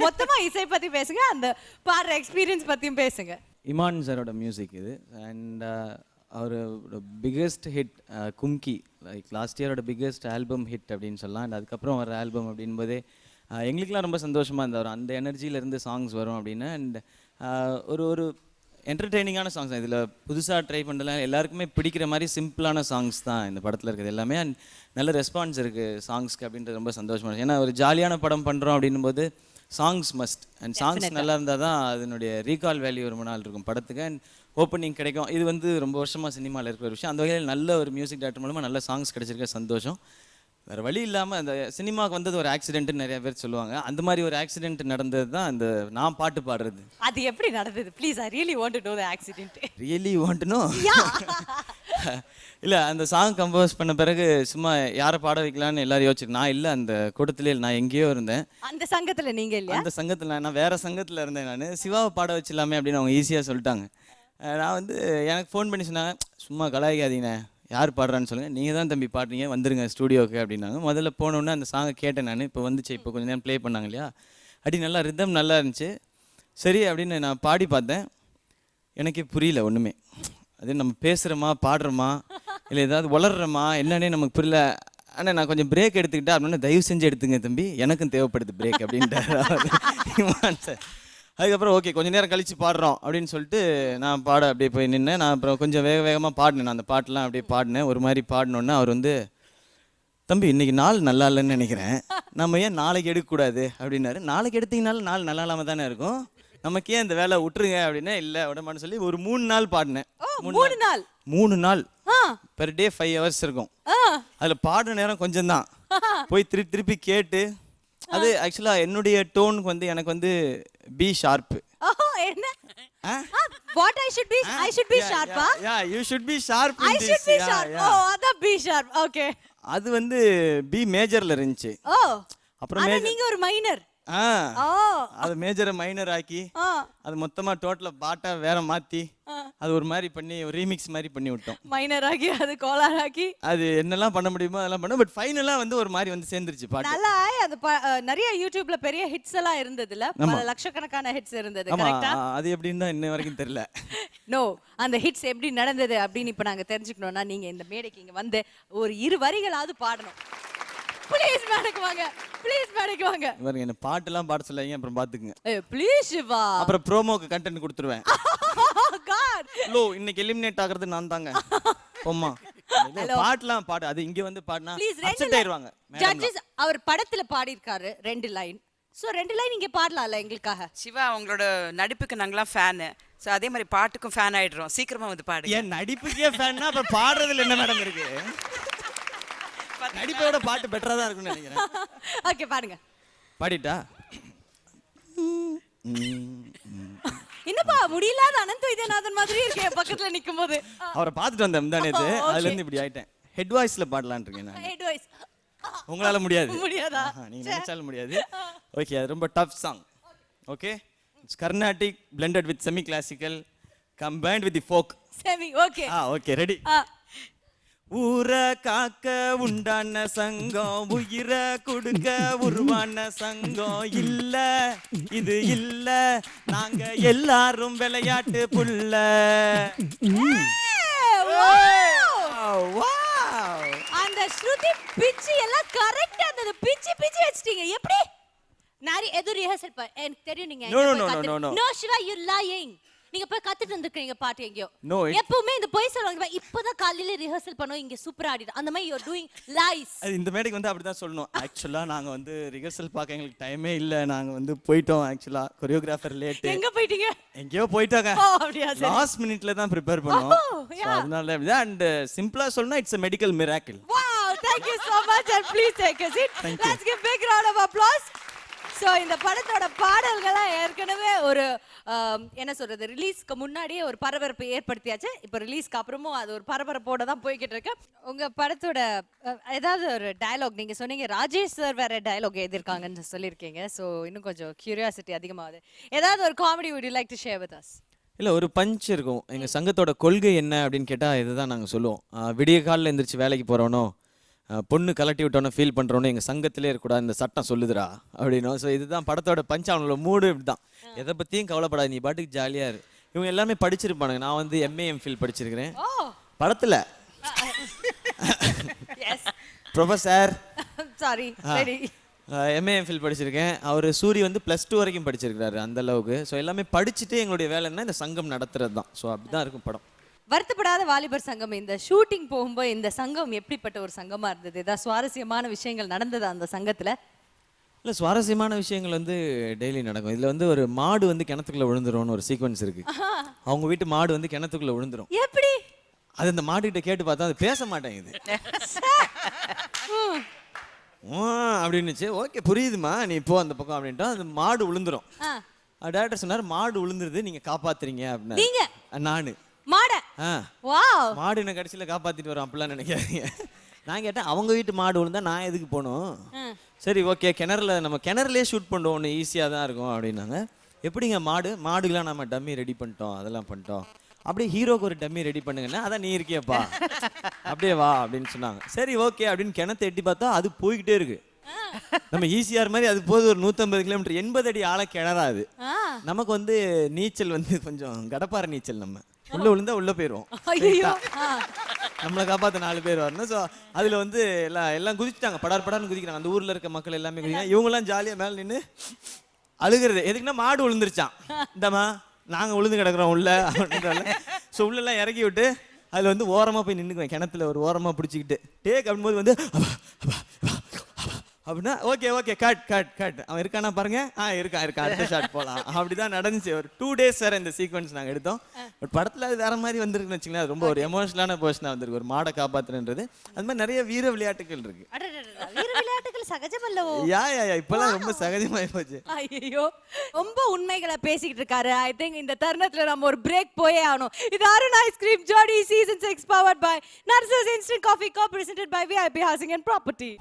மொத்தமா இசை பத்தி பேசுங்க, அந்த பாடுற எக்ஸ்பீரியன்ஸ் பத்தியும் பேசுங்க. இமான் சாரோட மியூசிக் இது. அண்ட் அவரோட biggest hit Kumki, like last இயரோட பிக்கெஸ்ட் ஆல்பம் ஹிட் அப்படின்னு சொல்லலாம். அண்ட் அதுக்கப்புறம் வர ஆல்பம் அப்படின்போதே எங்களுக்கெலாம் ரொம்ப சந்தோஷமாக இருந்தார். அந்த எனர்ஜியிலேருந்து சாங்ஸ் வரும் அப்படின்னு. அண்ட் ஒரு என்டர்டெய்னிங்கான சாங்ஸ் தான் இதில் புதுசாக ட்ரை பண்ணலாம். எல்லாருக்குமே பிடிக்கிற மாதிரி சிம்பிளான சாங்ஸ் தான் இந்த படத்தில் இருக்குது எல்லாமே. அண்ட் நல்ல ரெஸ்பான்ஸ் இருக்குது சாங்ஸ்க்கு அப்படின்றது ரொம்ப சந்தோஷமாக இருக்குது. ஏன்னா ஒரு ஜாலியான படம் பண்ணுறோம் அப்படின்னும் போது சாங்ஸ் மஸ்ட். அண்ட் சாங்ஸ் நல்லா இருந்தால் தான் அதனுடைய ரீகால் வேல்யூ ரொம்ப நாள் இருக்கும் படத்துக்கு. அண்ட் ஓப்பனிங் கிடைக்கும். இது வந்து ரொம்ப வருஷமாக சினிமாவில் இருக்கிற ஒரு விஷயம். அந்த வகையில் நல்ல ஒரு மியூசிக் டேரக்டர் மூலமாக நல்ல சாங்ஸ் கிடைச்சிருக்க சந்தோஷம். வேறு வழி இல்லாமல் அந்த சினிமாவுக்கு வந்தது ஒரு ஆக்சிடென்ட்னு நிறைய பேர் சொல்லுவாங்க. அந்த மாதிரி ஒரு ஆக்சிடென்ட் நடந்தது தான் அந்த நான் பாட்டு பாடுறது. அது எப்படி நடந்தது? Please, I really want to know the accident. Really want to know? இல்லை, அந்த சாங் கம்போஸ் பண்ண பிறகு சும்மா யாரை பாட வைக்கலான்னு எல்லாரும் யோசிச்சு, நான் இல்லை அந்த கூட்டத்திலே, நான் எங்கேயோ இருந்தேன். அந்த சங்கத்தில் நீங்கள் இல்லையா? அந்த சங்கத்தில் நான் வேறு சங்கத்தில் இருந்தேன். நான் சிவாவை பாட வச்சிடலாமே அப்படின்னு அவங்க ஈஸியாக சொல்லிட்டாங்க. நான் வந்து எனக்கு ஃபோன் பண்ணி சொன்னாங்க, சும்மா கலாய்க்காதீங்கண்ணே, யார் பாடுறான்னு சொல்லுங்கள், நீங்கள் தான் தம்பி பாடுறீங்க, வந்துருங்க ஸ்டூடியோக்கு அப்படின்னாங்க. முதல்ல போனோன்னே அந்த சாங்கை கேட்டேன் நான். இப்போ வந்துச்சு, இப்போ கொஞ்சம் நேரம் ப்ளே பண்ணாங்க இல்லையா, அப்படி நல்லா ரிதம் நல்லா இருந்துச்சு. சரி அப்படின்னு நான் பாடி பார்த்தேன். எனக்கே புரியல ஒன்றுமே. அது நம்ம பேசுகிறோமா பாடுறோமா இல்லை ஏதாவது வளர்றோமா என்னன்னே நமக்கு புரியல. ஆனால் நான் கொஞ்சம் பிரேக் எடுத்துக்கிட்டேன் அப்படின்னா, தயவு செஞ்சு எடுத்துங்க தம்பி, எனக்கும் தேவைப்படுது பிரேக் அப்படின்ட்டு சார். அதுக்கப்புறம் ஓகே கொஞ்சம் நேரம் கழித்து பாடுறோம் அப்படின்னு சொல்லிட்டு நான் பாட அப்படியே போய் நின்னேன். நான் அப்புறம் கொஞ்சம் வேகமாக பாடினேன். நான் அந்த பாட்டெலாம் அப்படியே பாடினேன். ஒரு மாதிரி பாடினோன்னே அவர் வந்து, தம்பி இன்றைக்கி நாள் நல்லா இல்லைன்னு நினைக்கிறேன், நம்ம ஏன் நாளைக்கு எடுக்கக்கூடாது அப்படின்னாரு. நாளைக்கு எடுத்தீங்கனாலும் நாள் நல்லா இல்லாமல் தானே இருக்கும், நமக்கு ஏன் இந்த வேலை விட்டுருங்க அப்படின்னா, இல்லை விடமான்னு சொல்லி ஒரு 3 நாள் பாடினேன். 3 நாள் பெர் டே 5 hours இருக்கும். அதில் பாடுற நேரம் கொஞ்சம் தான். போய் திருப்பி கேட்டு, அது ஆக்சுவலாக என்னுடைய டோனுக்கு வந்து எனக்கு வந்து பி ஷார்ப்பு. என்ன? What I should be sharp. Yeah, you should be sharp in I this. should be sharp. Oh, அத B sharp. Okay. அது வந்து பி மேஜர்ல இருந்துச்சு. அப்புறம் நீங்க ஒரு மைனர். அது மேஜரை மைனர் ஆக்கி அது மொத்தமா டோட்டலா பாட்டா வேற மாத்தி அது ஒரு மாதிரி பண்ணி ஒரு ரீமிக்ஸ் மாதிரி பண்ணி விட்டோம். மைனர் ஆகி அது கோலார் ஆக்கி அது என்னெல்லாம் பண்ண முடியுமோ அதெல்லாம் பண்ணோம். பட் ஃபைனலா வந்து ஒரு மாதிரி வந்து சேர்ந்துருச்சு பாட்டு. நல்லா அது நிறைய யூடியூப்ல பெரிய ஹிட்ஸ் எல்லாம் இருந்ததுல, பல லட்சக்கணக்கான ஹிட்ஸ் இருந்தது. கரெக்ட்டா? அது எப்படின்னு தான் இன்ன வரைக்கும் தெரியல. நோ, அந்த ஹிட்ஸ் எப்படி நடந்தது அப்படின்னு இப்ப நாங்க தெரிஞ்சுக்கணும்னா நீங்க இந்த மேடைக்கு இங்க வந்து ஒரு 2 வரிகளாவது பாடணும். ப்ளீஸ் மேடைக்கு வாங்க, ப்ளீஸ் மேடைக்கு வாங்க. இவங்க என்ன பாட்டுலாம் பாட சொல்லாதீங்க, அப்புறம் பாத்துக்குங்க. ப்ளீஸ் சிவா. அப்புறம் ப்ரோமோக்கு கண்டென்ட் கொடுத்துருவேன். காட் லோ இன்னைக்கு எலிமினேட் ஆகிறது நான் தாங்க. போம்மா பாட்டுலாம் பாடு, அது இங்க வந்து பாடினா அப்செட் ஆயிருவாங்க. ஜட்ஜஸ் அவர் படத்துல பாடி இருக்காரு 2 லைன். சோ 2 லைன் இங்க பாடலாம்ல எங்களுக்காக. சிவா உங்களோட நடிப்புக்கு நாங்களாம் ஃபேனு. ஸோ அதே மாதிரி பாட்டுக்கும் ஃபேன் ஆயிடுறோம். சீக்கிரமா வந்து பாடு. ஏன் நடிப்புக்கே ஃபேன்னா அப்புறம் பாடுறதுல என்ன மேடம் இருக்கு? நடிப்போட பாட்டு பெட்டரா தான் இருக்கும்னு நினைக்கிறேன். ஓகே பாடுங்க. பாடிட்டா? என்னப்பா முடியலாத அனந்த இதநாதன் மாதிரி இருக்கே பக்கத்துல நிக்கும்போது. அவரை பார்த்துட்டு வந்தேன் முந்தானே, அதுல இருந்து இப்படி ஆயிட்டேன். ஹெட் வாய்ஸ்ல பாடலாம்னு இருக்கேன் நான். ஹெட் வாய்ஸ் உங்களால முடியாது. முடியாதா? நீங்க நினைச்சாலும் முடியாது. ஓகே, அது ரொம்ப tough song. Okay, it's Carnatic blended with semi classical combined with the folk. Semi okay. Okay ready. ஊர காக்க உண்டான சங்கம், உயிர கொடுக்க உருவான சங்கம், இல்ல இது இல்ல நாங்க எல்லாரும் விளையாட்டு புள்ள. அந்த ஸ்ருதி பிட்ச் எல்லாம் கரெக்ட்டா இருந்தது. பிட்ச் வச்சிட்டீங்க. எப்படி? நாரி எது ரிஹர்சல் எனக்கு தெரியும் நீங்க. No Siva, you lying. நீங்க போய் கத்துட்டு வந்திருக்கீங்க பாட்டு எங்கயோ. எப்பவுமே இந்த போய் சொல்லுவாங்க, இப்போதான் காலையில ரிஹர்சல் பண்ணோம், இங்க சூப்பரா ஆடிடு. அந்த மாதிரி யூ ஆர் டூயிங் லைஸ். இந்த மேடைக்கு வந்து அப்படிதான் சொல்லணும். ஆக்சுவலா நாங்க வந்து ரிஹர்சல் பார்க்க எங்களுக்கு டைமே இல்ல. நாங்க வந்து போயிட்டோம். ஆக்சுவலா கொரியோகிராஃபர் லேட். எங்க போயிட்டீங்க? எங்கேயோ போயிட்டாங்க. அப்படியே சரி. லாஸ்ட் மினிட்ல தான் ப்ரிப்பேர் பண்ணோம். அதனால அண்ட் சிம்பிளா சொல்லணும், it's a medical miracle. Wow, thank you so much and please take a seat. Let's give big round of applause. So இந்த படத்தோட பாடல்கள்லாம் ஏற்கனவே ஒரு என்ன சொல்றது, ரிலீஸ்க்கு முன்னாடியே ஒரு பரபரப்பை ஏற்படுத்தியாச்சு. இப்போ ரிலீஸ்க்கு அப்புறமும் அது ஒரு பரபரப்போட தான் போய்கிட்டு இருக்கு. உங்க படத்தோட ஏதாவது ஒரு டயலாக், நீங்க சொன்னீங்க ராஜேஷ் சார் வேற டயலாக் எழுதியிருக்காங்கன்னு சொல்லியிருக்கீங்க. ஸோ இன்னும் கொஞ்சம் கியூரியாசிட்டி அதிகமாகுது. ஏதாவது ஒரு comedy would you like to share with us? இல்லை, ஒரு பஞ்ச் இருக்கும். எங்கள் சங்கத்தோட கொள்கை என்ன அப்படின்னு கேட்டால் இதுதான் நாங்கள் சொல்லுவோம். விடிய காலில் எழுந்திரிச்சு வேலைக்கு போகிறவனோ, பொண்ணு கலட்டி விட்டோன்னோ ஃபீல் பண்ணுறோன்னோ எங்கள் சங்கத்திலே இருக்கக்கூடாது, இந்த சட்டம் சொல்லுதுரா அப்படின்னும். ஸோ இதுதான் படத்தோட பஞ்ச். அவனோட மூடு இப்படி தான். எதை பற்றியும் கவலைப்படாது, நீ பாட்டுக்கு ஜாலியாக இரு. இவங்க எல்லாமே படிச்சிருப்பானுங்க. நான் வந்து MA MPhil படிச்சிருக்கிறேன். படத்தில் ப்ரொஃபஸர் சாரி MA MPhil படிச்சிருக்கேன். அவர் சூரி வந்து +2 வரைக்கும் படிச்சிருக்கிறாரு, அந்த அளவுக்கு. ஸோ எல்லாமே படிச்சுட்டு எங்களுடைய வேலை என்ன, இந்த சங்கம் நடத்துறது தான். ஸோ அப்படி தான் இருக்கும் படம். வருத்தப்படாத வாலிபர் சங்கம், இந்த ஷூட்டிங் போகும்போது இந்த சங்கம் எப்படிப்பட்ட ஒரு சங்கமா இருந்தது? ஏதாவது சுவாரஸ்யமான விஷயங்கள் நடந்தது அந்த சங்கத்துல? இல்லை, சுவாரஸ்யமான விஷயங்கள் வந்து டெய்லி நடக்கும். இதில் வந்து ஒரு மாடு வந்து கிணத்துக்குள்ளே விழுந்துரும்னு ஒரு சீக்வன்ஸ் இருக்குது. அவங்க வீட்டு மாடு வந்து கிணத்துக்குள்ளே விழுந்துரும். எப்படி? அது அந்த மாட்டுக்கிட்ட கேட்டு பார்த்தா அது பேச மாட்டேங்குது. அப்படின்னுச்சு. ஓகே புரியுதுமா, நீ போ அந்த பக்கம் அப்படின்ட்டு அந்த மாடு விழுந்துரும். டேரக்டர் சொன்னார் மாடு விழுந்துருது, நீங்க காப்பாத்துறீங்க அப்படின்னா. நானு மாடு என்ன கடைசியில் காப்பாத்திட்டு வரோம் அப்படிலாம் நினைக்காதீங்க. நான் கேட்டேன் அவங்க வீட்டு மாடு விழுந்தா நான் எதுக்கு போகணும்? சரி ஓகே, நம்ம கிணறுலேயே ஷூட் பண்ணுவோம், ஒன்று ஈஸியாக தான் இருக்கும் அப்படின்னாங்க. எப்படிங்க மாடுக்கெலாம் நம்ம டம்மி ரெடி பண்ணிட்டோம், அதெல்லாம் பண்ணிட்டோம். அப்படியே ஹீரோக்கு ஒரு டம்மி ரெடி பண்ணுங்கன்னா, அதான் நீ இருக்கியப்பா, அப்படியே வா அப்படின்னு சொன்னாங்க. சரி ஓகே அப்படின்னு கிணத்தை எட்டி பார்த்தா அது போய்கிட்டே இருக்கு. நம்ம ஈஸியார் மாதிரி அது போது ஒரு 150 கிலோமீட்டர், 80 அடி ஆழ கிணறாது. நமக்கு வந்து நீச்சல் வந்து கொஞ்சம் கடப்பார நீச்சல், நம்ம உள்ள விழுந்தா உள்ள போயிடுவோம். நம்மளை காப்பாற்ற 4 பேர் வரணும். ஸோ அதில் வந்து எல்லாம் குதிச்சுட்டாங்க, படார்னு குதிக்கிறாங்க. அந்த ஊரில் இருக்க மக்கள் எல்லாமே குதிக்கிறாங்க. இவங்கெல்லாம் ஜாலியாக மேலே நின்று அழுகிறது. எதுக்குன்னா மாடு விழுந்துருச்சான், இந்தம்மா நாங்கள் விழுந்து கிடக்குறோம் உள்ள அப்படின்றால. ஸோ உள்ளெல்லாம் இறக்கி விட்டு அதில் வந்து ஓரமாக போய் நின்றுக்குவேன், கிணத்துல ஒரு ஓரமாக பிடிச்சிக்கிட்டு டேக் அப்படின்போது வந்து அப்படின்னா ஓகே கட் அவன் இருக்கானா பாருங்க, இருக்கான் அடுத்த ஷாட் போகலாம். அப்படிதான் நடந்துச்சு. ஒரு 2 days சார் இந்த சீக்வன்ஸ் நாங்கள் எடுத்தோம். பட் படத்தில் அது வேற மாதிரி வந்திருக்குன்னு வச்சுங்களேன். ரொம்ப ஒரு எமோஷனலான பர்சனாக வந்திருக்கு, ஒரு மாடை காப்பாற்றுன்றது. அது மாதிரி நிறைய வீர விளையாட்டுகள் இருக்கு. வீர விளையாட்டுகள் சகஜமல்லவோ? யா இப்பெல்லாம் ரொம்ப சகஜமாயி போச்சு. ஐயோ, ரொம்ப உண்மைகளை பேசிக்கிட்டு இருக்காரு. ஐ திங்க் இந்த தருணத்துல நம்ம ஒரு பிரேக் போயே ஆகணும். இது Arun ice cream Jodi season 6 powered by Narsus Instant Coffee, co-presented by VIP Housing and Property.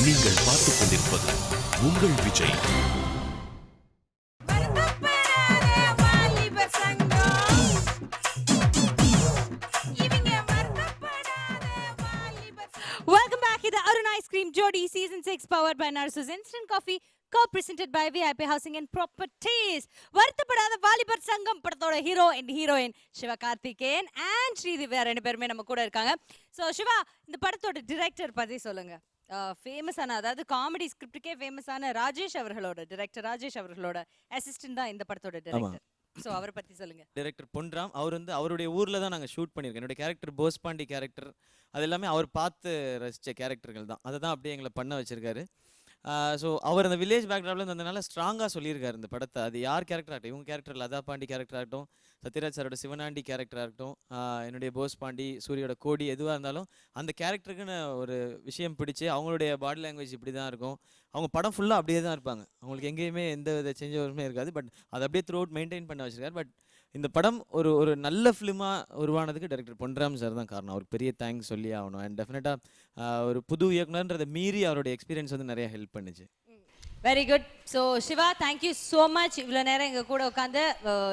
நீங்கள் பார்த்துக் கொண்டிருப்பது உங்கள் விஜய். Welcome back. இது Arun ice cream Jodi season 6 powered by Narsus Instant Coffee, co-presented by VIP Housing and Properties. வருத்தப்படாத வாலிபர் சங்கம் படத்தோட hero and heroine Sivakarthikeyan and Sri Divya 2 பேருமே நம்ம கூட இருக்காங்க. ஸோ சிவா, இந்த படத்தோட டிரெக்டர் பற்றி சொல்லுங்க. ஃபேமஸான, அதாவது காமெடி ஸ்கிரிப்டுக்கே ஃபேமஸான ராஜேஷ் அவர்களோட அசிஸ்டன்ட் தான் இந்த படத்தோட டிரெக்டர். ஸோ அவரை பற்றி சொல்லுங்க. டைரக்டர் பொன்ராம், அவர் வந்து அவருடைய ஊரில் தான் நாங்கள் ஷூட் பண்ணியிருக்கோம். என்னுடைய கேரக்டர் போஸ்பாண்டி கேரக்டர், அது எல்லாமே அவர் பார்த்து ரசித்த கேரக்டர்கள் தான். அதை தான் அப்படியே எங்களை பண்ண வச்சிருக்காரு. ஸோ அவர் அந்த வில்லேஜ் பேக்ரவுண்டில் இருந்ததுனால ஸ்ட்ராங்காக சொல்லியிருக்காரு இந்த படத்தை. அது யார் கேரக்டர் ஆகட்டும், இவங்க கேரக்டர் லதா பாண்டி கேரக்டர் ஆகட்டும், சத்யராஜ் சாரோட சிவனாண்டி கேரக்டராக இருக்கட்டும், என்னுடைய போஸ் பாண்டி, சூரியோட கோடி, எதுவாக இருந்தாலும் அந்த கேரக்டருக்குன்னு ஒரு விஷயம் பிடிச்சி அவங்களுடைய பாடி லாங்குவேஜ் இப்படி தான் இருக்கும். அவங்க படம் ஃபுல்லாக அப்படியே தான் இருப்பாங்க. அவங்களுக்கு எங்கேயுமே எந்த வித சேஞ்ச் ஓவருமே இருக்காது. பட் அதை அப்படியே த்ரூ அவுட் மெயின்டைன் பண்ண வச்சிருக்காரு. பட் இந்த படம் ஒரு நல்ல ஃபிலிமாக உருவானதுக்கு டைரக்டர் பொன்ராம் சார் தான் காரணம். அவருக்கு பெரிய தேங்க்ஸ் சொல்லி ஆகணும். அண்ட் டெஃபினட்டாக ஒரு புது இயக்குனர்ன்றதை மீறி அவருடைய எக்ஸ்பீரியன்ஸ் வந்து நிறைய ஹெல்ப் பண்ணுச்சு. Very good. So Siva, thank you so much. இவ்வளோ நேரம் எங்கள் கூட உட்காந்து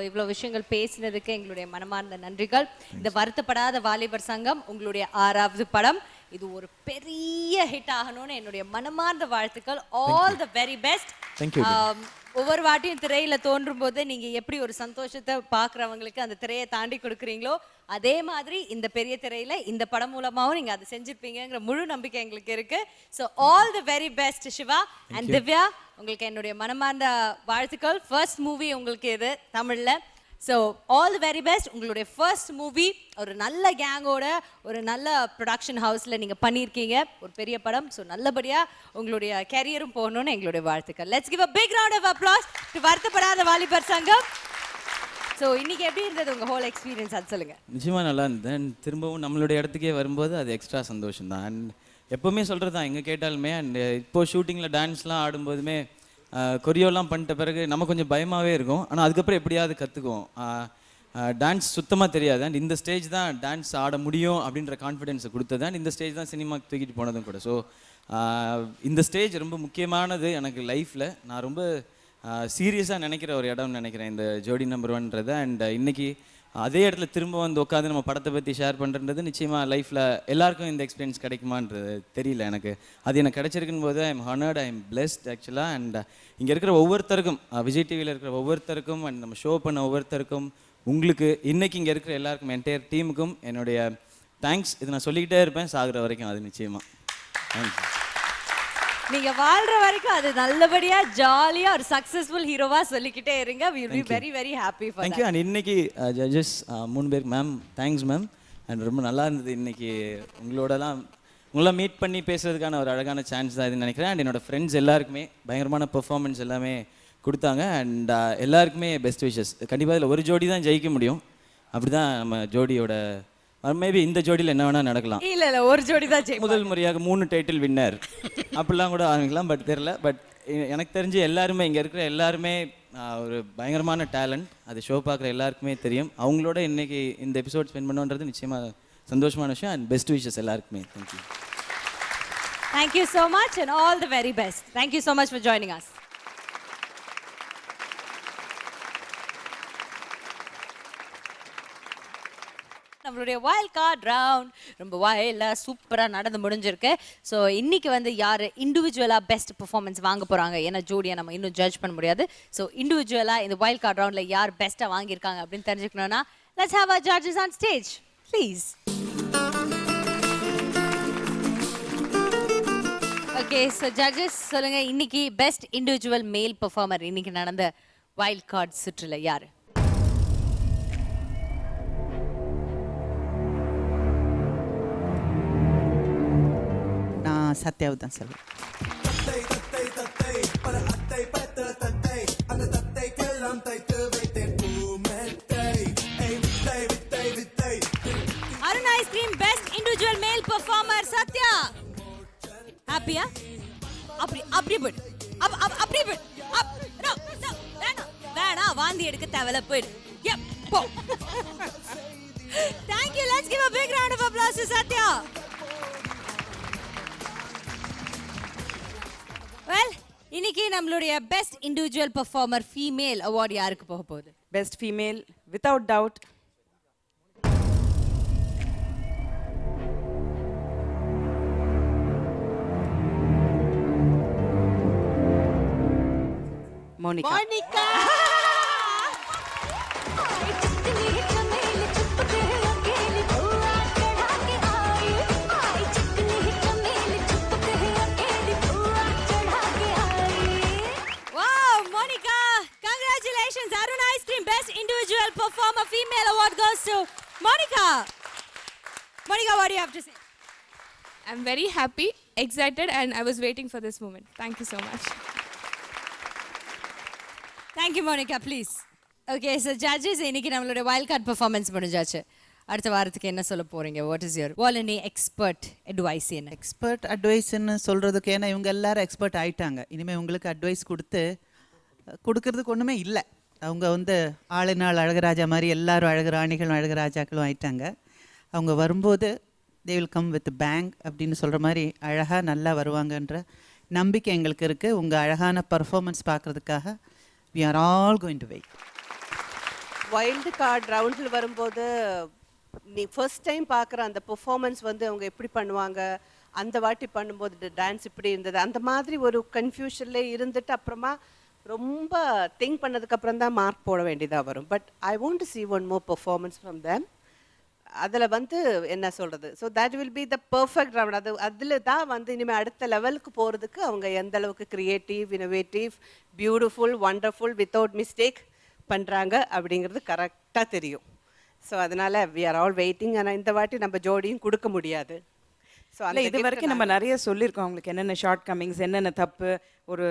இவ்வளோ விஷயங்கள் பேசினதுக்கு எங்களுடைய மனமார்ந்த நன்றிகள். இந்த வருத்தப்படாத வாலிபர் சங்கம் உங்களுடைய 6வது படம். இது ஒரு பெரிய ஹிட் ஆகணும்னு என்னுடைய மனமார்ந்த வாழ்த்துக்கள். All the very best. ஒவ்வொரு வாட்டியும் திரையில தோன்றும் போது நீங்க எப்படி ஒரு சந்தோஷத்தை பார்க்குறவங்களுக்கு அந்த திரையை தாண்டி கொடுக்குறீங்களோ, அதே மாதிரி இந்த பெரிய திரையில இந்த படம் மூலமாகவும் நீங்க அதை செஞ்சிருப்பீங்கிற முழு நம்பிக்கை எங்களுக்கு இருக்கு. So all the very best Siva and Divya. உங்களுக்கு என்னுடைய மனமார்ந்த வாழ்த்துக்கள். ஃபர்ஸ்ட் மூவி உங்களுக்கு இது தமிழ்ல. So all the very best. உங்களுடைய ஃபர்ஸ்ட் மூவி ஒரு நல்ல கேங்கோட ஒரு நல்ல ப்ரொடக்ஷன் ஹவுஸில் நீங்கள் பண்ணியிருக்கீங்க, ஒரு பெரிய படம். ஸோ நல்லபடியாக உங்களுடைய கேரியரும் போகணுன்னு எங்களுடைய வாழ்த்துக்கள். Let's give a big round of applause to Varuthapadatha Valibar சங்கம். ஸோ இன்னைக்கு எப்படி இருந்தது உங்க ஹோல் எக்ஸ்பீரியன்ஸ் அது சொல்லுங்க. நிச்சயமாக நல்லா இருந்தது அண்ட் திரும்பவும் நம்மளுடைய இடத்துக்கே வரும்போது அது எக்ஸ்ட்ரா சந்தோஷம் தான். அண்ட் எப்போவுமே சொல்கிறது தான் எங்கே கேட்டாலுமே அண்ட் இப்போ ஷூட்டிங்கில் டான்ஸ்லாம் ஆடும்போதுமே கொரியோலாம் பண்ணிட்ட பிறகு நம்ம கொஞ்சம் பயமாகவே இருக்கும். ஆனால் அதுக்கப்புறம் எப்படியாவது கற்றுக்குவோம். டான்ஸ் சுத்தமாக தெரியாது அண்ட் இந்த ஸ்டேஜ் தான் டான்ஸ் ஆட முடியும் அப்படின்ற கான்ஃபிடென்ஸை கொடுத்தது அண்ட் இந்த ஸ்டேஜ் தான் சினிமாக்கு தூக்கிட்டு போனதும் கூட. ஸோ இந்த ஸ்டேஜ் ரொம்ப முக்கியமானது எனக்கு லைஃப்பில். நான் ரொம்ப சீரியஸாக நினைக்கிற ஒரு இடம்னு நினைக்கிறேன் இந்த ஜோடி நம்பர் 1ன்றது. அண்ட் இன்னைக்கு அதே இடத்துல திரும்ப வந்து உட்காந்து நம்ம படத்தை பற்றி ஷேர் பண்ணுறது நிச்சயமாக லைஃப்பில் எல்லாருக்கும் இந்த எக்ஸ்பீரியன்ஸ் கிடைக்குமான்றது தெரியல எனக்கு. அது எனக்கு கிடைச்சிருக்குன்னு போது I am honoured, I am blessed ஆக்சுவலாக. அண்ட் இங்கே இருக்கிற ஒவ்வொருத்தருக்கும், விஜய் டிவியில் இருக்கிற ஒவ்வொருத்தருக்கும் அண்ட் நம்ம ஷோ பண்ண ஒவ்வொருத்தருக்கும், உங்களுக்கு இன்றைக்கி இங்கே இருக்கிற எல்லாருக்கும் என்டையர் டீமுக்கும் என்னுடைய தேங்க்ஸ். இது நான் சொல்லிக்கிட்டே இருப்பேன் சாகுற வரைக்கும், அது நிச்சயமாக. தேங்க்யூ. நீங்க வாழ்ற வரைக்கும் அது நல்லபடியா ஜாலியா ஒரு சக்சஸ்ஃபுல் ஹீரோவா சொல்லிக்கிட்டே இருங்க. we will be very very happy for that. Thank you. and இன்னைக்கு ஜட்ஜஸ் 3 பேர் மேம் தேங்க்ஸ் மேம். அண்ட் ரொம்ப நல்லா இருந்தது இன்னைக்கு உங்களெல்லாம் மீட் பண்ணி பேசுறதுக்கான ஒரு அழகான சான்ஸ் தான் இதுன்னு நினைக்கிறேன். அண்ட் என்னோட ஃப்ரெண்ட்ஸ் எல்லாருக்குமே பயங்கரமான பெர்ஃபார்மன்ஸ் எல்லாமே கொடுத்தாங்க. அண்ட் எல்லாருக்குமே பெஸ்ட் விஷஸ். கண்டிப்பாக இதில் ஒரு ஜோடி தான் ஜெயிக்க முடியும். அப்படி தான் நம்ம ஜோடியோட மேபி இந்த ஜோடியில் என்ன வேணால் நடக்கலாம். இல்ல ஒரு ஜோடி தான் ஜெயிக்கும். முதல் முறையாக 3 டைட்டில் வின்னர் அப்படிலாம் கூட ஆரம்பிக்கலாம். பட் தெரில. பட் எனக்கு தெரிஞ்சு எல்லாருமே இங்கே இருக்கிற எல்லாருமே ஒரு பயங்கரமான டேலண்ட். அது ஷோ பார்க்குற எல்லாருக்குமே தெரியும். அவங்களோட இன்னைக்கு இந்த எபிசோட் ஸ்பெண்ட் பண்ணுன்றது நிச்சயமாக சந்தோஷமான விஷயம். அண்ட் பெஸ்ட் விஷஸ் எல்லாருக்குமே. Thank you. Thank you so much and all the very best. Thank you so much for joining us. நம்மளுடைய வைல்ட் கார்ட் ரவுண்ட் ரொம்ப வைல்டாக சூப்பராக நடந்து முடிஞ்சிருக்கு. ஸோ இன்னைக்கு வந்து யார் இண்டிவிஜுவலாக பெஸ்ட் பெர்ஃபார்மன்ஸ் வாங்க போகிறாங்க, ஏன்னா ஜோடியை நம்ம இன்னும் ஜட்ஜ் பண்ண முடியாது. ஸோ இண்டிவிஜுவலாக இந்த வைல்ட் கார்ட் ரவுண்டில் யார் பெஸ்ட்டாக வாங்கியிருக்காங்க அப்படின்னு தெரிஞ்சுக்கணும்னா let's have our judges on stage please. Okay, so judges சொல்லுங்க, இன்னைக்கு பெஸ்ட் இண்டிவிஜுவல் மேல் பெர்ஃபார்மர் இன்னைக்கு நடந்த வைல்ட் கார்ட் சுற்றுல யாரு? நான் சத்யாவை தான் சொல்லுவேன். அருண் ஐஸ்கிரீம் பெஸ்ட் இண்டிவிஜுவல் மேல் பெர்ஃபார்மர் சத்யா. ஹாப்பியா? அப்படி போடு. அப்படி போடு. வேணாம் வாந்தி எடுக்க தேவையில்ல, போயிடு. போ. Thank you. Let's give a big round of applause to Satya. Well, இன்னைக்கு நம்மளுடைய best individual performer female award யாருக்கு போக போகுது? Best female without doubt Monica. Monica. Arun Ice Cream Best Individual Performer Female Award goes to Monica. Monica, what do you have to say? I'm very happy, excited, and I was waiting for this moment. Thank you so much. Thank you, Monica. Please. Okay, so judges, இன்னைக்கு நம்மளோட wild card performance முடிஞ்சாச்சு. அடுத்த வாரத்துக்கு என்ன சொல்ல போறீங்க? What is your Volani expert advice? என்ன expert அட்வைஸ்ன்னு சொல்கிறதுக்கு, ஏன்னா இவங்க எல்லாரும் எக்ஸ்பர்ட் ஆயிட்டாங்க. இனிமேல் உங்களுக்கு அட்வைஸ் கொடுக்கறதுக்கு ஒன்றுமே இல்லை. அவங்க வந்து ஆளுநாள் அழகராஜா மாதிரி எல்லாரும் அழகராணிகளும் அழகராஜாக்களும் ஆயிட்டாங்க. அவங்க வரும்போது they will come with bank அப்படின்னு சொல்கிற மாதிரி அழகாக நல்லா வருவாங்கன்ற நம்பிக்கை எங்களுக்கு இருக்குது. உங்கள் அழகான பர்ஃபார்மன்ஸ் பார்க்குறதுக்காக we are all going to wait. Wild card ரவுண்டில் வரும்போது நீ ஃபர்ஸ்ட் டைம் பார்க்குற அந்த பெர்ஃபார்மன்ஸ் வந்து அவங்க எப்படி பண்ணுவாங்க, அந்த வாட்டி பண்ணும்போது டான்ஸ் இப்படி இருந்தது, அந்த மாதிரி ஒரு கன்ஃபியூஷன்லேயே இருந்துட்டு அப்புறமா ரொம்ப திங்க் பண்ணதுக்கப்புறம் தான் மார்க் போட வேண்டியதாக வரும். But I want to see one more performance from them. அதில் வந்து என்ன சொல்கிறது, so that will be the perfect round. அதில் தான் வந்து இனிமேல் அடுத்த லெவலுக்கு போகிறதுக்கு அவங்க எந்த அளவுக்கு creative, innovative, beautiful, wonderful, without mistake பண்ணுறாங்க அப்படிங்கிறது கரெக்டாக தெரியும். ஸோ அதனால் we are all waiting. ஆனால் இந்த வாட்டி நம்ம ஜோடியும் கொடுக்க முடியாது. ஸோ இல்லை இது வரைக்கும் நம்ம நிறைய சொல்லியிருக்கோம் அவங்களுக்கு என்னென்ன ஷார்ட் கமிங்ஸ், என்னென்ன தப்பு, ஒரு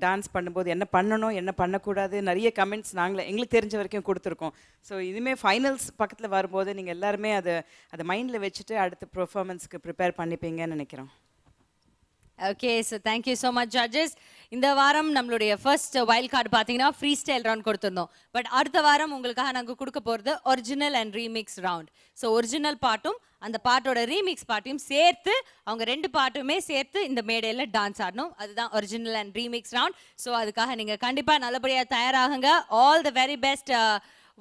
டான்ஸ் பண்ணும்போது என்ன பண்ணணும் என்ன பண்ணக்கூடாது, நிறைய கமெண்ட்ஸ் நாங்களே எங்களுக்கு தெரிஞ்ச வரைக்கும் கொடுத்துருக்கோம். ஸோ இனிமேல் ஃபைனல்ஸ் பக்கத்தில் வரும்போது நீங்கள் எல்லாருமே அதை மைண்டில் வச்சுட்டு அடுத்த பெர்ஃபார்மன்ஸ்க்கு ப்ரிப்பேர் பண்ணிப்பீங்கன்னு நினைக்கிறோம். Okay, so thank you so much judges. இந்த வாரம் நம்மளுடைய ஃபர்ஸ்ட் வைல்ட் கார்டு பார்த்தீங்கன்னா ஃப்ரீ ஸ்டைல் ரவுண்ட் கொடுத்துருந்தோம். பட் அடுத்த வாரம் உங்களுக்காக நாங்கள் கொடுக்க போகிறது original and remix round. So original பாட்டும் அந்த பாட்டோட ரீமிக்ஸ் பாட்டையும் சேர்த்து அவங்க 2 பாட்டுமே சேர்த்து இந்த மேடையில் டான்ஸ் ஆடணும். அதுதான் original and remix round. So அதுக்காக நீங்கள் கண்டிப்பாக நல்லபடியாக தயாராகுங்க. All the very best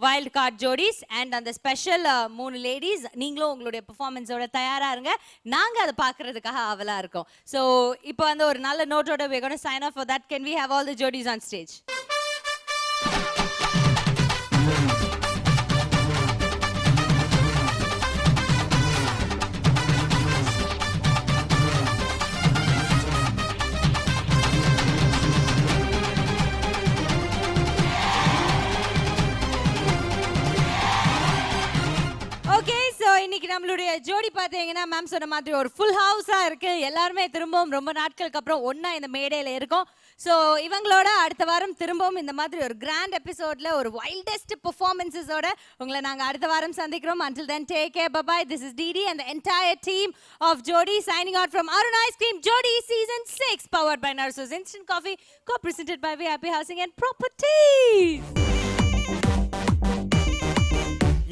wild card ஜோடிஸ் அண்ட் அந்த ஸ்பெஷல் 3 லேடிஸ். நீங்களும் உங்களுடைய பெர்ஃபார்மன்ஸோட தயாராக இருங்க. நாங்கள் அதை பார்க்கறதுக்காக ஆவலாக இருக்கோம். ஸோ இப்போ வந்து ஒரு நல்ல நோட்டோட we're going to sign off for that. Can we have all the jodies on stage? Okay, so இன்னைக்கு நம்மளுடைய ஜோடி பார்த்தீங்கன்னா மேம் சொன்ன மாதிரி ஒரு ஃபுல் ஹவுஸாக இருக்கு. எல்லாருமே திரும்பவும் ரொம்ப நாட்களுக்கு அப்புறம் ஒன்றா இந்த மேடையில் இருக்கோம். ஸோ இவங்களோட அடுத்த வாரம் திரும்பவும் இந்த மாதிரி ஒரு கிராண்ட் எபிசோட்ல ஒரு வைல்டஸ்ட் பெர்ஃபார்மன்ஸஸோட உங்களை நாங்கள் அடுத்த வாரம் சந்திக்கிறோம். Until then, take care, bye bye. This is Didi and the entire team of Jodi signing out from Arun Ice Cream Jodi Season 6, powered by Narsos Instant Coffee, co-presented by VIP Housing and Properties.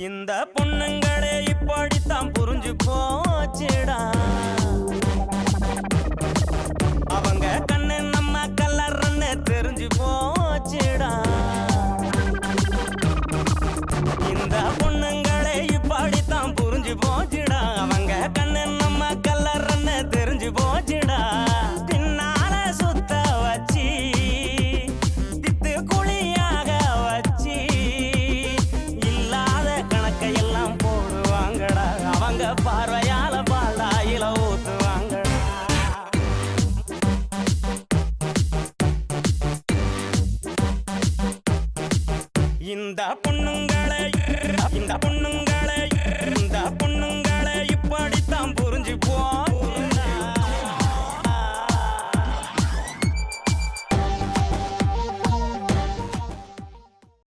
இந்த பொண்ணுங்களே இப்படித்தான் புரிஞ்சு போச்சுடா, அவங்க கண்ணு நம்ம கலர்ன்னு தெரிஞ்சு போச்சுடா. இந்த பொண்ணுங்களே இப்படித்தான் புரிஞ்சு போச்சுடா, அவங்க கண்ணு நம்ம கலர்ன்னு தெரிஞ்சு போச்சுடா. பின்னால சுத்த வச்சு தித்து குழியாக வச்சு இல்லாத கணக்கையெல்லாம் போடுவாங்கடா, அவங்க பார்வையால பாலாயில ஊத்துவாங்கடா. இந்த பொண்ணுங்களை இப்படித்தான் புரிஞ்சு போ